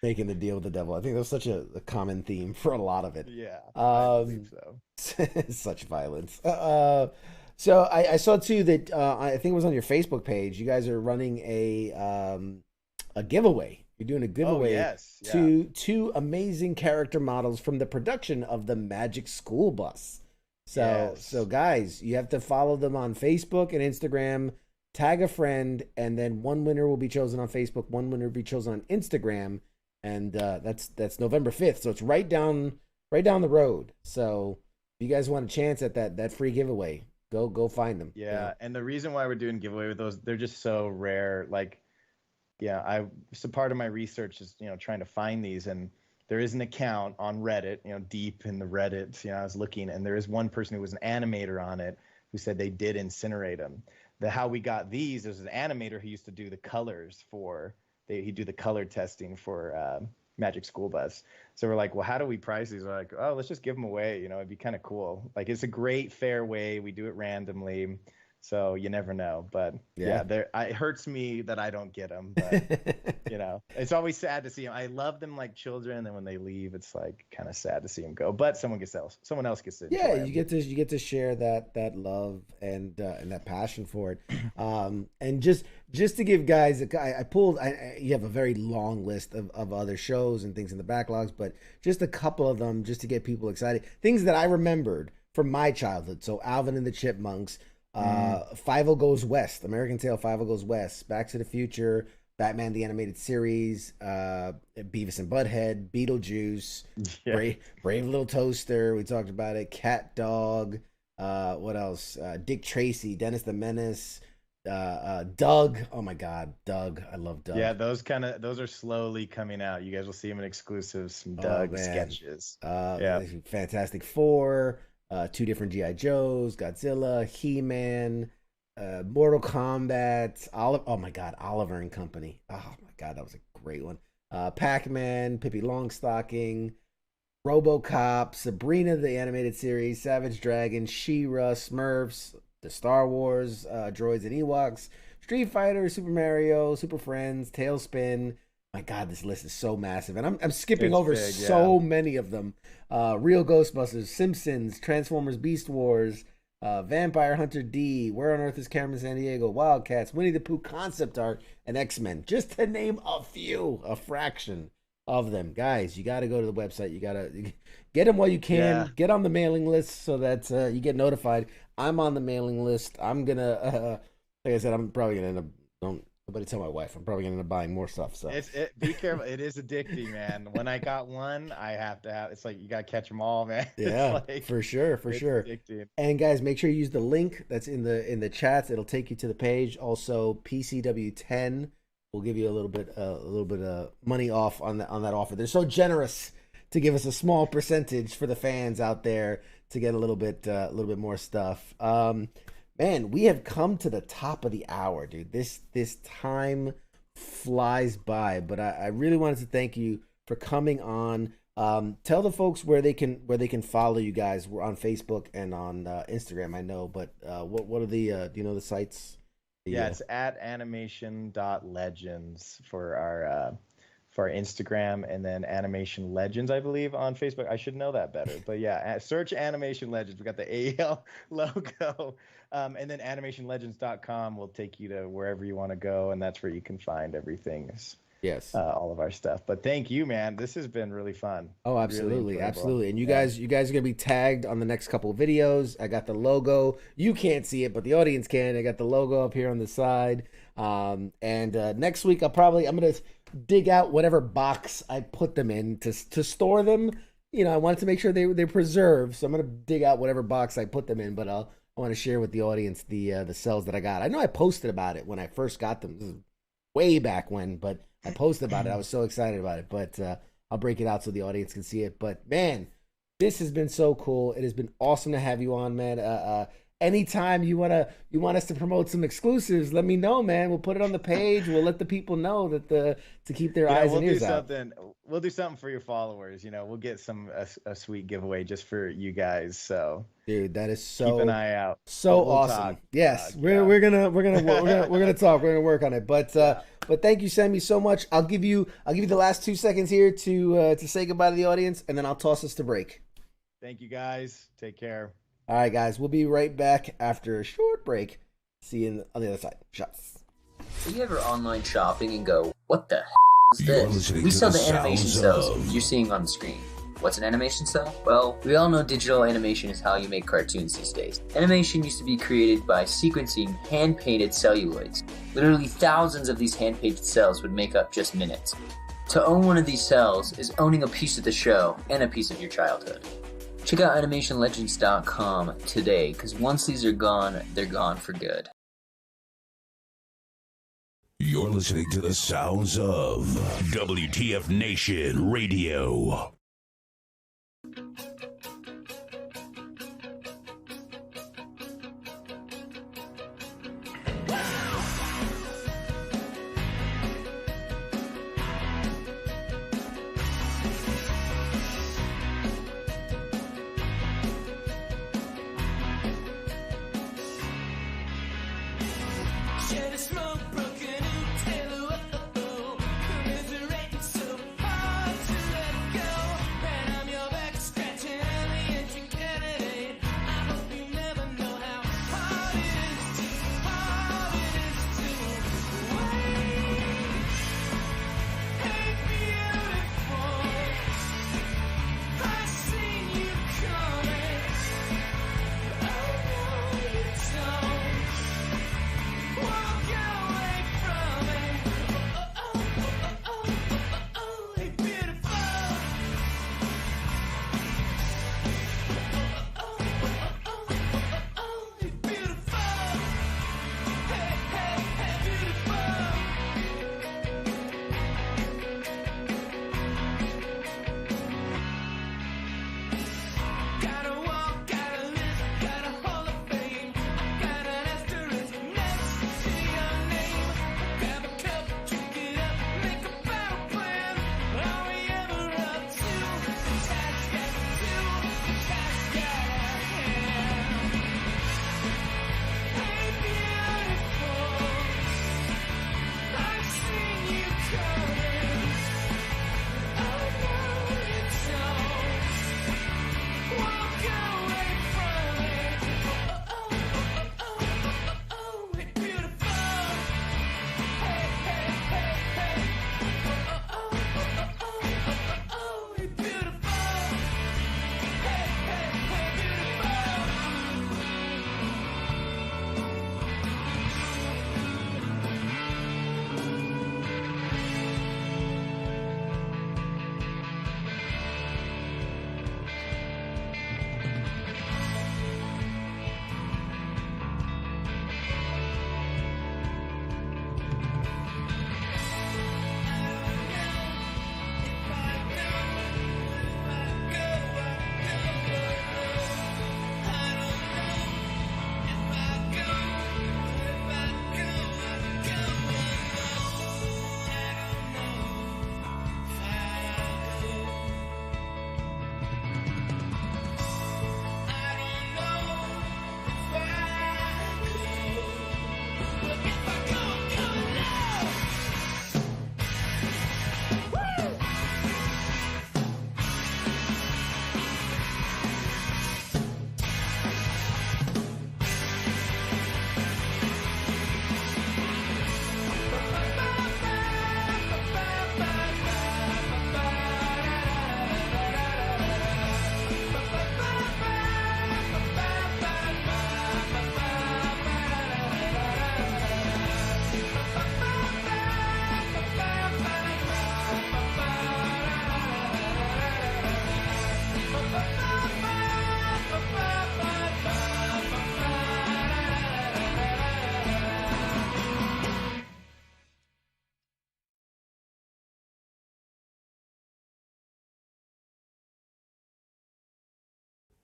making the deal with the devil. I think that was such a common theme for a lot of it. Yeah, I believe so. Such violence. So I saw too that I think it was on your Facebook page. You guys are running a giveaway. You're doing a giveaway to 2 amazing character models from the production of the Magic School Bus. So guys, you have to follow them on Facebook and Instagram, tag a friend, and then one winner will be chosen on Facebook, one winner will be chosen on Instagram, and that's November 5th. So it's right down the road. So if you guys want a chance at that free giveaway, Go find them. Yeah, and the reason why we're doing giveaway with those, they're just so rare. Like, yeah, so part of my research is, trying to find these, and there is an account on Reddit, deep in the Reddit, I was looking, and there is one person who was an animator on it who said they did incinerate them. How we got these, there's an animator who used to do the colors he'd do the color testing for Magic School Bus. So we're like, well, how do we price these? We're like, oh, let's just give them away. It'd be kind of cool. Like, it's a great, fair way. We do it randomly. So you never know. But yeah, it hurts me that I don't get them. But, it's always sad to see them. I love them like children. And then when they leave, it's like kind of sad to see them go. But someone else gets to yeah, enjoy you get to share that love and that passion for it. And just to give guys, you have a very long list of other shows and things in the backlogs, but just a couple of them just to get people excited. Things that I remembered from my childhood. So Alvin and the Chipmunks, Five-O Goes West, American Tail, Five-O Goes West, Back to the Future, Batman the Animated Series, Beavis and Butthead, Beetlejuice, Brave Little Toaster, we talked about it, Cat Dog, what else? Dick Tracy, Dennis the Menace, Doug. Oh my God, Doug! I love Doug. Yeah, those are slowly coming out. You guys will see them in exclusives, some Doug sketches. Fantastic Four, 2 different G.I. Joes, Godzilla, He-Man, Mortal Kombat, oh my God, Oliver and Company. Oh my God, that was a great one. Pac-Man, Pippi Longstocking, RoboCop, Sabrina the Animated Series, Savage Dragon, She-Ra, Smurfs, the Star Wars, Droids and Ewoks, Street Fighter, Super Mario, Super Friends, Tailspin. My God, this list is so massive, and I'm skipping over so many of them. Real Ghostbusters, Simpsons, Transformers, Beast Wars, Vampire Hunter D, Where on Earth is Carmen Sandiego, Wildcats, Winnie the Pooh concept art, and X-Men, just to name a fraction of them. Guys, you got to go to the website. You got to get them while you can. Get on the mailing list so that you get notified. I'm on the mailing list. I'm going to, like I said, I'm probably going to end up, nobody tell my wife, I'm probably going to end up buying more stuff. So be careful. It is addicting, man. When I got one, I have to have, it's like, you got to catch them all, man. Yeah, like, for sure. Addicting. And guys, make sure you use the link that's in the chats. It'll take you to the page. Also, PCW10 will give you a little bit of money off on that offer. They're so generous to give us a small percentage for the fans out there to get a little bit more stuff. Man, we have come to the top of the hour, dude. This time flies by, but I really wanted to thank you for coming on. Tell the folks where they can follow you guys. We're on Facebook and on Instagram, I know, but what are the do you know the sites? It's at animation.legends for our Instagram, and then Animation Legends, I believe, on Facebook. I should know that better. But yeah, search Animation Legends. We got the AL logo. And then animationlegends.com will take you to wherever you want to go, and that's where you can find everything. Yes. All of our stuff. But thank you, man. This has been really fun. Oh, absolutely. Really absolutely. And you guys are going to be tagged on the next couple of videos. I got the logo. You can't see it, but the audience can. I got the logo up here on the side. And next week, I'm going to dig out whatever box I put them in to store them. I wanted to make sure they're preserved. So I'm going to dig out whatever box I put them in, but I want to share with the audience the cells that I got. I know I posted about it when I first got them. This is way back when, but I posted about it. I was so excited about it, but I'll break it out so the audience can see it. But man, this has been so cool. It has been awesome to have you on, man. Anytime you want us to promote some exclusives, let me know, man. We'll put it on the page. We'll let the people know that to keep their eyes and ears out. We'll do something for your followers. We'll get a sweet giveaway just for you guys. So, dude, that is so. Keep an eye out. So awesome. Talk. Yes, we're gonna talk. We're gonna work on it. But but thank you, Sami, so much. I'll give you the last 2 seconds here to say goodbye to the audience, and then I'll toss us to break. Thank you, guys. Take care. All right, guys, we'll be right back after a short break. See you on the other side. Shots. Do you ever online shopping and go, what the is this? We sell the animation cells you're seeing on the screen. What's an animation cell? Well, we all know digital animation is how you make cartoons these days. Animation used to be created by sequencing hand-painted celluloids. Literally thousands of these hand-painted cells would make up just minutes. To own one of these cells is owning a piece of the show and a piece of your childhood. Check out animationlegends.com today, because once these are gone, they're gone for good. You're listening to the sounds of WTF Nation Radio.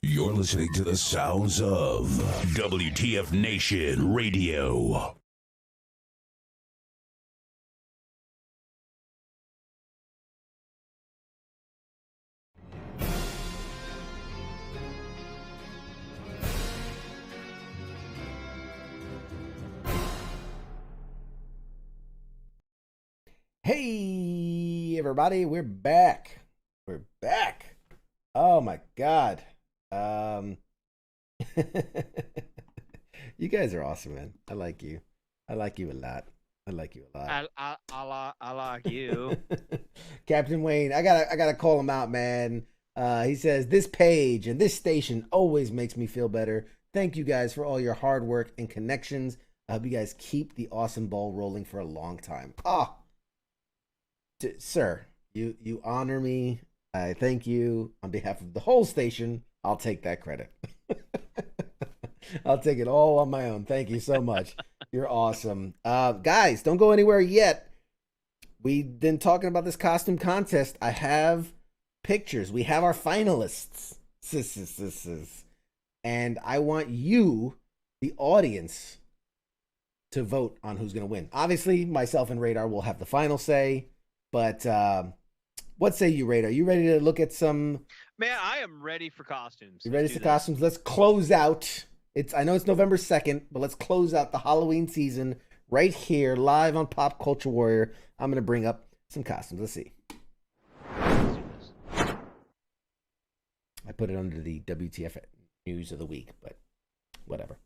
You're listening to the sounds of WTF Nation Radio. Hey, everybody, we're back. We're back. Oh my God. You guys are awesome, man. I like you. I like you a lot. I like you a lot. I like you. Captain Wayne, I gotta call him out, man. He says this page and this station always makes me feel better. Thank you guys for all your hard work and connections. I hope you guys keep the awesome ball rolling for a long time. Sir, you honor me. I thank you on behalf of the whole station. I'll take that credit. I'll take it all on my own. Thank you so much. You're awesome. Guys, don't go anywhere yet. We've been talking about this costume contest. I have pictures. We have our finalists. And I want you, the audience, to vote on who's going to win. Obviously, myself and Radar will have the final say. But what say you, Radar? You ready to look at some... Man, I am ready for costumes. You ready for costumes? Let's close out. I know it's November 2nd, but let's close out the Halloween season right here, live on Pop Culture Warrior. I'm going to bring up some costumes. Let's see. I put it under the WTF News of the Week, but whatever.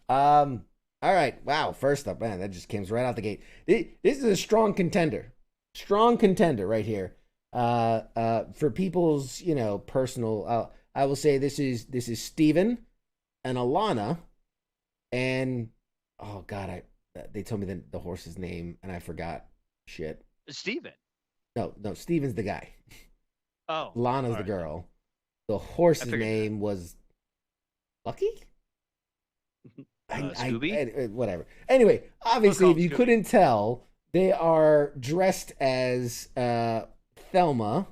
All right. Wow. First up, man, that just came right out the gate. This is a strong contender. Strong contender right here. For people's, personal, I will say this is Steven and Alana, and oh god, they told me the horse's name and I forgot. Shit. Steven. No, Steven's the guy. Oh. Lana's the girl. The horse's name was Lucky? Scooby? Whatever. Anyway, obviously, if you couldn't tell, they are dressed as Thelma,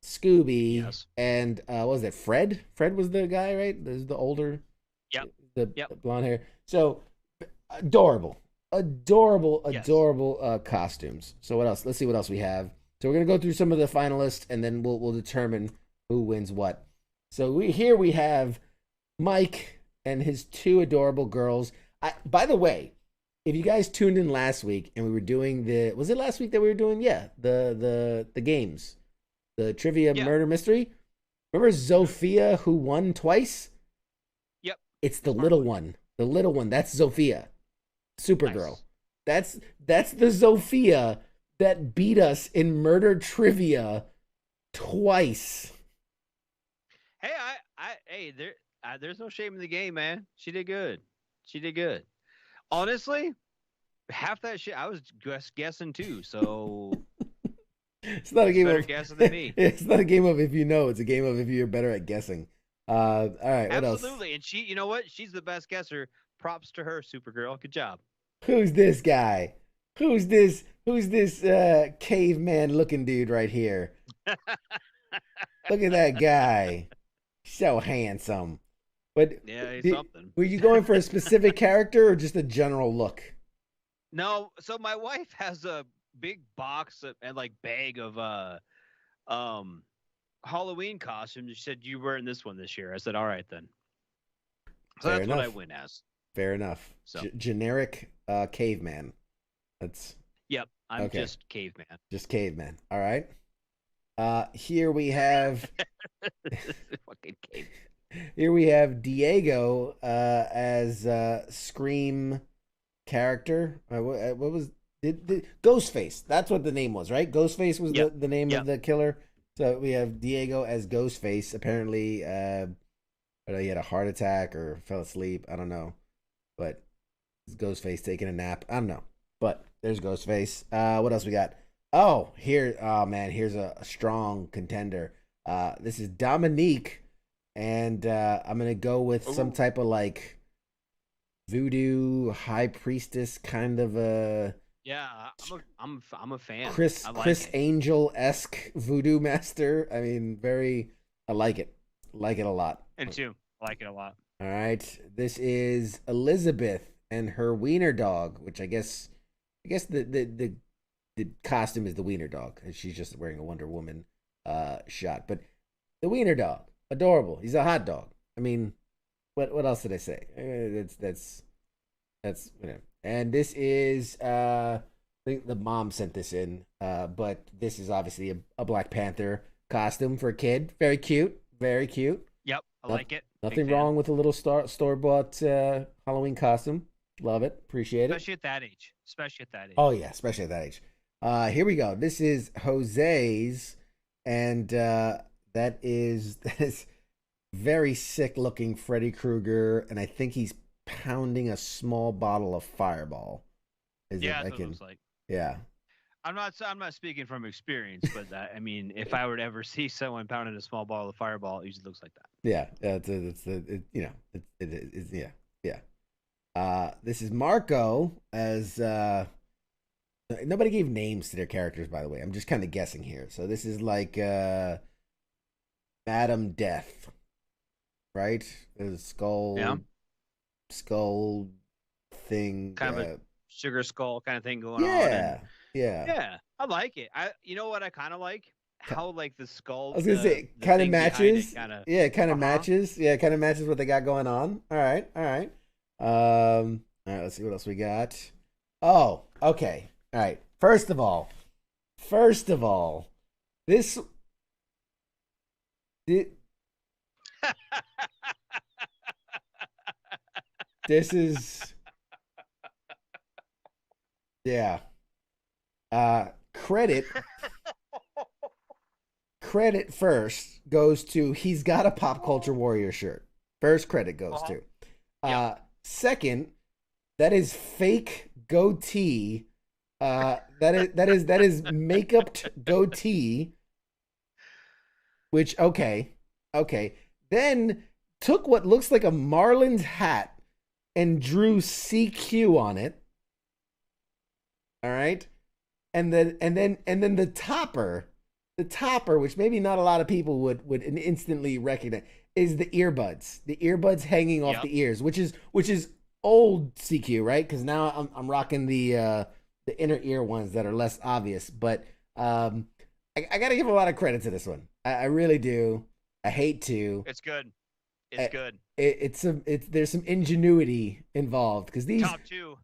Scooby, yes. And what was it? Fred? Fred was the guy, right? The older, the blonde hair. So adorable costumes. So what else? Let's see what else we have. So we're gonna go through some of the finalists, and then we'll determine who wins what. So here we have Mike and his two adorable girls. By the way, if you guys tuned in last week and we were doing was it last week that we were doing? Yeah, the games, the trivia murder mystery. Remember Zofia who won twice? Yep. It's the little one. The little one. That's Zofia, Supergirl. Nice. That's the Zofia that beat us in murder trivia twice. Hey, there's no shame in the game, man. She did good. Honestly, half that shit I was just guessing too. So it's not a game of guessing than me. It's not a game of if you know. It's a game of if you're better at guessing. All right. What else? Absolutely. And she, you know what? She's the best guesser. Props to her, Supergirl. Good job. Who's this guy? Who's this caveman looking dude right here? Look at that guy. So handsome. But yeah, he's something. Were you going for a specific character or just a general look? No, so my wife has a big box and like bag of Halloween costumes. She said, "You wearing this one this year?" I said, "All right then." So that's what I went as. Fair enough. So. Generic caveman. That's. Yep, I'm just caveman. Just caveman. All right. Here we have. Fucking caveman. Here we have Diego as Scream character. What was Ghostface? That's what the name was, right? Ghostface was the name of the killer. So we have Diego as Ghostface. Apparently, he had a heart attack or fell asleep. I don't know, but it's Ghostface taking a nap. I don't know, but there's Ghostface. What else we got? Here's a strong contender. This is Dominique. And I'm gonna go with some type of like voodoo high priestess kind of a I'm a fan. Chris Angel-esque voodoo master. I mean, I like it a lot. And too, I like it a lot. All right, this is Elizabeth and her wiener dog, which I guess the costume is the wiener dog, and she's just wearing a Wonder Woman shot, but the wiener dog. Adorable. He's a hot dog. I mean, what else did I say? That's And this is I think the mom sent this in. But this is obviously a Black Panther costume for a kid. Very cute. Very cute. Yep, I like it. Nothing wrong with a little store bought Halloween costume. Love it. Appreciate it. Especially at that age. Oh yeah, especially at that age. Here we go. This is Jose's, and that is very sick looking Freddy Krueger, and I think he's pounding a small bottle of Fireball. That's what it looks like. Yeah. I'm not speaking from experience, but I mean, if I were to ever see someone pounding a small bottle of Fireball, it usually looks like that. Yeah, this is Marco as nobody gave names to their characters, by the way. I'm just kind of guessing here. So this is like Madam Death, right? There's skull thing, kind of a sugar skull kind of thing going on. Yeah. I like it. You know what I kind of like? How like the skull. I was gonna say kind of matches. Yeah, kind of matches. Yeah, kind of matches what they got going on. All right. All right. Let's see what else we got. Oh, okay. All right. First of all, this is credit first goes to he's got a Pop Culture Warrior shirt. First credit goes to. Second, that is fake goatee. That is makeup goatee. Which okay. Then took what looks like a Marlins hat and drew CQ on it. All right, and then the topper, which maybe not a lot of people would instantly recognize, is the earbuds hanging off the ears, which is old CQ, right? Because now I'm rocking the inner ear ones that are less obvious, but I gotta give a lot of credit to this one. I really do. I hate to. It's good. It's good. There's some ingenuity involved because these top two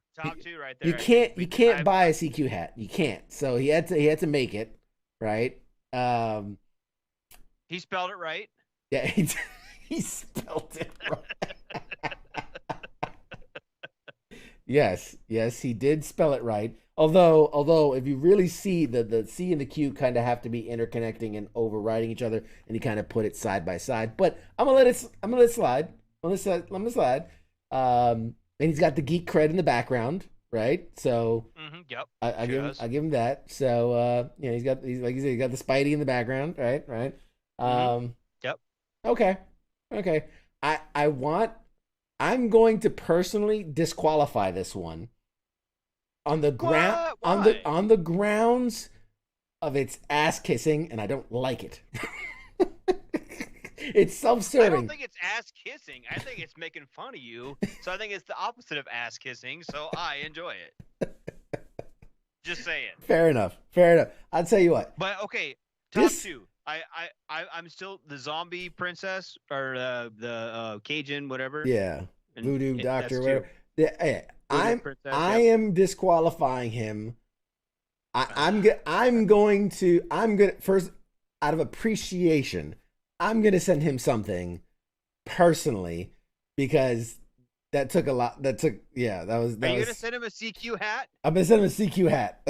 right there. You can't buy a CQ hat. You can't. So he had to make it, right? He spelled it right. Yeah, he spelled it right. Yes, he did spell it right. Although if you really see the C and the Q kind of have to be interconnecting and overriding each other, and you kind of put it side by side. But I'm gonna let it slide. Let me slide. And he's got the geek cred in the background, right? So yep. I give him that. So he's got the Spidey in the background, right? Yep. Okay. I'm going to personally disqualify this one on the ground on the grounds of its ass kissing, and I don't like it. It's self-serving. I don't think it's ass kissing. I think it's making fun of you. So I think it's the opposite of ass kissing. So I enjoy it. Just saying. Fair enough. I'll tell you what. But okay, top two. I'm still the zombie princess or the Cajun whatever. Yeah. Voodoo doctor. Whatever. Yeah. I am disqualifying him. I'm going to first, out of appreciation, I'm gonna send him something personally because that took a lot. Are you gonna send him a CQ hat? I'm gonna send him a CQ hat.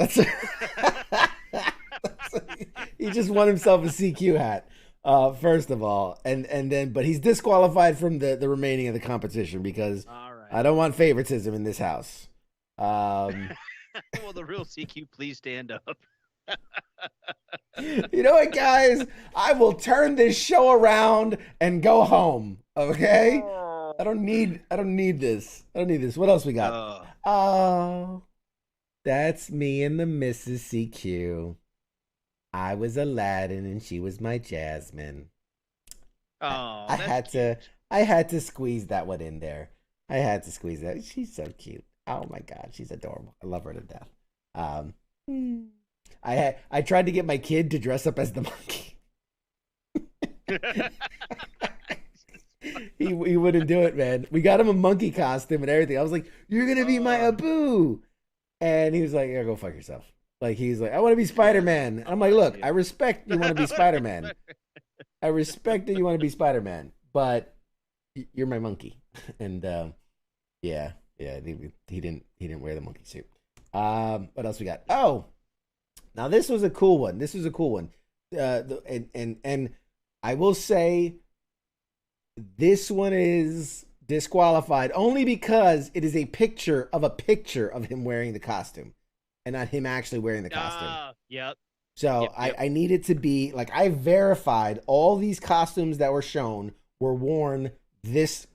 He just won himself a CQ hat. First of all, and then, but he's disqualified from the remaining of the competition because I don't want favoritism in this house. Will the real CQ please stand up? You know what, guys? I will turn this show around and go home. Okay? I don't need this. What else we got? Oh, that's me and the Mrs. CQ. I was Aladdin and she was my Jasmine. Oh, I had to squeeze that one in there. I had to squeeze that. She's so cute. Oh my god, she's adorable. I love her to death. I tried to get my kid to dress up as the monkey. he wouldn't do it, man. We got him a monkey costume and everything. I was like, "You're gonna be my Abu," and he was like, "Yeah, go fuck yourself." Like he's like, "I want to be Spider-Man." I'm like, "Look, I respect you want to be Spider-Man. I respect that you want to be Spider-Man, but you're my monkey." And yeah, he didn't wear the monkey suit. What else we got? Oh, now this was a cool one. And I will say this one is disqualified only because it is a picture of him wearing the costume and not him actually wearing the costume. Yep. So I need it to be like I verified all these costumes that were shown were worn this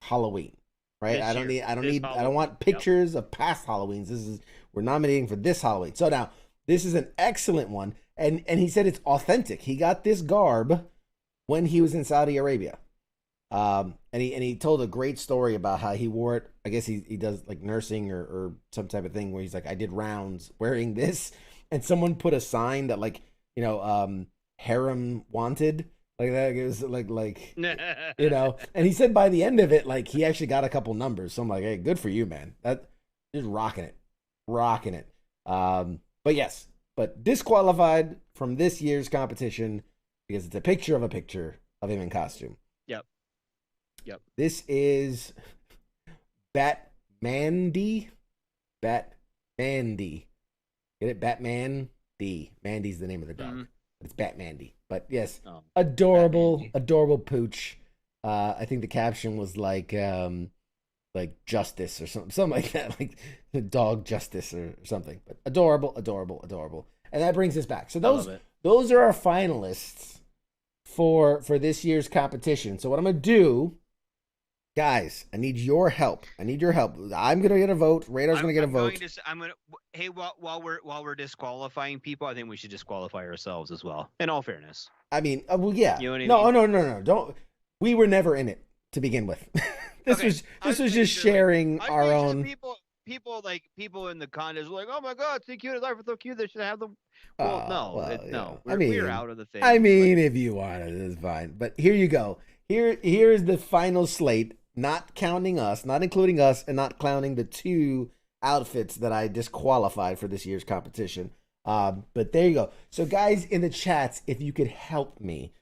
Halloween, right? This I don't year. need I don't want pictures of past Halloweens. We're nominating for this Halloween. So now this is an excellent one, and he said it's authentic. He got this garb when he was in Saudi Arabia. And he told a great story about how he wore it. I guess he does like nursing or some type of thing where he's like, I did rounds wearing this, and someone put a sign that like, harem wanted, like that. It was like and he said by the end of it, like he actually got a couple numbers. So I'm like, hey, good for you, man. That is rocking it. But yes, but disqualified from this year's competition because it's a picture of him in costume. Yep. This is Batmandy. Get it? Batman D. Mandy's the name of the dog. Mm-hmm. It's Batmandy. But yes, adorable pooch. I think the caption was like justice or something like that, like the dog justice or something. But adorable. And that brings us back. So those are our finalists for this year's competition. So what I'm gonna do, guys, I need your help. I'm gonna get a vote. Radar's gonna get a vote. Hey, while we're disqualifying people, I think we should disqualify ourselves as well. In all fairness. I mean, well, yeah. You know what I mean? No. Don't. We were never in it to begin with. This was just sharing our own. People in the condos were like, "Oh my God, CQ is so cute. They should have them." Well, no. We're out of the thing. I mean, if you want it, it's fine. But here you go. Here's the final slate. Not counting us, not including us, and not counting the 2 outfits that I disqualified for this year's competition. But there you go. So guys in the chats, if you could help me,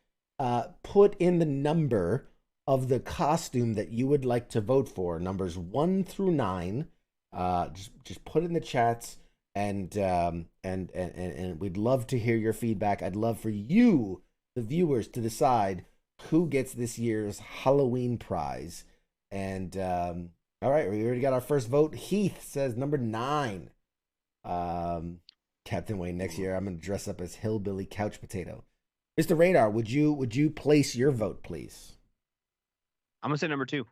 put in the number of the costume that you would like to vote for, numbers 1 through 9. Just put it in the chats, and we'd love to hear your feedback. I'd love for you, the viewers, to decide who gets this year's Halloween prize. And all right, we already got our first vote. Heath says number 9. Captain Wayne, next year I'm gonna dress up as hillbilly couch potato. Mr. Radar, would you place your vote, please? I'm gonna say number 2.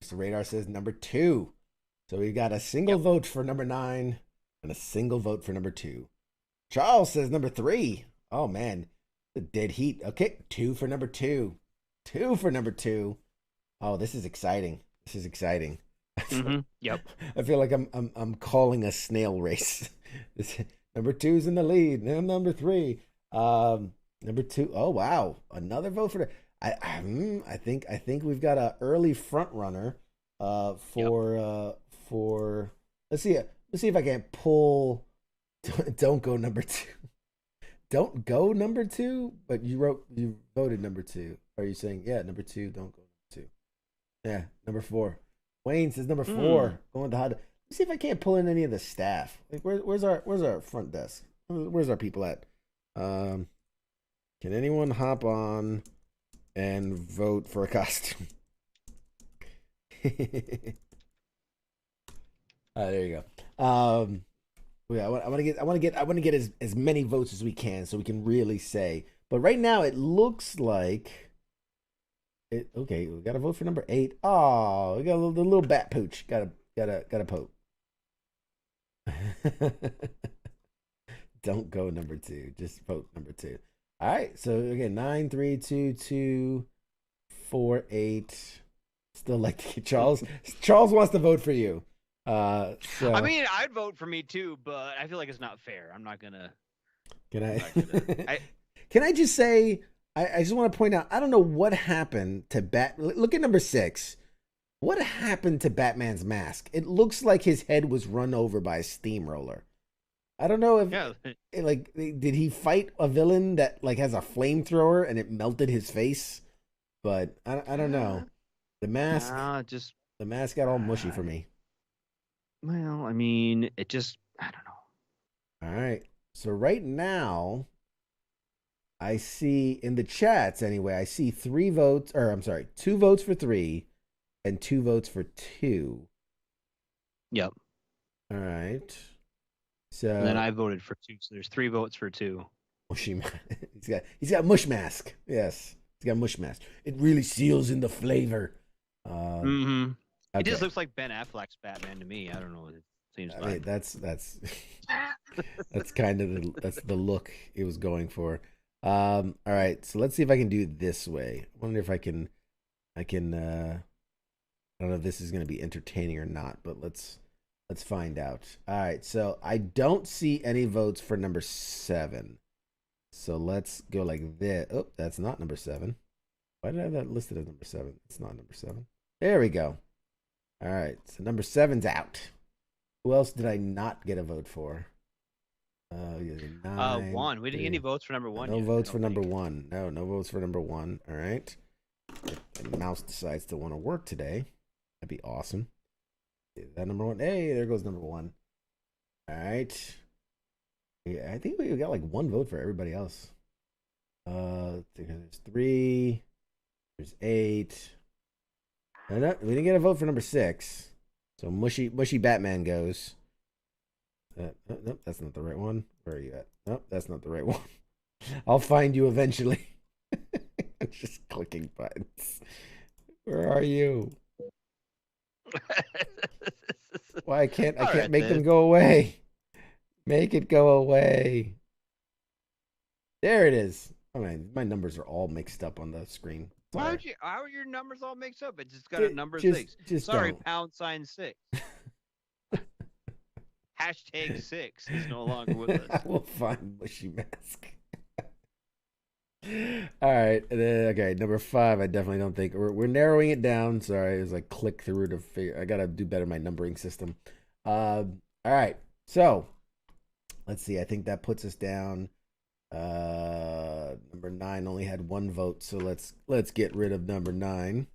Mr. Radar says number 2. So we got a single vote for number 9 and a single vote for number 2. Charles says number 3. Oh man, the dead heat. Okay, 2 for number 2. 2 for number 2. Oh, this is exciting. Mm-hmm. Yep. I feel like I'm calling a snail race. Number 2's in the lead. Now number 3. Number 2. Oh wow, another vote for. I think we've got an early front runner. For let's see if I can pull. Don't go number 2. Don't go number 2. But you voted number 2. Are you saying number 2? Don't go. Yeah, number 4. Wayne says number 4. Going to hot. Let's see if I can't pull in any of the staff. Like, where's our front desk? Where's our people at? Can anyone hop on and vote for a costume? There you go. Yeah, I want to get as many votes as we can so we can really say. But right now it looks like. Okay, we got to vote for number 8. Oh, we got the little bat pooch. Got a poke. Don't go number 2. Just vote number 2. All right. So again, 9, 3, 2, 2, 4, 8. Still like to get Charles. Charles wants to vote for you. So I mean, I'd vote for me too, but I feel like it's not fair. I'm not gonna. Can I? Can I just say? I just want to point out, I don't know what happened to Look at number 6. What happened to Batman's mask? It looks like his head was run over by a steamroller. I don't know if, did he fight a villain that, has a flamethrower and it melted his face? But I don't know. The mask, the mask got all mushy for me. Well, I mean, I don't know. All right. So right now, I see in the chats anyway, I see 2 votes for 3 and 2 votes for 2. Yep. All right. So and then I voted for 2, so there's 3 votes for 2. Mushy he's got mush mask. Yes. It's got mush mask. It really seals in the flavor. Mm-hmm. Okay. It just looks like Ben Affleck's Batman to me. I don't know what it seems like. Mean, that's kind of the look it was going for. All right, so let's see if I can do it this way. I wonder if I can. I don't know if this is going to be entertaining or not, but let's find out. All right, so I don't see any votes for number 7. So let's go like this. Oh, that's not number 7. Why did I have that listed as number 7? It's not number 7. There we go. All right, so number 7's out. Who else did I not get a vote for? 9, 1. We didn't get any votes for number 1. No votes for number 1. No votes for number 1. All right. If the mouse decides to want to work today, that'd be awesome. Is that number 1? Hey, there goes number 1. All right. Yeah, I think we got like 1 vote for everybody else. There's 3. There's 8. No, we didn't get a vote for number 6. So mushy Batman goes. Nope, that's not the right one. Where are you at? Nope, that's not the right one. I'll find you eventually. I'm just clicking buttons. Where are you? Why I can't make them go away. Make it go away. There it is. Oh man, my numbers are all mixed up on the screen. How are your numbers all mixed up? It just got a number 6. Sorry, #6. Hashtag 6 is no longer with us. I will find mushy mask. All right, okay. Number 5, I definitely don't think we're narrowing it down. Sorry, it was like click through to figure. I gotta do better my numbering system. All right, so let's see. I think that puts us down. Number 9 only had 1 vote, so let's get rid of number 9.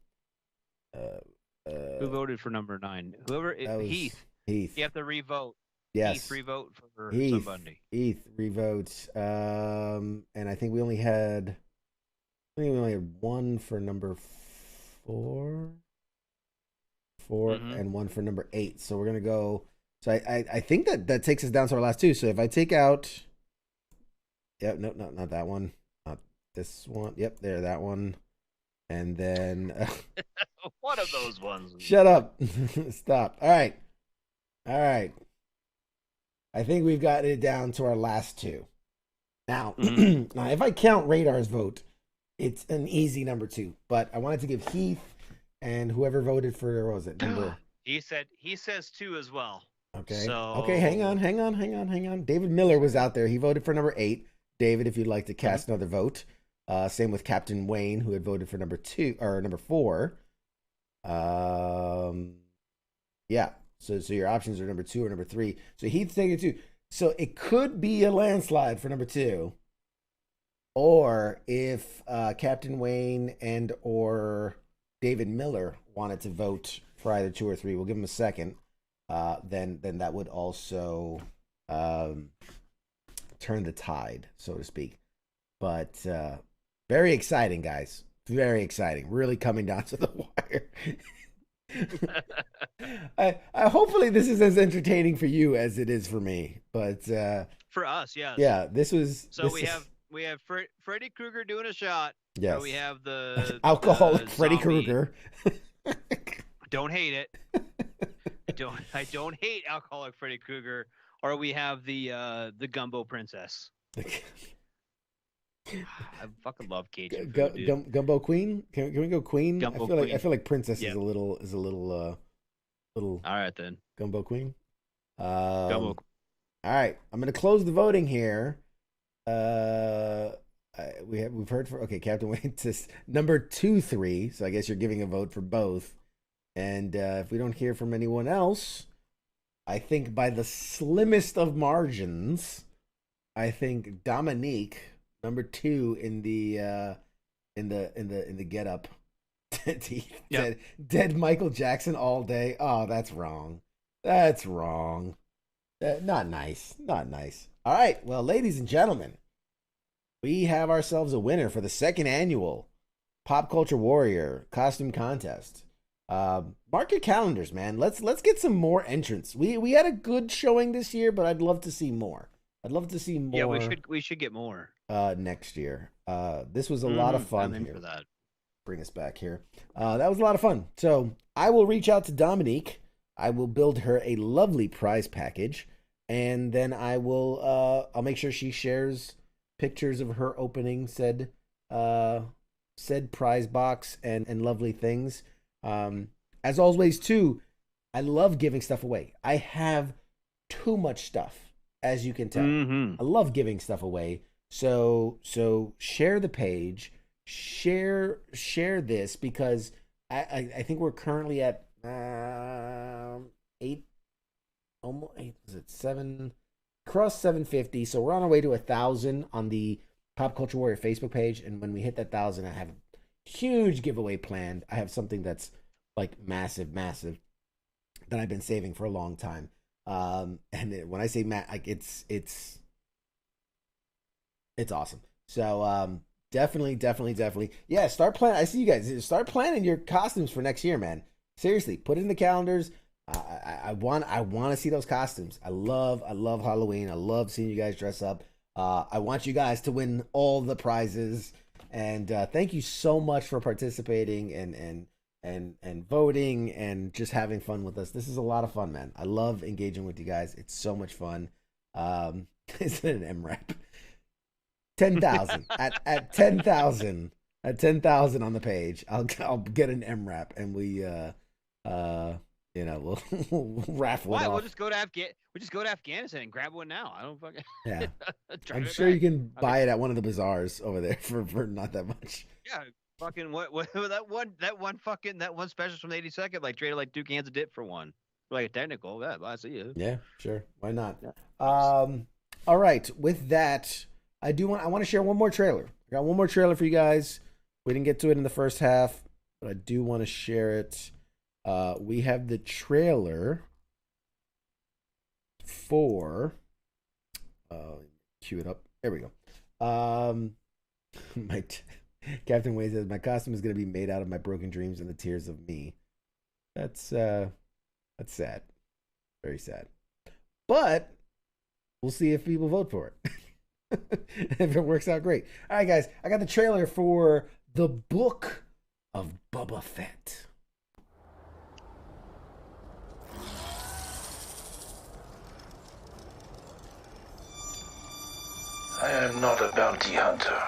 Who voted for number 9? Whoever Heath. Heath. You have to re-vote. Yes. Heath revote for Heath. somebody. Heath revotes. And I think we only had 1 for number 4. 4 and 1 for number 8. So we're gonna go. So I think that takes us down to our last 2. So if I take out. Yep, no, not that one. Not this one. Yep, there, that one. And then. One of those ones. Shut up. Stop. All right. I think we've got it down to our last 2. Now, now, if I count Radar's vote, it's an easy number 2. But I wanted to give Heath and whoever voted for, what was it? Number. He says 2 as well. Okay. So... Okay, hang on. David Miller was out there. He voted for number 8. David, if you'd like to cast another vote. Same with Captain Wayne, who had voted for number 2 or number 4. Yeah. So your options are number 2 or number 3. So Heath's taking 2. So it could be a landslide for number 2. Or if Captain Wayne and or David Miller wanted to vote for either 2 or 3, we'll give them a second. Then that would also turn the tide, so to speak. But very exciting, guys. Very exciting. Really coming down to the wire. I hopefully this is as entertaining for you as it is for me. But for us, yes. Yeah, this was. So we have Freddy Krueger doing a shot. Yes. We have the alcoholic Freddy Krueger. Don't hate it. I don't hate alcoholic Freddy Krueger. Or we have the Gumbo Princess. I fucking love Cajun food, Gumbo Queen. Can we go Queen? Gumbo I feel like Princess is a little All right then. Gumbo Queen. Gumbo. All right, I'm gonna close the voting here. We've heard for Captain Wayne says number 2, 3. So I guess you're giving a vote for both. And if we don't hear from anyone else, I think by the slimmest of margins, I think Dominique, number 2 in the get up, dead Michael Jackson all day. Oh, that's wrong. That's wrong. Not nice. Not nice. All right. Well, ladies and gentlemen, we have ourselves a winner for the 2nd annual Pop Culture Warrior costume contest. Mark your calendars, man. Let's get some more entrants. We had a good showing this year, but I'd love to see more. Yeah, we should get more. next year. This was a lot of fun. I'm in here. for that. Bring us back here. That was a lot of fun. So I will reach out to Dominique. I will build her a lovely prize package, and then I will. I'll make sure she shares pictures of her opening said prize box and lovely things. As always, too, I love giving stuff away. I have too much stuff, as you can tell. I love giving stuff away. So share the page, share this, because I think we're currently at 8, almost 8. Was it 7? Cross 750. So we're on our way to 1,000 on the Pop Culture Warrior Facebook page, and when we hit that 1,000, I have a huge giveaway planned. I have something that's like massive that I've been saving for a long time. When I say like it's awesome. So definitely, yeah. Start planning. I see you guys. Start planning your costumes for next year, man. Seriously, put it in the calendars. I want to see those costumes. I love Halloween. I love seeing you guys dress up. I want you guys to win all the prizes. And thank you so much for participating and voting and just having fun with us. This is a lot of fun, man. I love engaging with you guys. It's so much fun. Is it an MRAP? 10,000 at 10,000 on the page. I'll get an MRAP, and we we'll raffle it off. We'll just go to Afghanistan and grab one now. I don't fucking. Yeah, I'm sure you can buy it at one of the bazaars over there for not that much. Yeah, fucking what that one special from the 82nd, like traded like 2 cans of dip for one. Like a technical, yeah, I see you. Yeah, sure, why not? Yeah. All right, with that, I want to share one more trailer. I got one more trailer for you guys. We didn't get to it in the first half, but I do want to share it. We have the trailer for cue it up. There we go. Captain Wade says my costume is going to be made out of my broken dreams and the tears of me. That's sad. Very sad. But we'll see if people vote for it. If it works out, great. All right, guys, I got the trailer for the Book of Boba Fett. I am not a bounty hunter.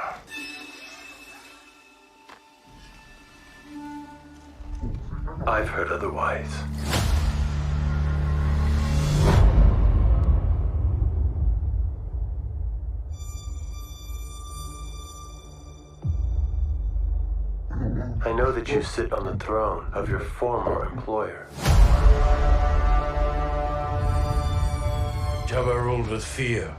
I've heard otherwise. I know that you sit on the throne of your former employer. Jabba ruled with fear.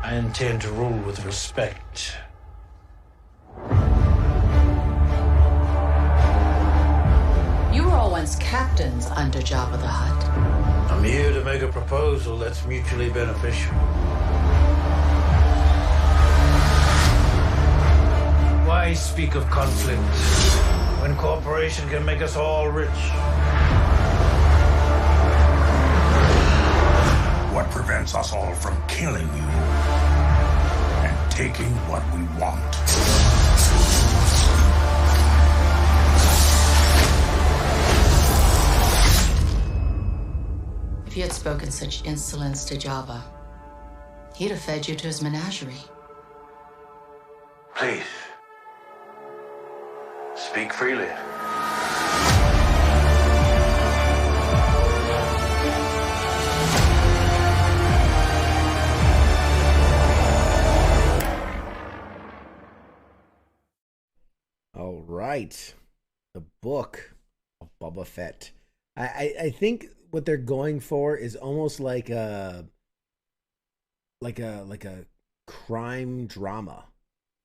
I intend to rule with respect. You were all once captains under Jabba the Hutt. I'm here to make a proposal that's mutually beneficial. Why speak of conflict when cooperation can make us all rich? What prevents us all from killing you and taking what we want? If you had spoken such insolence to Jabba, he'd have fed you to his menagerie. Please, speak freely. All right, the Book of Boba Fett. I think what they're going for is almost like a crime drama,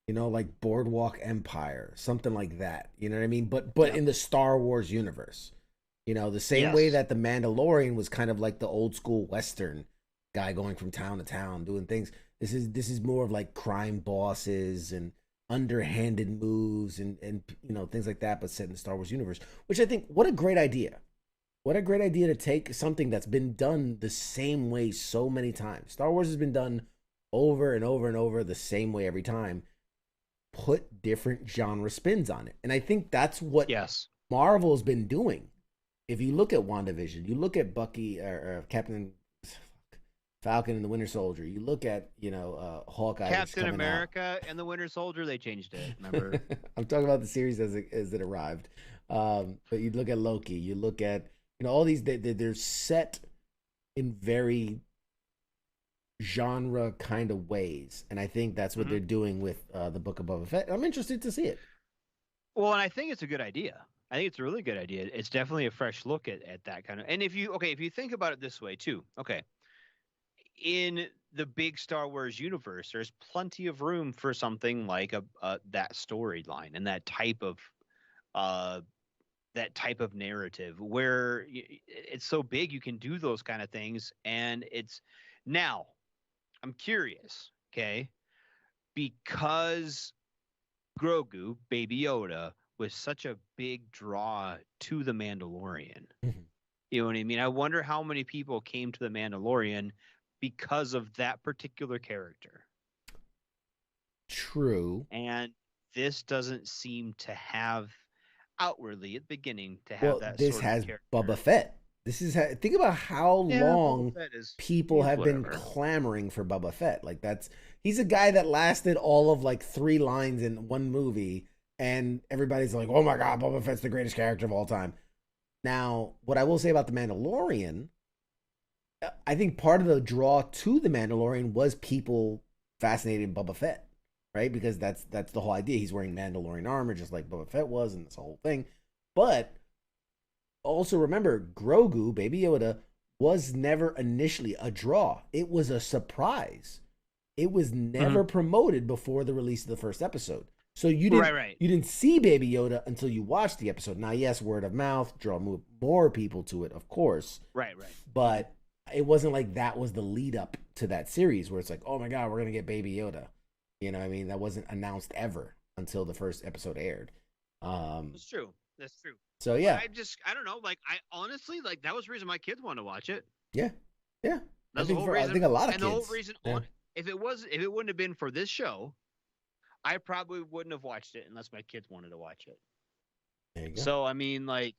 like Boardwalk Empire, something like that. You know what I mean? But yeah. In the Star Wars universe, the same way that the Mandalorian was kind of like the old school Western guy going from town to town doing things. This is more of like crime bosses and underhanded moves and things like that, but set in the Star Wars universe, which I think, what a great idea. What a great idea to take something that's been done the same way so many times. Star Wars has been done over and over and over the same way every time. Put different genre spins on it. And I think that's what Marvel's been doing. If you look at WandaVision, you look at Bucky or Captain Falcon and the Winter Soldier, you look at, Hawkeye. Captain America and the Winter Soldier, they changed it, remember? I'm talking about the series as it arrived. But you look at Loki, you look at, all these, they're set in very genre kind of ways. And I think that's what they're doing with the Book of Boba Fett. I'm interested to see it. Well, and I think it's a good idea. I think it's a really good idea. It's definitely a fresh look at that kind of. And if you think about it this way too, in the big Star Wars universe, there's plenty of room for something like that storyline and that type of narrative where it's so big you can do those kind of things. And now I'm curious, because Grogu, Baby Yoda, was such a big draw to The Mandalorian. You know what I mean? I wonder how many people came to The Mandalorian because of that particular character. True. And this doesn't seem to have outwardly at the beginning to have that this sort has of character. Boba Fett. Think about how long people have been clamoring for Boba Fett. Like he's a guy that lasted all of like 3 lines in one movie, and everybody's like, "Oh my God, Boba Fett's the greatest character of all time." Now, what I will say about The Mandalorian, I think part of the draw to The Mandalorian was people fascinated in Boba Fett, right? Because that's the whole idea. He's wearing Mandalorian armor just like Boba Fett was, and this whole thing. But also remember, Grogu, Baby Yoda, was never initially a draw. It was a surprise. It was never promoted before the release of the first episode. So you didn't see Baby Yoda until you watched the episode. Now, yes, word of mouth, draw more people to it, of course. Right. But it wasn't like that was the lead up to that series where it's like, oh my God, we're going to get Baby Yoda. You know what I mean? That wasn't announced ever until the first episode aired. That's true. So, yeah. I don't know. Like, I honestly, like, that was the reason my kids wanted to watch it. Yeah. That's the whole reason. I think a lot of kids. And the whole reason, if it wouldn't have been for this show, I probably wouldn't have watched it unless my kids wanted to watch it. There you go. So, I mean, like,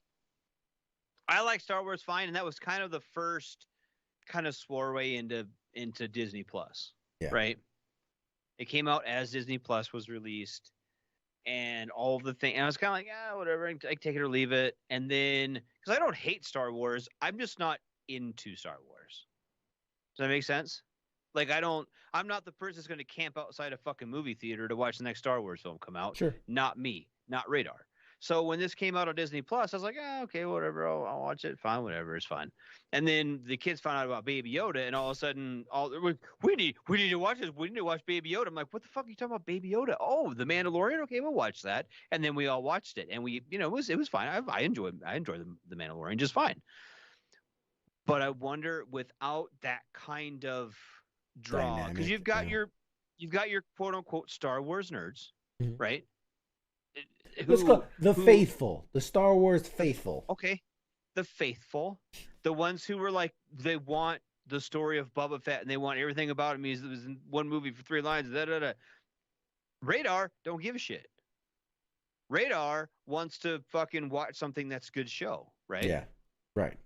I like Star Wars fine, and that was kind of the first kind of soiree into Disney Plus, right? It came out as Disney Plus was released, and all of the things. And I was kind of like, whatever, I take it or leave it. And then, because I don't hate Star Wars, I'm just not into Star Wars. Does that make sense? Like, I'm not the person that's going to camp outside a fucking movie theater to watch the next Star Wars film come out. Sure. Not me, not Radar. So when this came out on Disney Plus, I was like, okay, whatever, I'll watch it. Fine, whatever, it's fine. And then the kids found out about Baby Yoda, and all of a sudden, we need to watch this. We need to watch Baby Yoda. I'm like, what the fuck are you talking about, Baby Yoda? Oh, The Mandalorian. Okay, we'll watch that. And then we all watched it, and it was fine. I enjoyed the Mandalorian just fine. But I wonder, without that kind of draw, because you've got your quote unquote Star Wars nerds, right? Let's call the faithful, the Star Wars faithful. Okay, the faithful, the ones who were like, they want the story of Boba Fett and they want everything about him. He was in one movie for 3 lines. Radar don't give a shit. Radar wants to fucking watch something that's a good show, right? Yeah, right.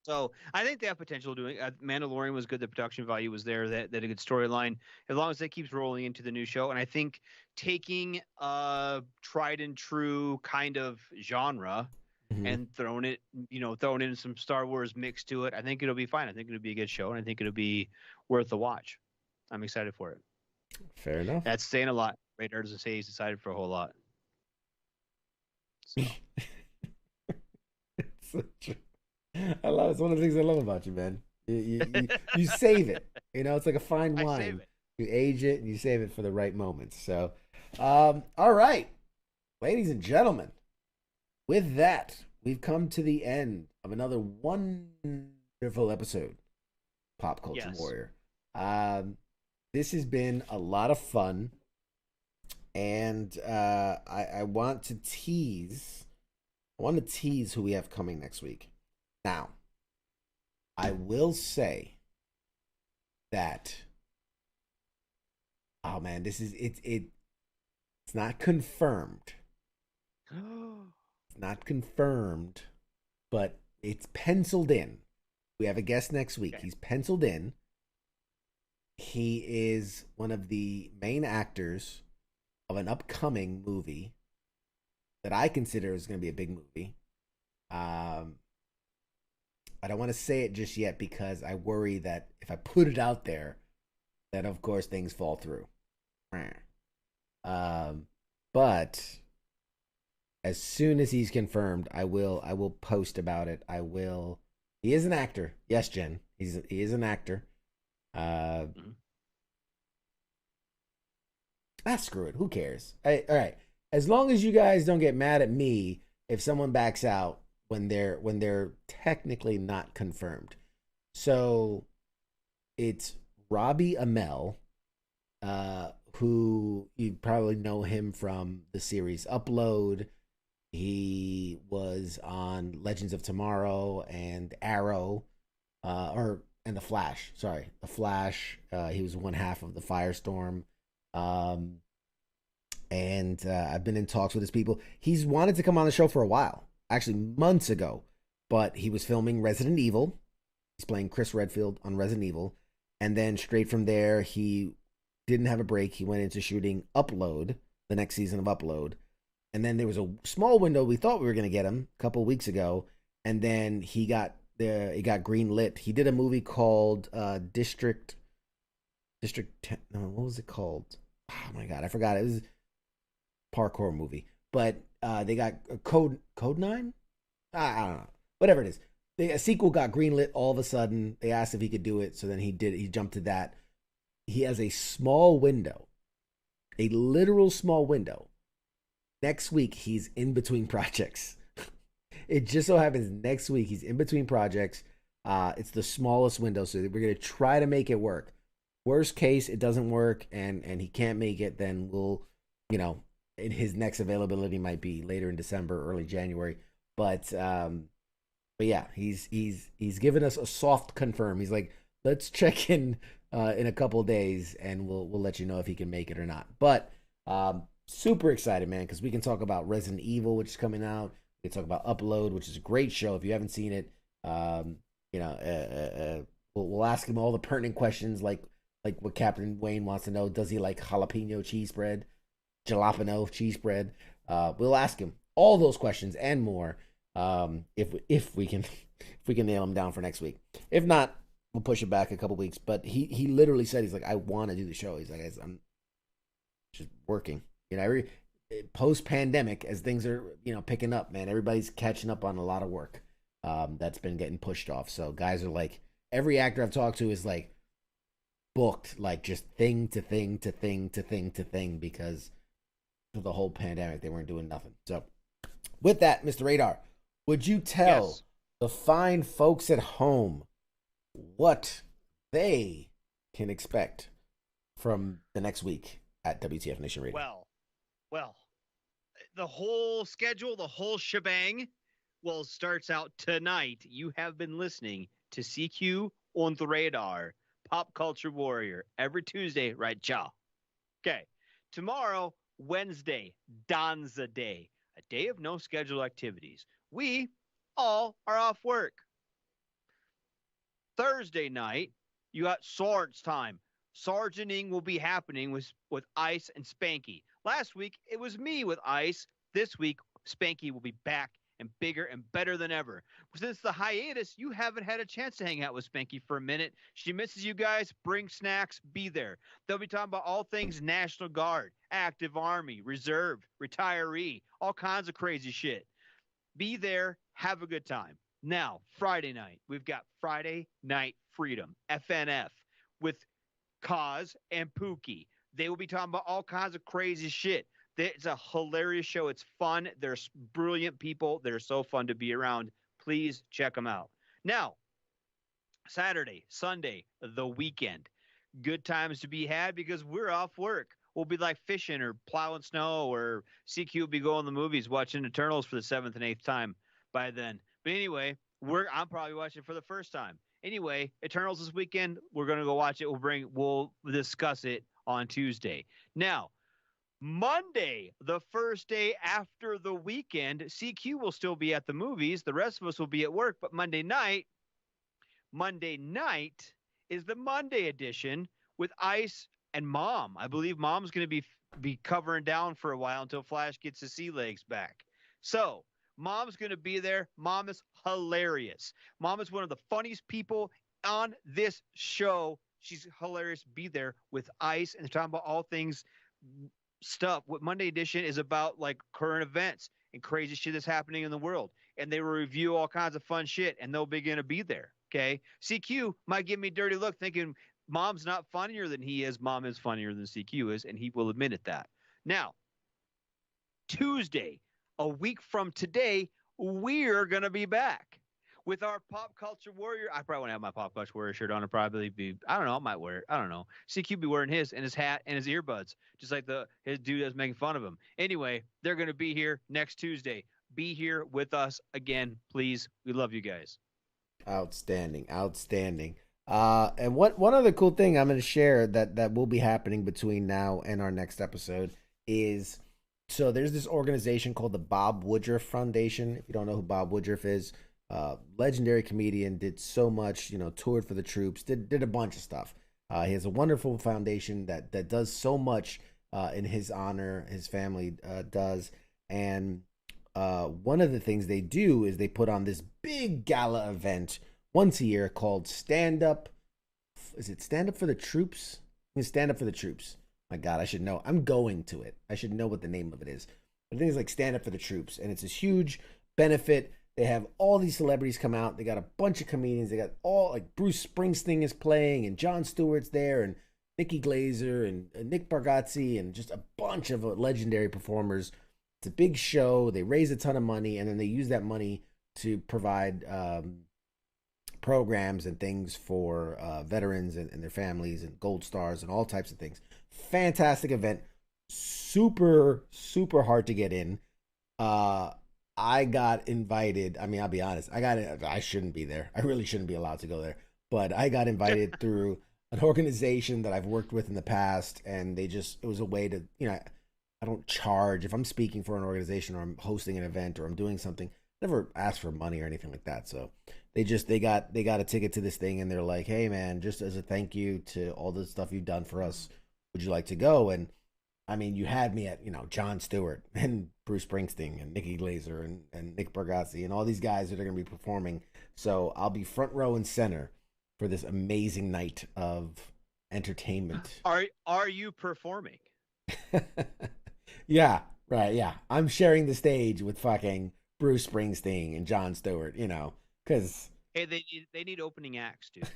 So I think they have potential doing. Mandalorian was good. The production value was there. That a good storyline. As long as it keeps rolling into the new show, and I think taking a tried and true kind of genre and throwing in some Star Wars mix to it, I think it'll be fine. I think it'll be a good show, and I think it'll be worth the watch. I'm excited for it. Fair enough. That's saying a lot. Radar doesn't say he's excited for a whole lot. So. It's so true. I love it. It's one of the things I love about you, man. You save it. It's like a fine wine. You age it and you save it for the right moments. So, all right, ladies and gentlemen, with that, we've come to the end of another wonderful episode, Pop Culture Warrior. This has been a lot of fun, and I want to tease who we have coming next week. Now, I will say that, oh man, it's not confirmed. It's not confirmed, but it's penciled in. We have a guest next week. Okay. He's penciled in. He is one of the main actors of an upcoming movie that I consider is going to be a big movie. I don't want to say it just yet because I worry that if I put it out there, that of course things fall through. But as soon as he's confirmed, I will post about it. I will. He is an actor. Yes, Jen. He is an actor. Screw it. Who cares? All right. As long as you guys don't get mad at me if someone backs out when they're technically not confirmed. So it's Robbie Amell, who you probably know him from the series Upload. He was on Legends of Tomorrow and Arrow, and The Flash. Sorry, The Flash. He was one half of the Firestorm. And I've been in talks with his people. He's wanted to come on the show for a while, actually months ago, but he was filming Resident Evil. He's playing Chris Redfield on Resident Evil. And then straight from there, he didn't have a break. He went into shooting Upload, the next season of Upload. And then there was a small window. We thought we were going to get him a couple weeks ago. And then he got green lit. He did a movie called District 10. No, what was it called? Oh my God, I forgot. It was a parkour movie. But they got Code 9? I don't know. Whatever it is. A sequel got greenlit all of a sudden. They asked if he could do it, so then he did. He jumped to that. He has a small window, a literal small window. Next week, he's in between projects. It just so happens next week he's in between projects. It's the smallest window, so we're going to try to make it work. Worst case, it doesn't work, and he can't make it, then we'll, his next availability might be later in December, early January. But yeah, he's given us a soft confirm. He's like, let's check in a couple of days, and we'll let you know if he can make it or not. But super excited, man, because we can talk about Resident Evil, which is coming out. We can talk about Upload, which is a great show. If you haven't seen it, we'll ask him all the pertinent questions, like what Captain Wayne wants to know. Does he like jalapeno cheese bread, jalapeno cheese bread? We'll ask him all those questions and more. If we can nail him down for next week. If not, we'll push it back a couple weeks. But he literally said, he's like, I want to do the show. He's like, I'm just working. Post pandemic, as things are picking up, man, everybody's catching up on a lot of work that's been getting pushed off. So guys are like, every actor I've talked to is like booked, like just thing to thing to thing to thing to thing because of the whole pandemic. They weren't doing nothing. So with that, Mr. Radar, would you tell the fine folks at home what they can expect from the next week at WTF Nation Radio? Well, the whole schedule, the whole shebang, starts out tonight. You have been listening to CQ on the Radar, Pop Culture Warrior, every Tuesday, right, y'all? Okay. Tomorrow, Wednesday, Danza Day, a day of no scheduled activities. We all are off work. Thursday night, you got Swords Time. Sergeanting will be happening with Ice and Spanky. Last week, it was me with Ice. This week, Spanky will be back and bigger and better than ever. Since the hiatus, you haven't had a chance to hang out with Spanky for a minute. She misses you guys. Bring snacks. Be there. They'll be talking about all things National Guard, Active Army, Reserve, Retiree, all kinds of crazy shit. Be there. Have a good time. Now, Friday night, we've got Friday Night Freedom, FNF, with Kaz and Pookie. They will be talking about all kinds of crazy shit. It's a hilarious show. It's fun. There's brilliant people. They're so fun to be around. Please check them out. Now, Saturday, Sunday, the weekend. Good times to be had because we're off work. We'll be like fishing or plowing snow, or CQ will be going to the movies watching Eternals for the 7th and 8th time by then. But anyway, I'm probably watching it for the first time. Anyway, Eternals this weekend. We're gonna go watch it. We'll discuss it on Tuesday. Now, Monday, the first day after the weekend, CQ will still be at the movies. The rest of us will be at work. But Monday night is the Monday edition with Ice and Mom. I believe Mom's going to be covering down for a while until Flash gets his sea legs back. So Mom's going to be there. Mom is hilarious. Mom is one of the funniest people on this show. She's hilarious. Be there with Ice and talking about all things stuff. What Monday edition is about, like current events and crazy shit that's happening in the world. And they will review all kinds of fun shit, and they'll be going to be there. Okay. CQ might give me a dirty look thinking Mom's not funnier than he is. Mom is funnier than CQ is, and he will admit it that. Now, Tuesday, a week from today, we're going to be back with our Pop Culture Warrior. I probably won't have my Pop Culture Warrior shirt on. It'll probably be, I don't know, I might wear it. I don't know. CQ be wearing his and his hat and his earbuds, just like his dude that's making fun of him. Anyway, they're going to be here next Tuesday. Be here with us again, please. We love you guys. Outstanding. And one other cool thing I'm going to share that will be happening between now and our next episode is, so there's this organization called the Bob Woodruff Foundation. If you don't know who Bob Woodruff is, legendary comedian, did so much, toured for the troops, did a bunch of stuff. He has a wonderful foundation that does so much in his honor. His family does. And one of the things they do is they put on this big gala event once a year called Stand Up. Is it Stand Up for the Troops? Stand Up for the Troops. My God, I should know. I'm going to it. I should know what the name of it is. But I think it's like Stand Up for the Troops. And it's this huge benefit. They have all these celebrities come out. They got a bunch of comedians. They got all, like, Bruce Springsteen is playing, and Jon Stewart's there, and Nikki Glazer, and Nick Bargatze, and just a bunch of legendary performers. It's a big show. They raise a ton of money, and then they use that money to provide programs and things for veterans and their families, and gold stars and all types of things. Fantastic event. Super, super hard to get in. I got invited. I mean, I'll be honest. I shouldn't be there. I really shouldn't be allowed to go there. But I got invited through an organization that I've worked with in the past, and it was a way to, I don't charge. If I'm speaking for an organization or I'm hosting an event or I'm doing something, I never ask for money or anything like that. So they got a ticket to this thing, and they're like, hey man, just as a thank you to all the stuff you've done for us, would you like to go? And I mean, you had me at, Jon Stewart and Bruce Springsteen and Nikki Glazer and Nick Bargatze and all these guys that are going to be performing. So I'll be front row and center for this amazing night of entertainment. Are you performing? Yeah, right. Yeah. I'm sharing the stage with fucking Bruce Springsteen and Jon Stewart, because hey, they need opening acts, dude.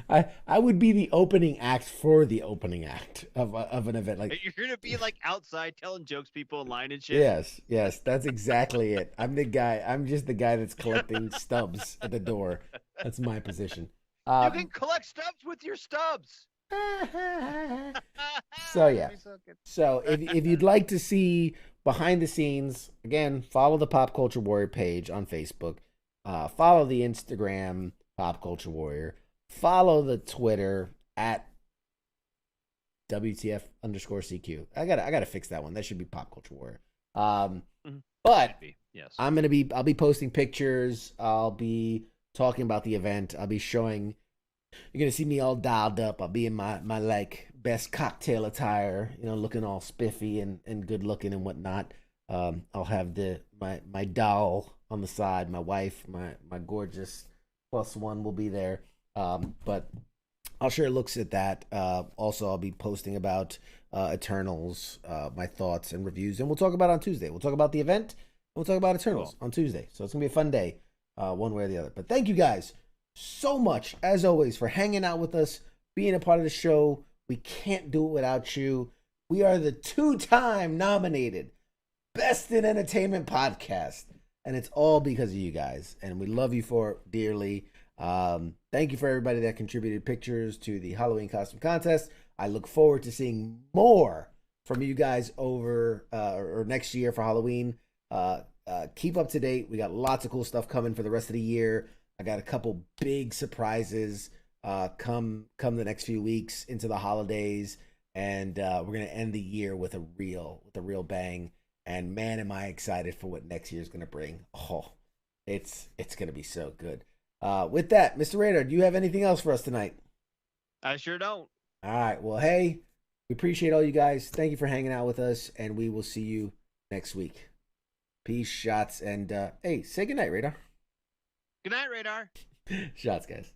I would be the opening act for the opening act of an event. Like, you're gonna be like outside telling jokes, people in line and shit. Yes, that's exactly it. I'm just the guy that's collecting stubs at the door. That's my position. You can collect stubs with your stubs. So yeah. So if you'd like to see behind the scenes, again, follow the Pop Culture Warrior page on Facebook. Follow the Instagram Pop Culture Warrior. Follow the Twitter at WTF_CQ. I gotta fix that one. That should be Pop Culture Warrior. But yes, I'll be posting pictures. I'll be talking about the event. I'll be showing. You're gonna see me all dialed up. I'll be in my like best cocktail attire, looking all spiffy and good looking and whatnot. I'll have my doll on the side. My wife, my gorgeous +1 will be there. But I'll share looks at that. Also, I'll be posting about Eternals, my thoughts and reviews, and we'll talk about it on Tuesday. We'll talk about the event. We'll talk about Eternals on Tuesday. So it's gonna be a fun day, one way or the other. But thank you guys so much, as always, for hanging out with us, being a part of the show. We can't do it without you. We are the 2-time nominated Best in Entertainment Podcast, and it's all because of you guys, and we love you for it dearly. Thank you for everybody that contributed pictures to the Halloween costume contest. I look forward to seeing more from you guys over or next year for Halloween. keep up to date. We got lots of cool stuff coming for the rest of the year. I got a couple big surprises come the next few weeks into the holidays, and we're gonna end the year with a real bang. And man, am I excited for what next year is gonna bring. Oh, it's gonna be so good. With that, Mr. Radar, do you have anything else for us tonight? I sure don't. All right. Well, hey, we appreciate all you guys. Thank you for hanging out with us, and we will see you next week. Peace, shots, and hey, say goodnight, Radar. Good night, Radar. Shots, guys.